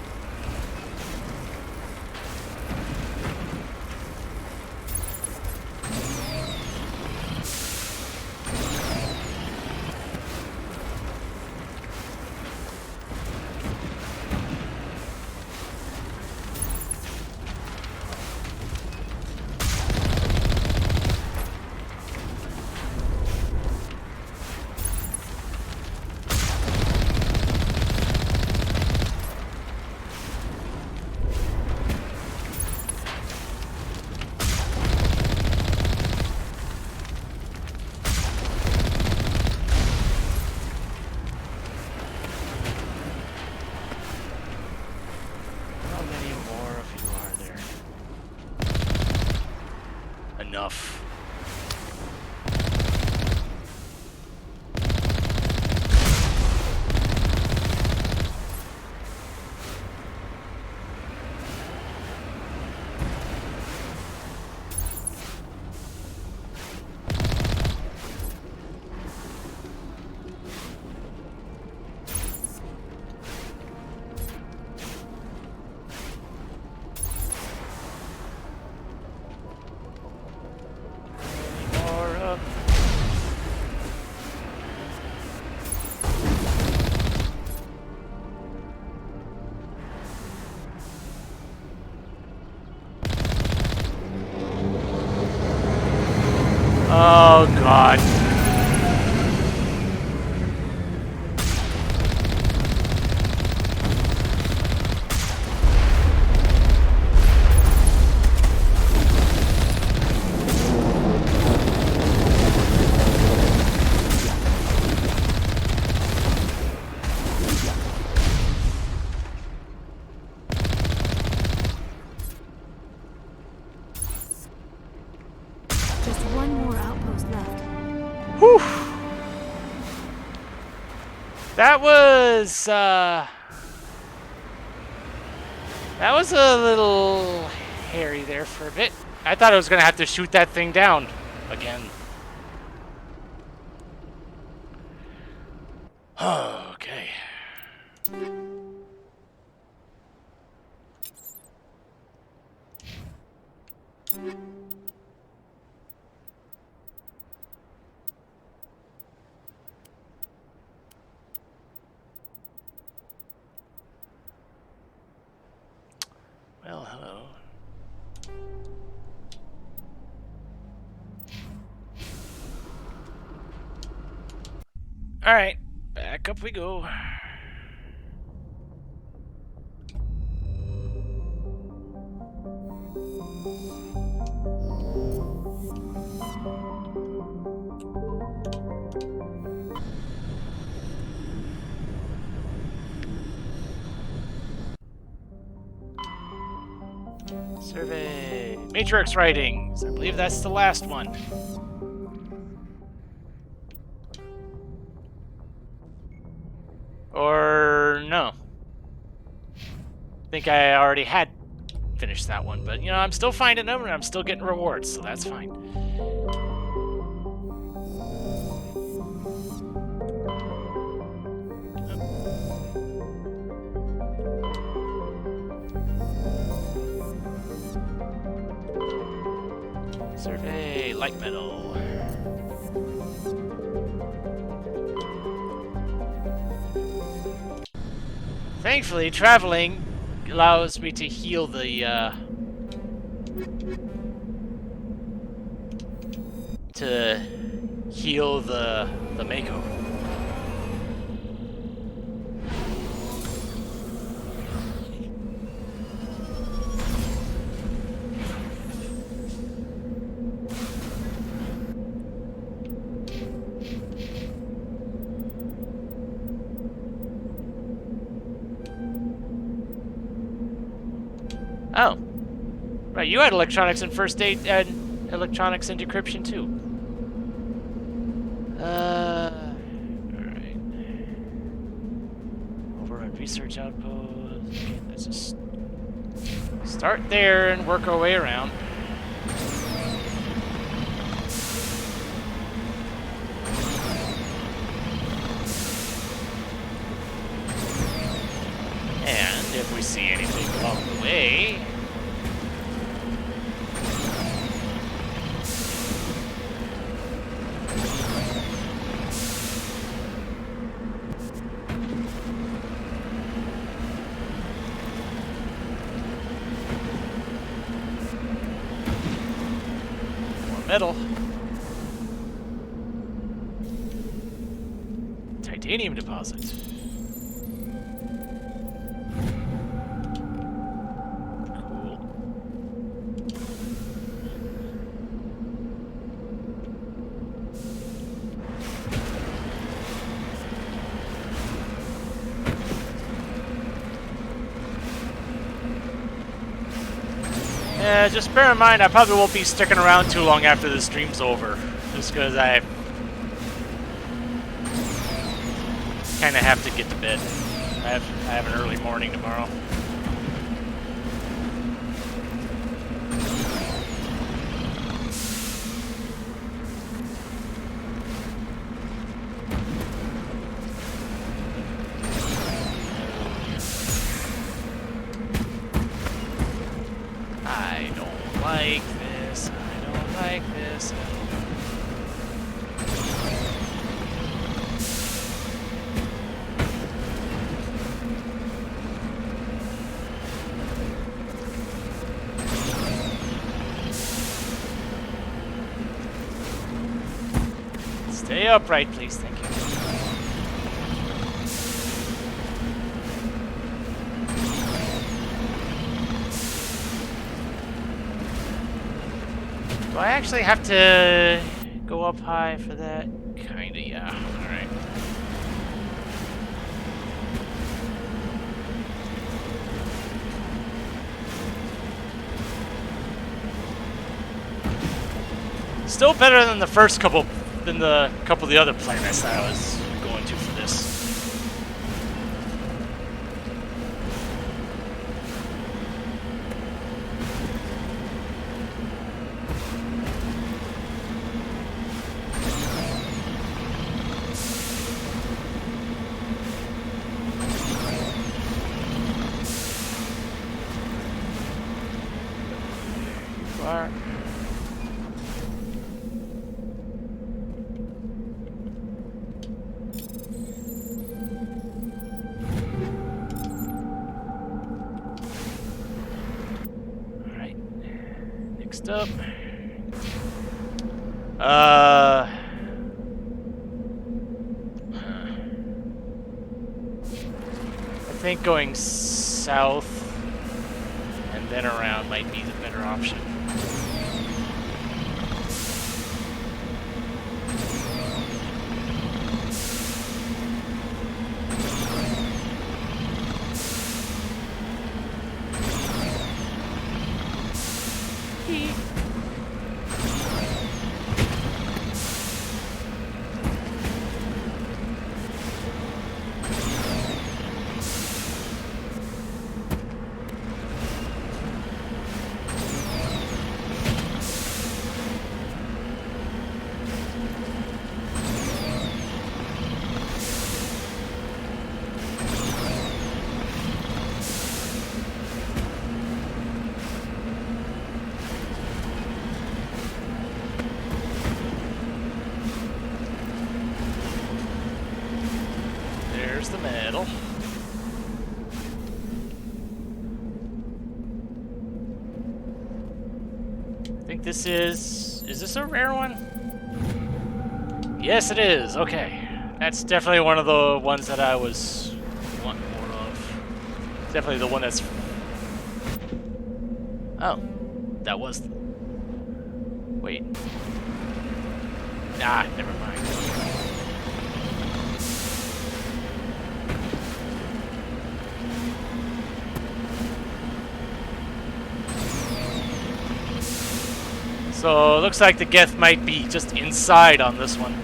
Enough. Oh, God. Just one more outpost left. Whew. That was a little hairy there for a bit. I thought I was gonna have to shoot that thing down again. Okay. Well, hello. All right, back up we go. Survey. Matrix writings. I believe that's the last one. Or no. I think I already had finished that one, but you know, I'm still finding them and I'm still getting rewards, so that's fine. Survey light metal. Thankfully, traveling allows me to heal the Mako. Oh, right. You had electronics and first aid and electronics and decryption too. All right. Overrun research outpost. Okay, let's just start there and work our way around. see anything along the way. More metal. Titanium deposit. Yeah, just bear in mind, I probably won't be sticking around too long after this stream's over. Just because I kind of have to get to bed. I have an early morning tomorrow. I don't like this. I don't like this. Stay upright, please. Thank you. Do I actually have to go up high for that? Kinda, yeah. Alright. Still better than the first couple of the other planets that I was going to for this. Far. Next up. I think going south and then around might be the better option. There's the metal. I think this is this a rare one? Yes, it is. Okay. That's definitely one of the ones that I was wanting more of. Definitely the one that's... Oh. That was... Wait. Nah, never mind. So, it looks like the Geth might be just inside on this one.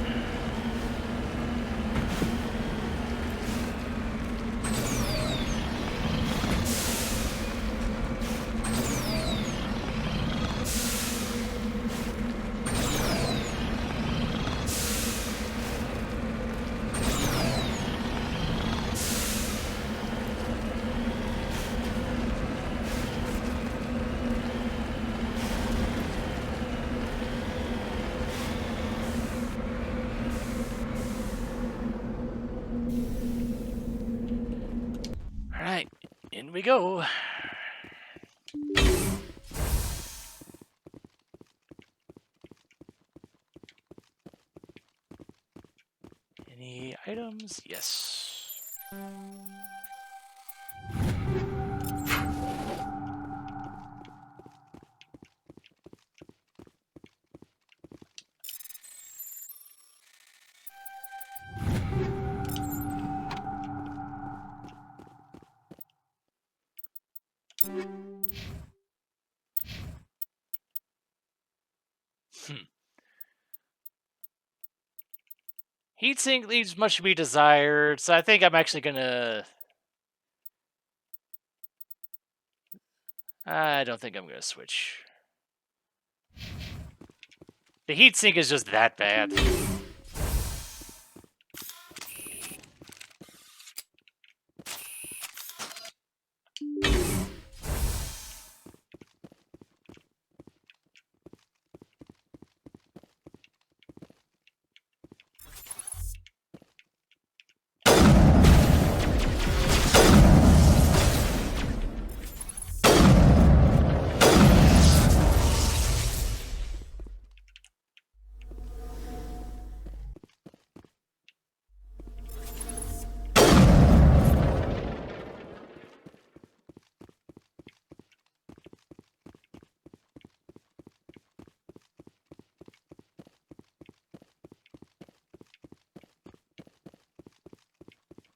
In we go. Any items? Yes. Heatsink leaves much to be desired, so I think I'm actually gonna... I don't think I'm gonna switch. The heatsink is just that bad.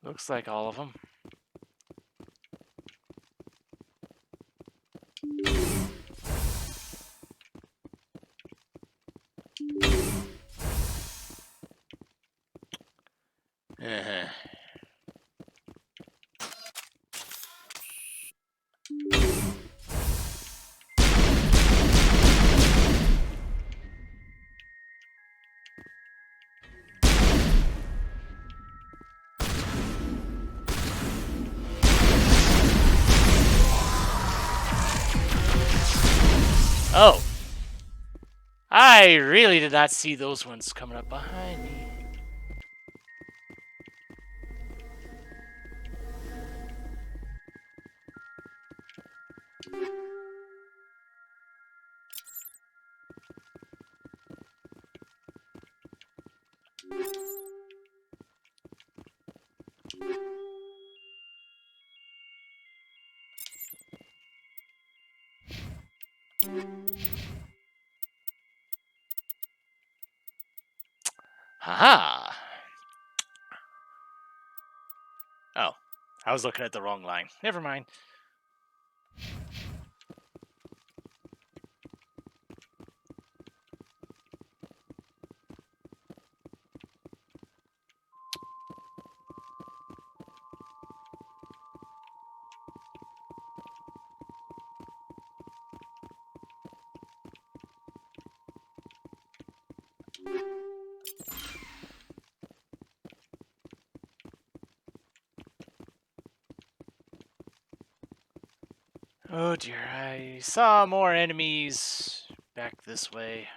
Looks like all of them. Uh-huh. Oh. I really did not see those ones coming up behind me. Haha. Oh, I was looking at the wrong line. Never mind. Oh dear, I saw more enemies back this way.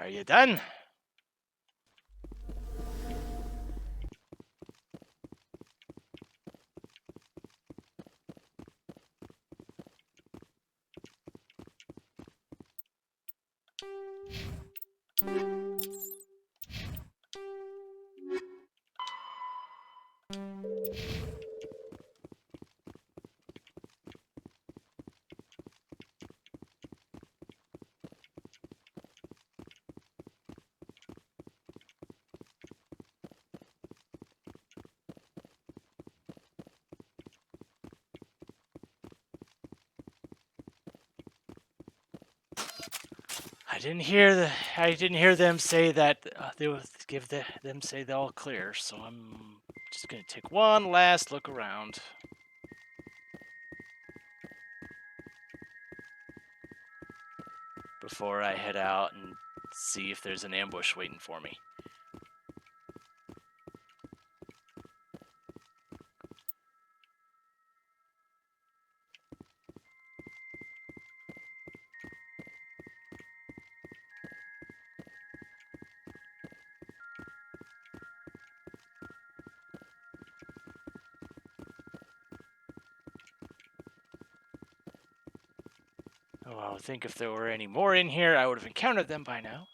Are you done? I didn't hear them say that they would them say they're all clear. So I'm just gonna take one last look around before I head out and see if there's an ambush waiting for me. Oh, I would think if there were any more in here, I would have encountered them by now.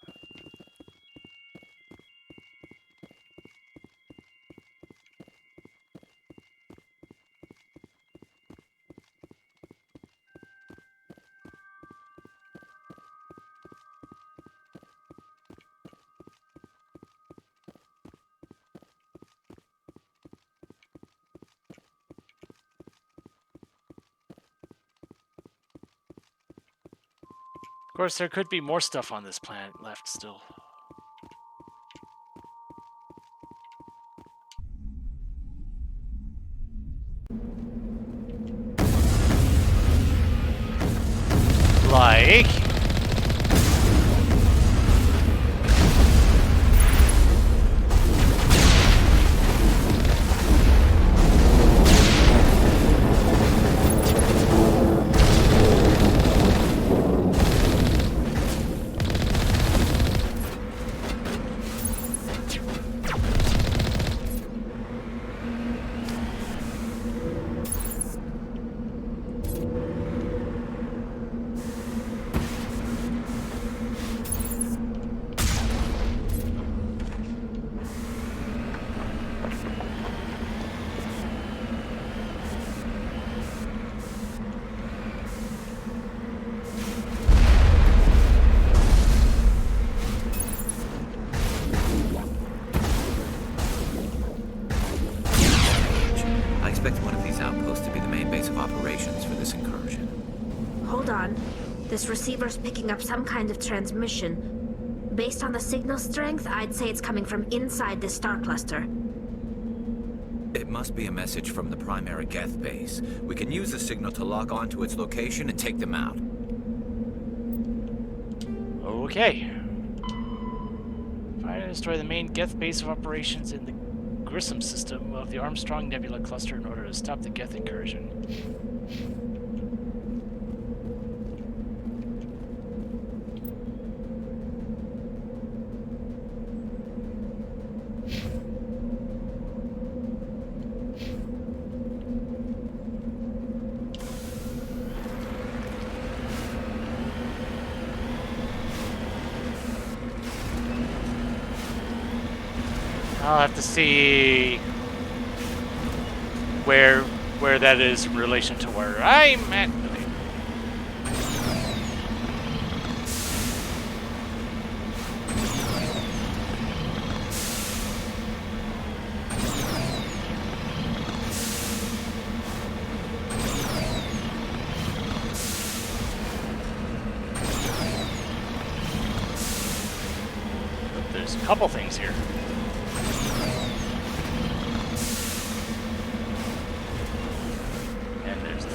Of course, there could be more stuff on this planet left still. Like... I expect one of these outposts to be the main base of operations for this incursion. Hold on. This receiver's picking up some kind of transmission. Based on the signal strength, I'd say it's coming from inside this star cluster. It must be a message from the primary Geth base. We can use the signal to lock onto its location and take them out. Okay. Find and destroy the main Geth base of operations in the Grissom system of the Armstrong Nebula cluster in order to stop the Geth incursion. I'll have to see where that is in relation to where I'm at. But there's a couple things here.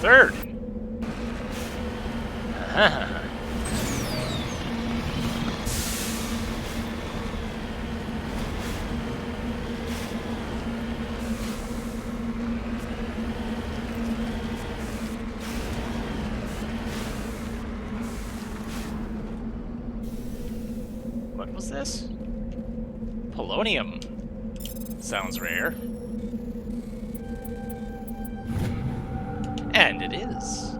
Third. What was this? Polonium. Sounds rare. And it is.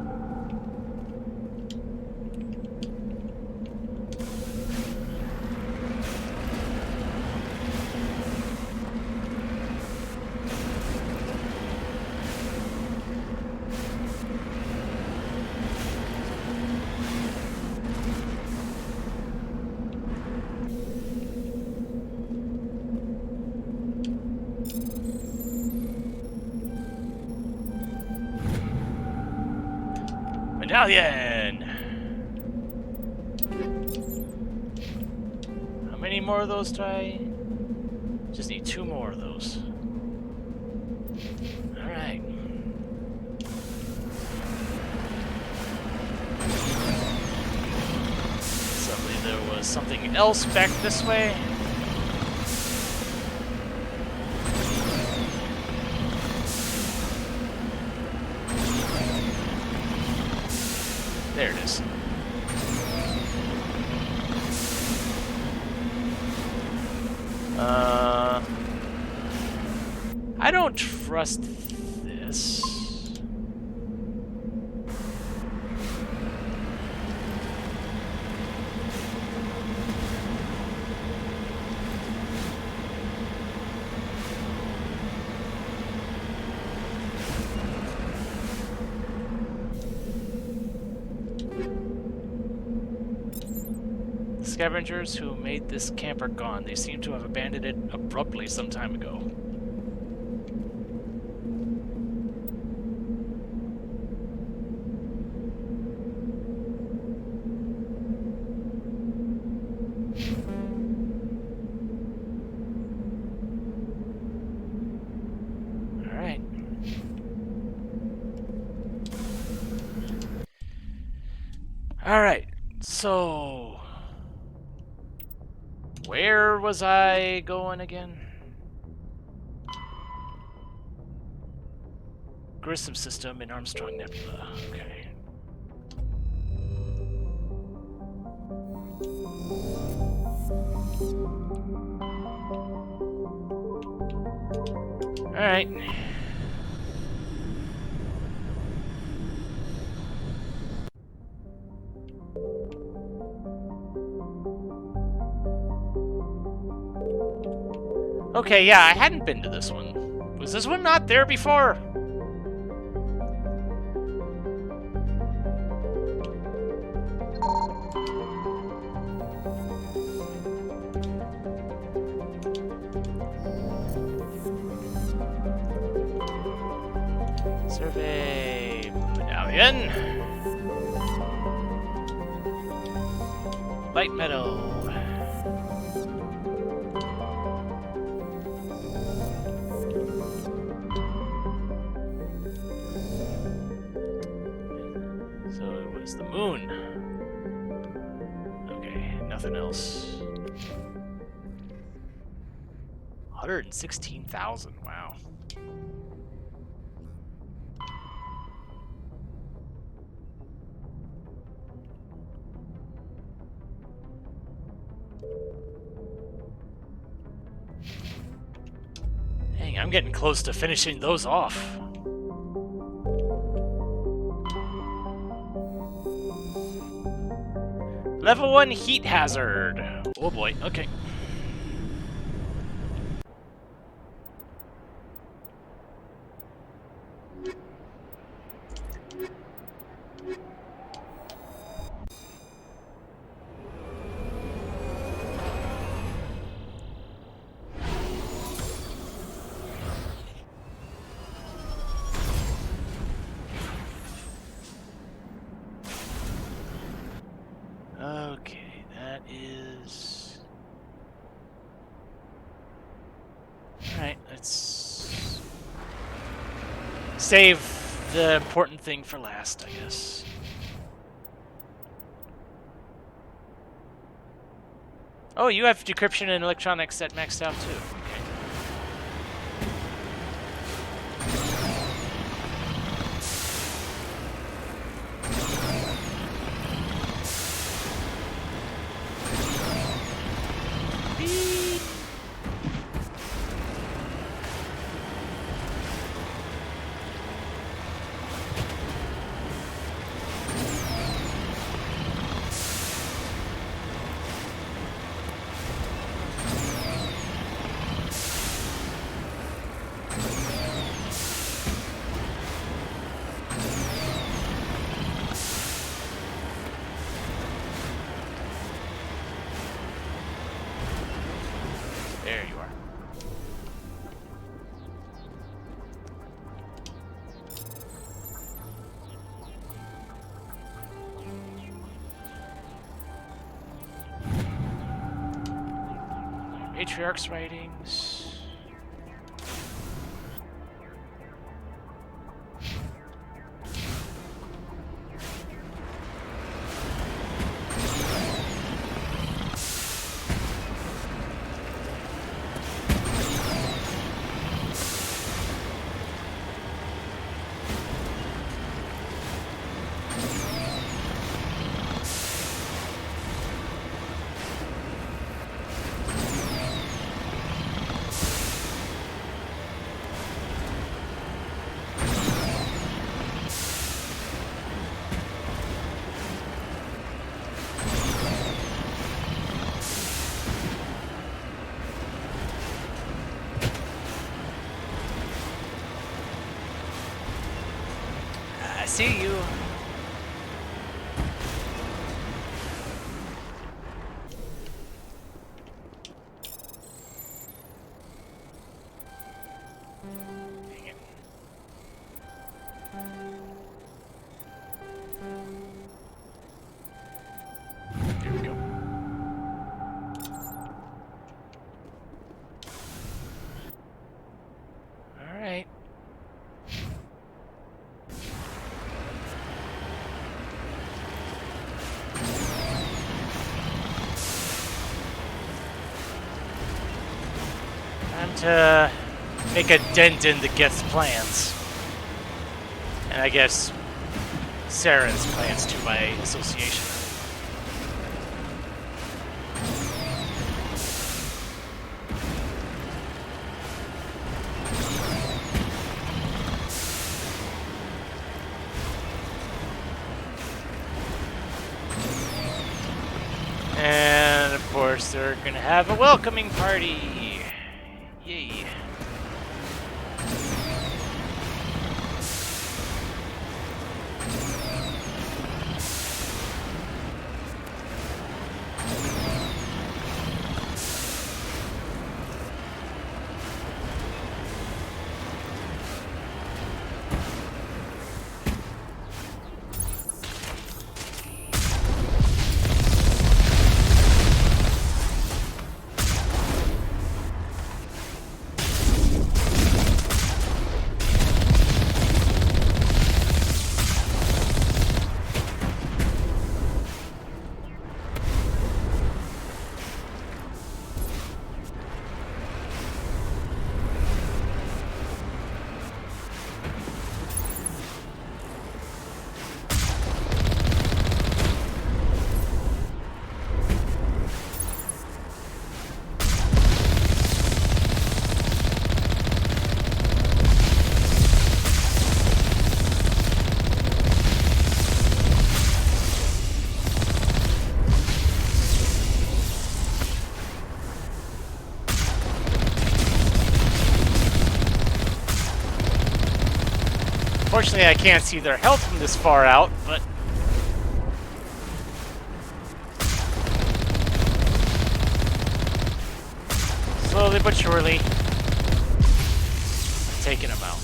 Medallion! many more of those do I? Just need 2 more of those. Alright. Suddenly there was something else back this way. There it is. I don't trust this. The scavengers who made this camp are gone. They seem to have abandoned it abruptly some time ago. Alright, so where was I going again? Grissom system in Armstrong Nebula. Okay. Alright. Okay, yeah, I hadn't been to this one. Was this one not there before? Survey medallion. Light metal. So it was the moon. Okay, nothing else. 116,000, wow. Dang, I'm getting close to finishing those off. Level 1 heat hazard. Oh boy, okay. Okay, that is... Alright, let's save the important thing for last, I guess. Oh, you have decryption and electronics set maxed out too. Okay. Patriarch's writings. I see you. Dang it. Here we go. All right. Time to make a dent in the Geth's plans. And I guess Saren's plans too by association. And of course they're gonna have a welcoming party. Yay. Unfortunately, I can't see their health from this far out, but slowly but surely, taking them out.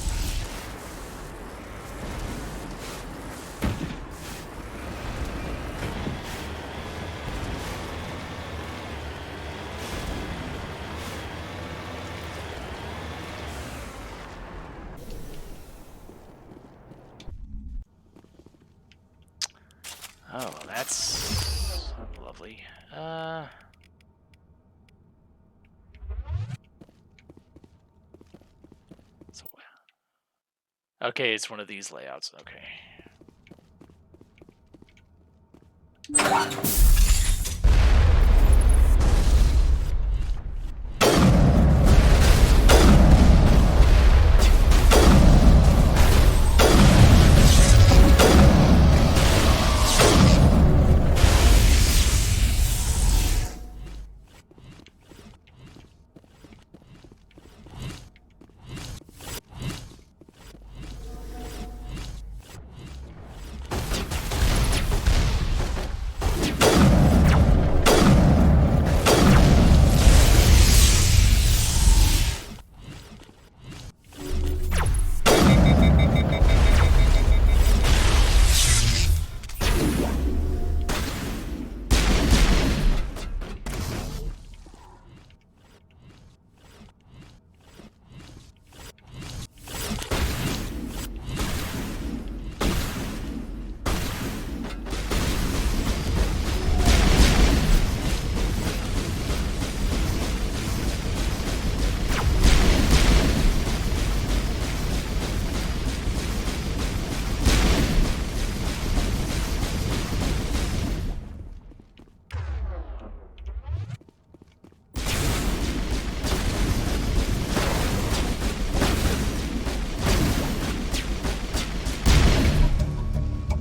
Oh, that's lovely. So, okay, it's one of these layouts. Okay.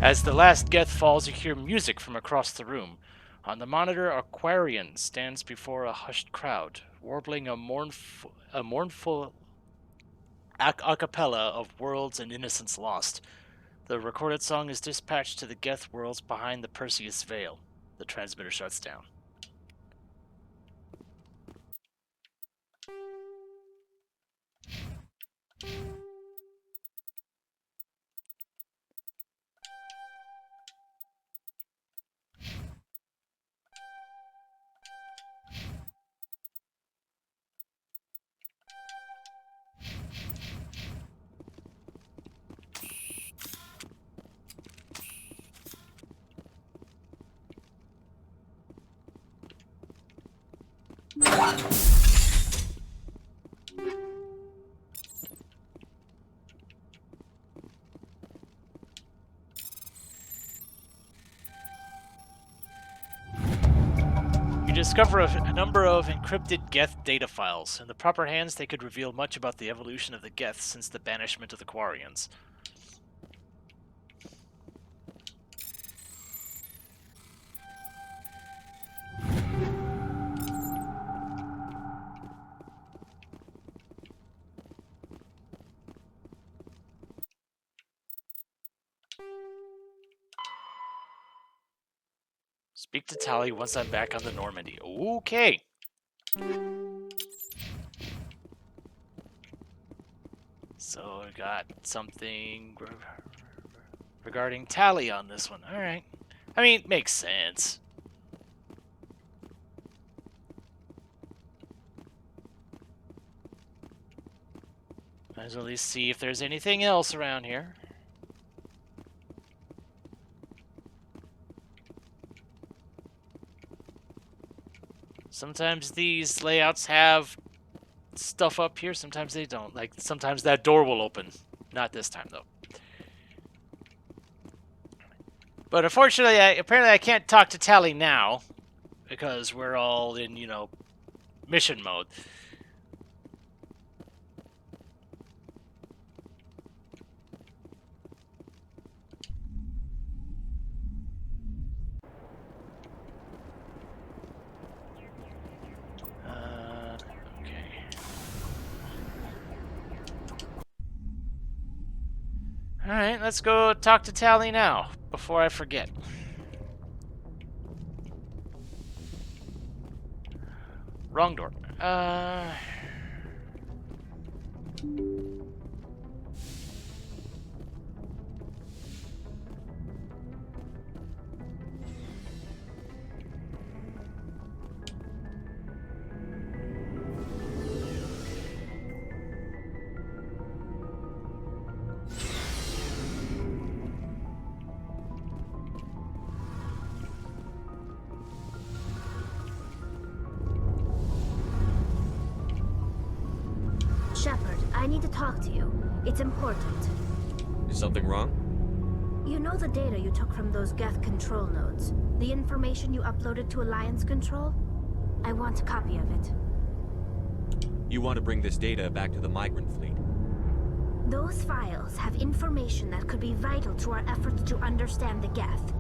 As the last Geth falls, you hear music from across the room. On the monitor, Aquarian stands before a hushed crowd, warbling a mournful a cappella of worlds and innocence lost. The recorded song is dispatched to the Geth worlds behind the Perseus Veil. The transmitter shuts down. You discover a number of encrypted Geth data files. In the proper hands, they could reveal much about the evolution of the Geth since the banishment of the Quarians. Speak to Tally once I'm back on the Normandy. Okay. So I got something regarding Tally on this one. Alright. I mean, it makes sense. Might as well at least see if there's anything else around here. Sometimes these layouts have stuff up here, sometimes they don't. Like, sometimes that door will open. Not this time, though. But unfortunately, apparently I can't talk to Tally now, because we're all in, you know, mission mode. Alright, let's go talk to Tally now, before I forget. Wrong door. Shepard, I need to talk to you. It's important. Is something wrong? You know the data you took from those Geth control nodes? The information you uploaded to Alliance Control? I want a copy of it. You want to bring this data back to the migrant fleet? Those files have information that could be vital to our efforts to understand the Geth.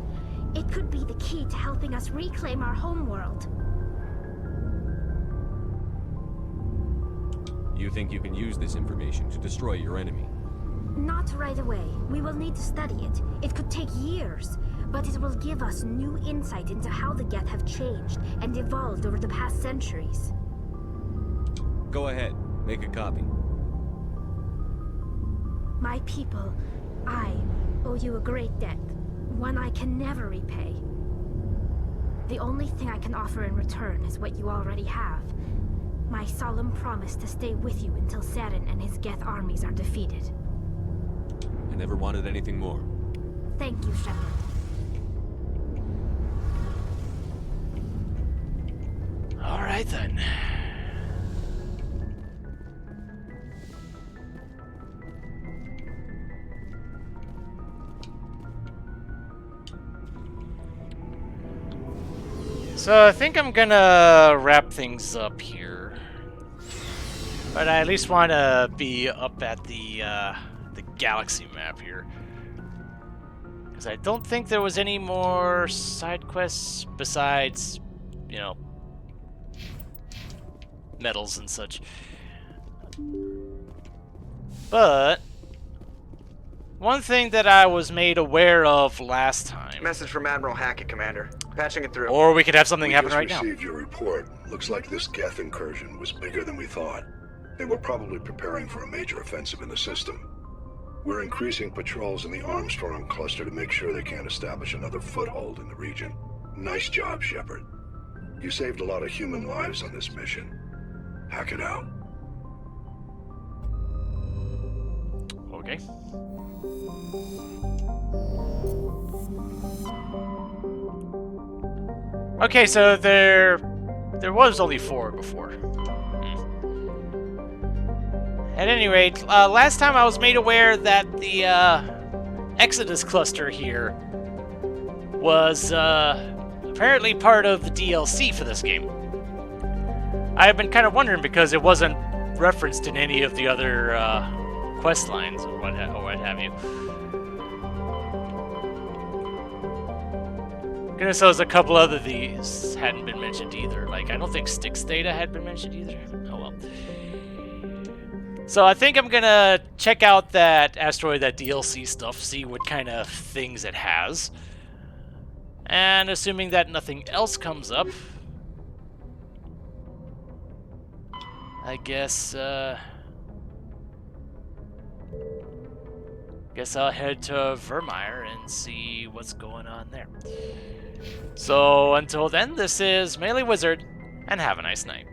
It could be the key to helping us reclaim our homeworld. You think you can use this information to destroy your enemy? Not right away. We will need to study it. It could take years, but it will give us new insight into how the Geth have changed and evolved over the past centuries. Go ahead. Make a copy. My people, I owe you a great debt. One I can never repay. The only thing I can offer in return is what you already have. My solemn promise to stay with you until Saren and his Geth armies are defeated. I never wanted anything more. Thank you, Shepard. All right, then. So I think I'm gonna wrap things up here. But I at least want to be up at the galaxy map here. Because I don't think there was any more side quests besides, you know, medals and such. But one thing that I was made aware of last time. Message from Admiral Hackett, Commander. Patching it through. Or we could have something happen right now. We just received your report. Looks like this Geth incursion was bigger than we thought. They were probably preparing for a major offensive in the system. We're increasing patrols in the Armstrong cluster to make sure they can't establish another foothold in the region. Nice job, Shepard. You saved a lot of human lives on this mission. Hack it out. Okay. Okay, so there was only 4 before. At any rate, last time I was made aware that the Exodus cluster here was apparently part of the DLC for this game. I have been kind of wondering because it wasn't referenced in any of the other quest lines or what have you. Goodness knows a couple other of these hadn't been mentioned either. Like, I don't think Styx Data had been mentioned either. Oh well. So I think I'm gonna check out that asteroid, that DLC stuff, see what kind of things it has. And assuming that nothing else comes up, I guess I'll head to Vermeer and see what's going on there. So until then, this is MeleeWizard, and have a nice night.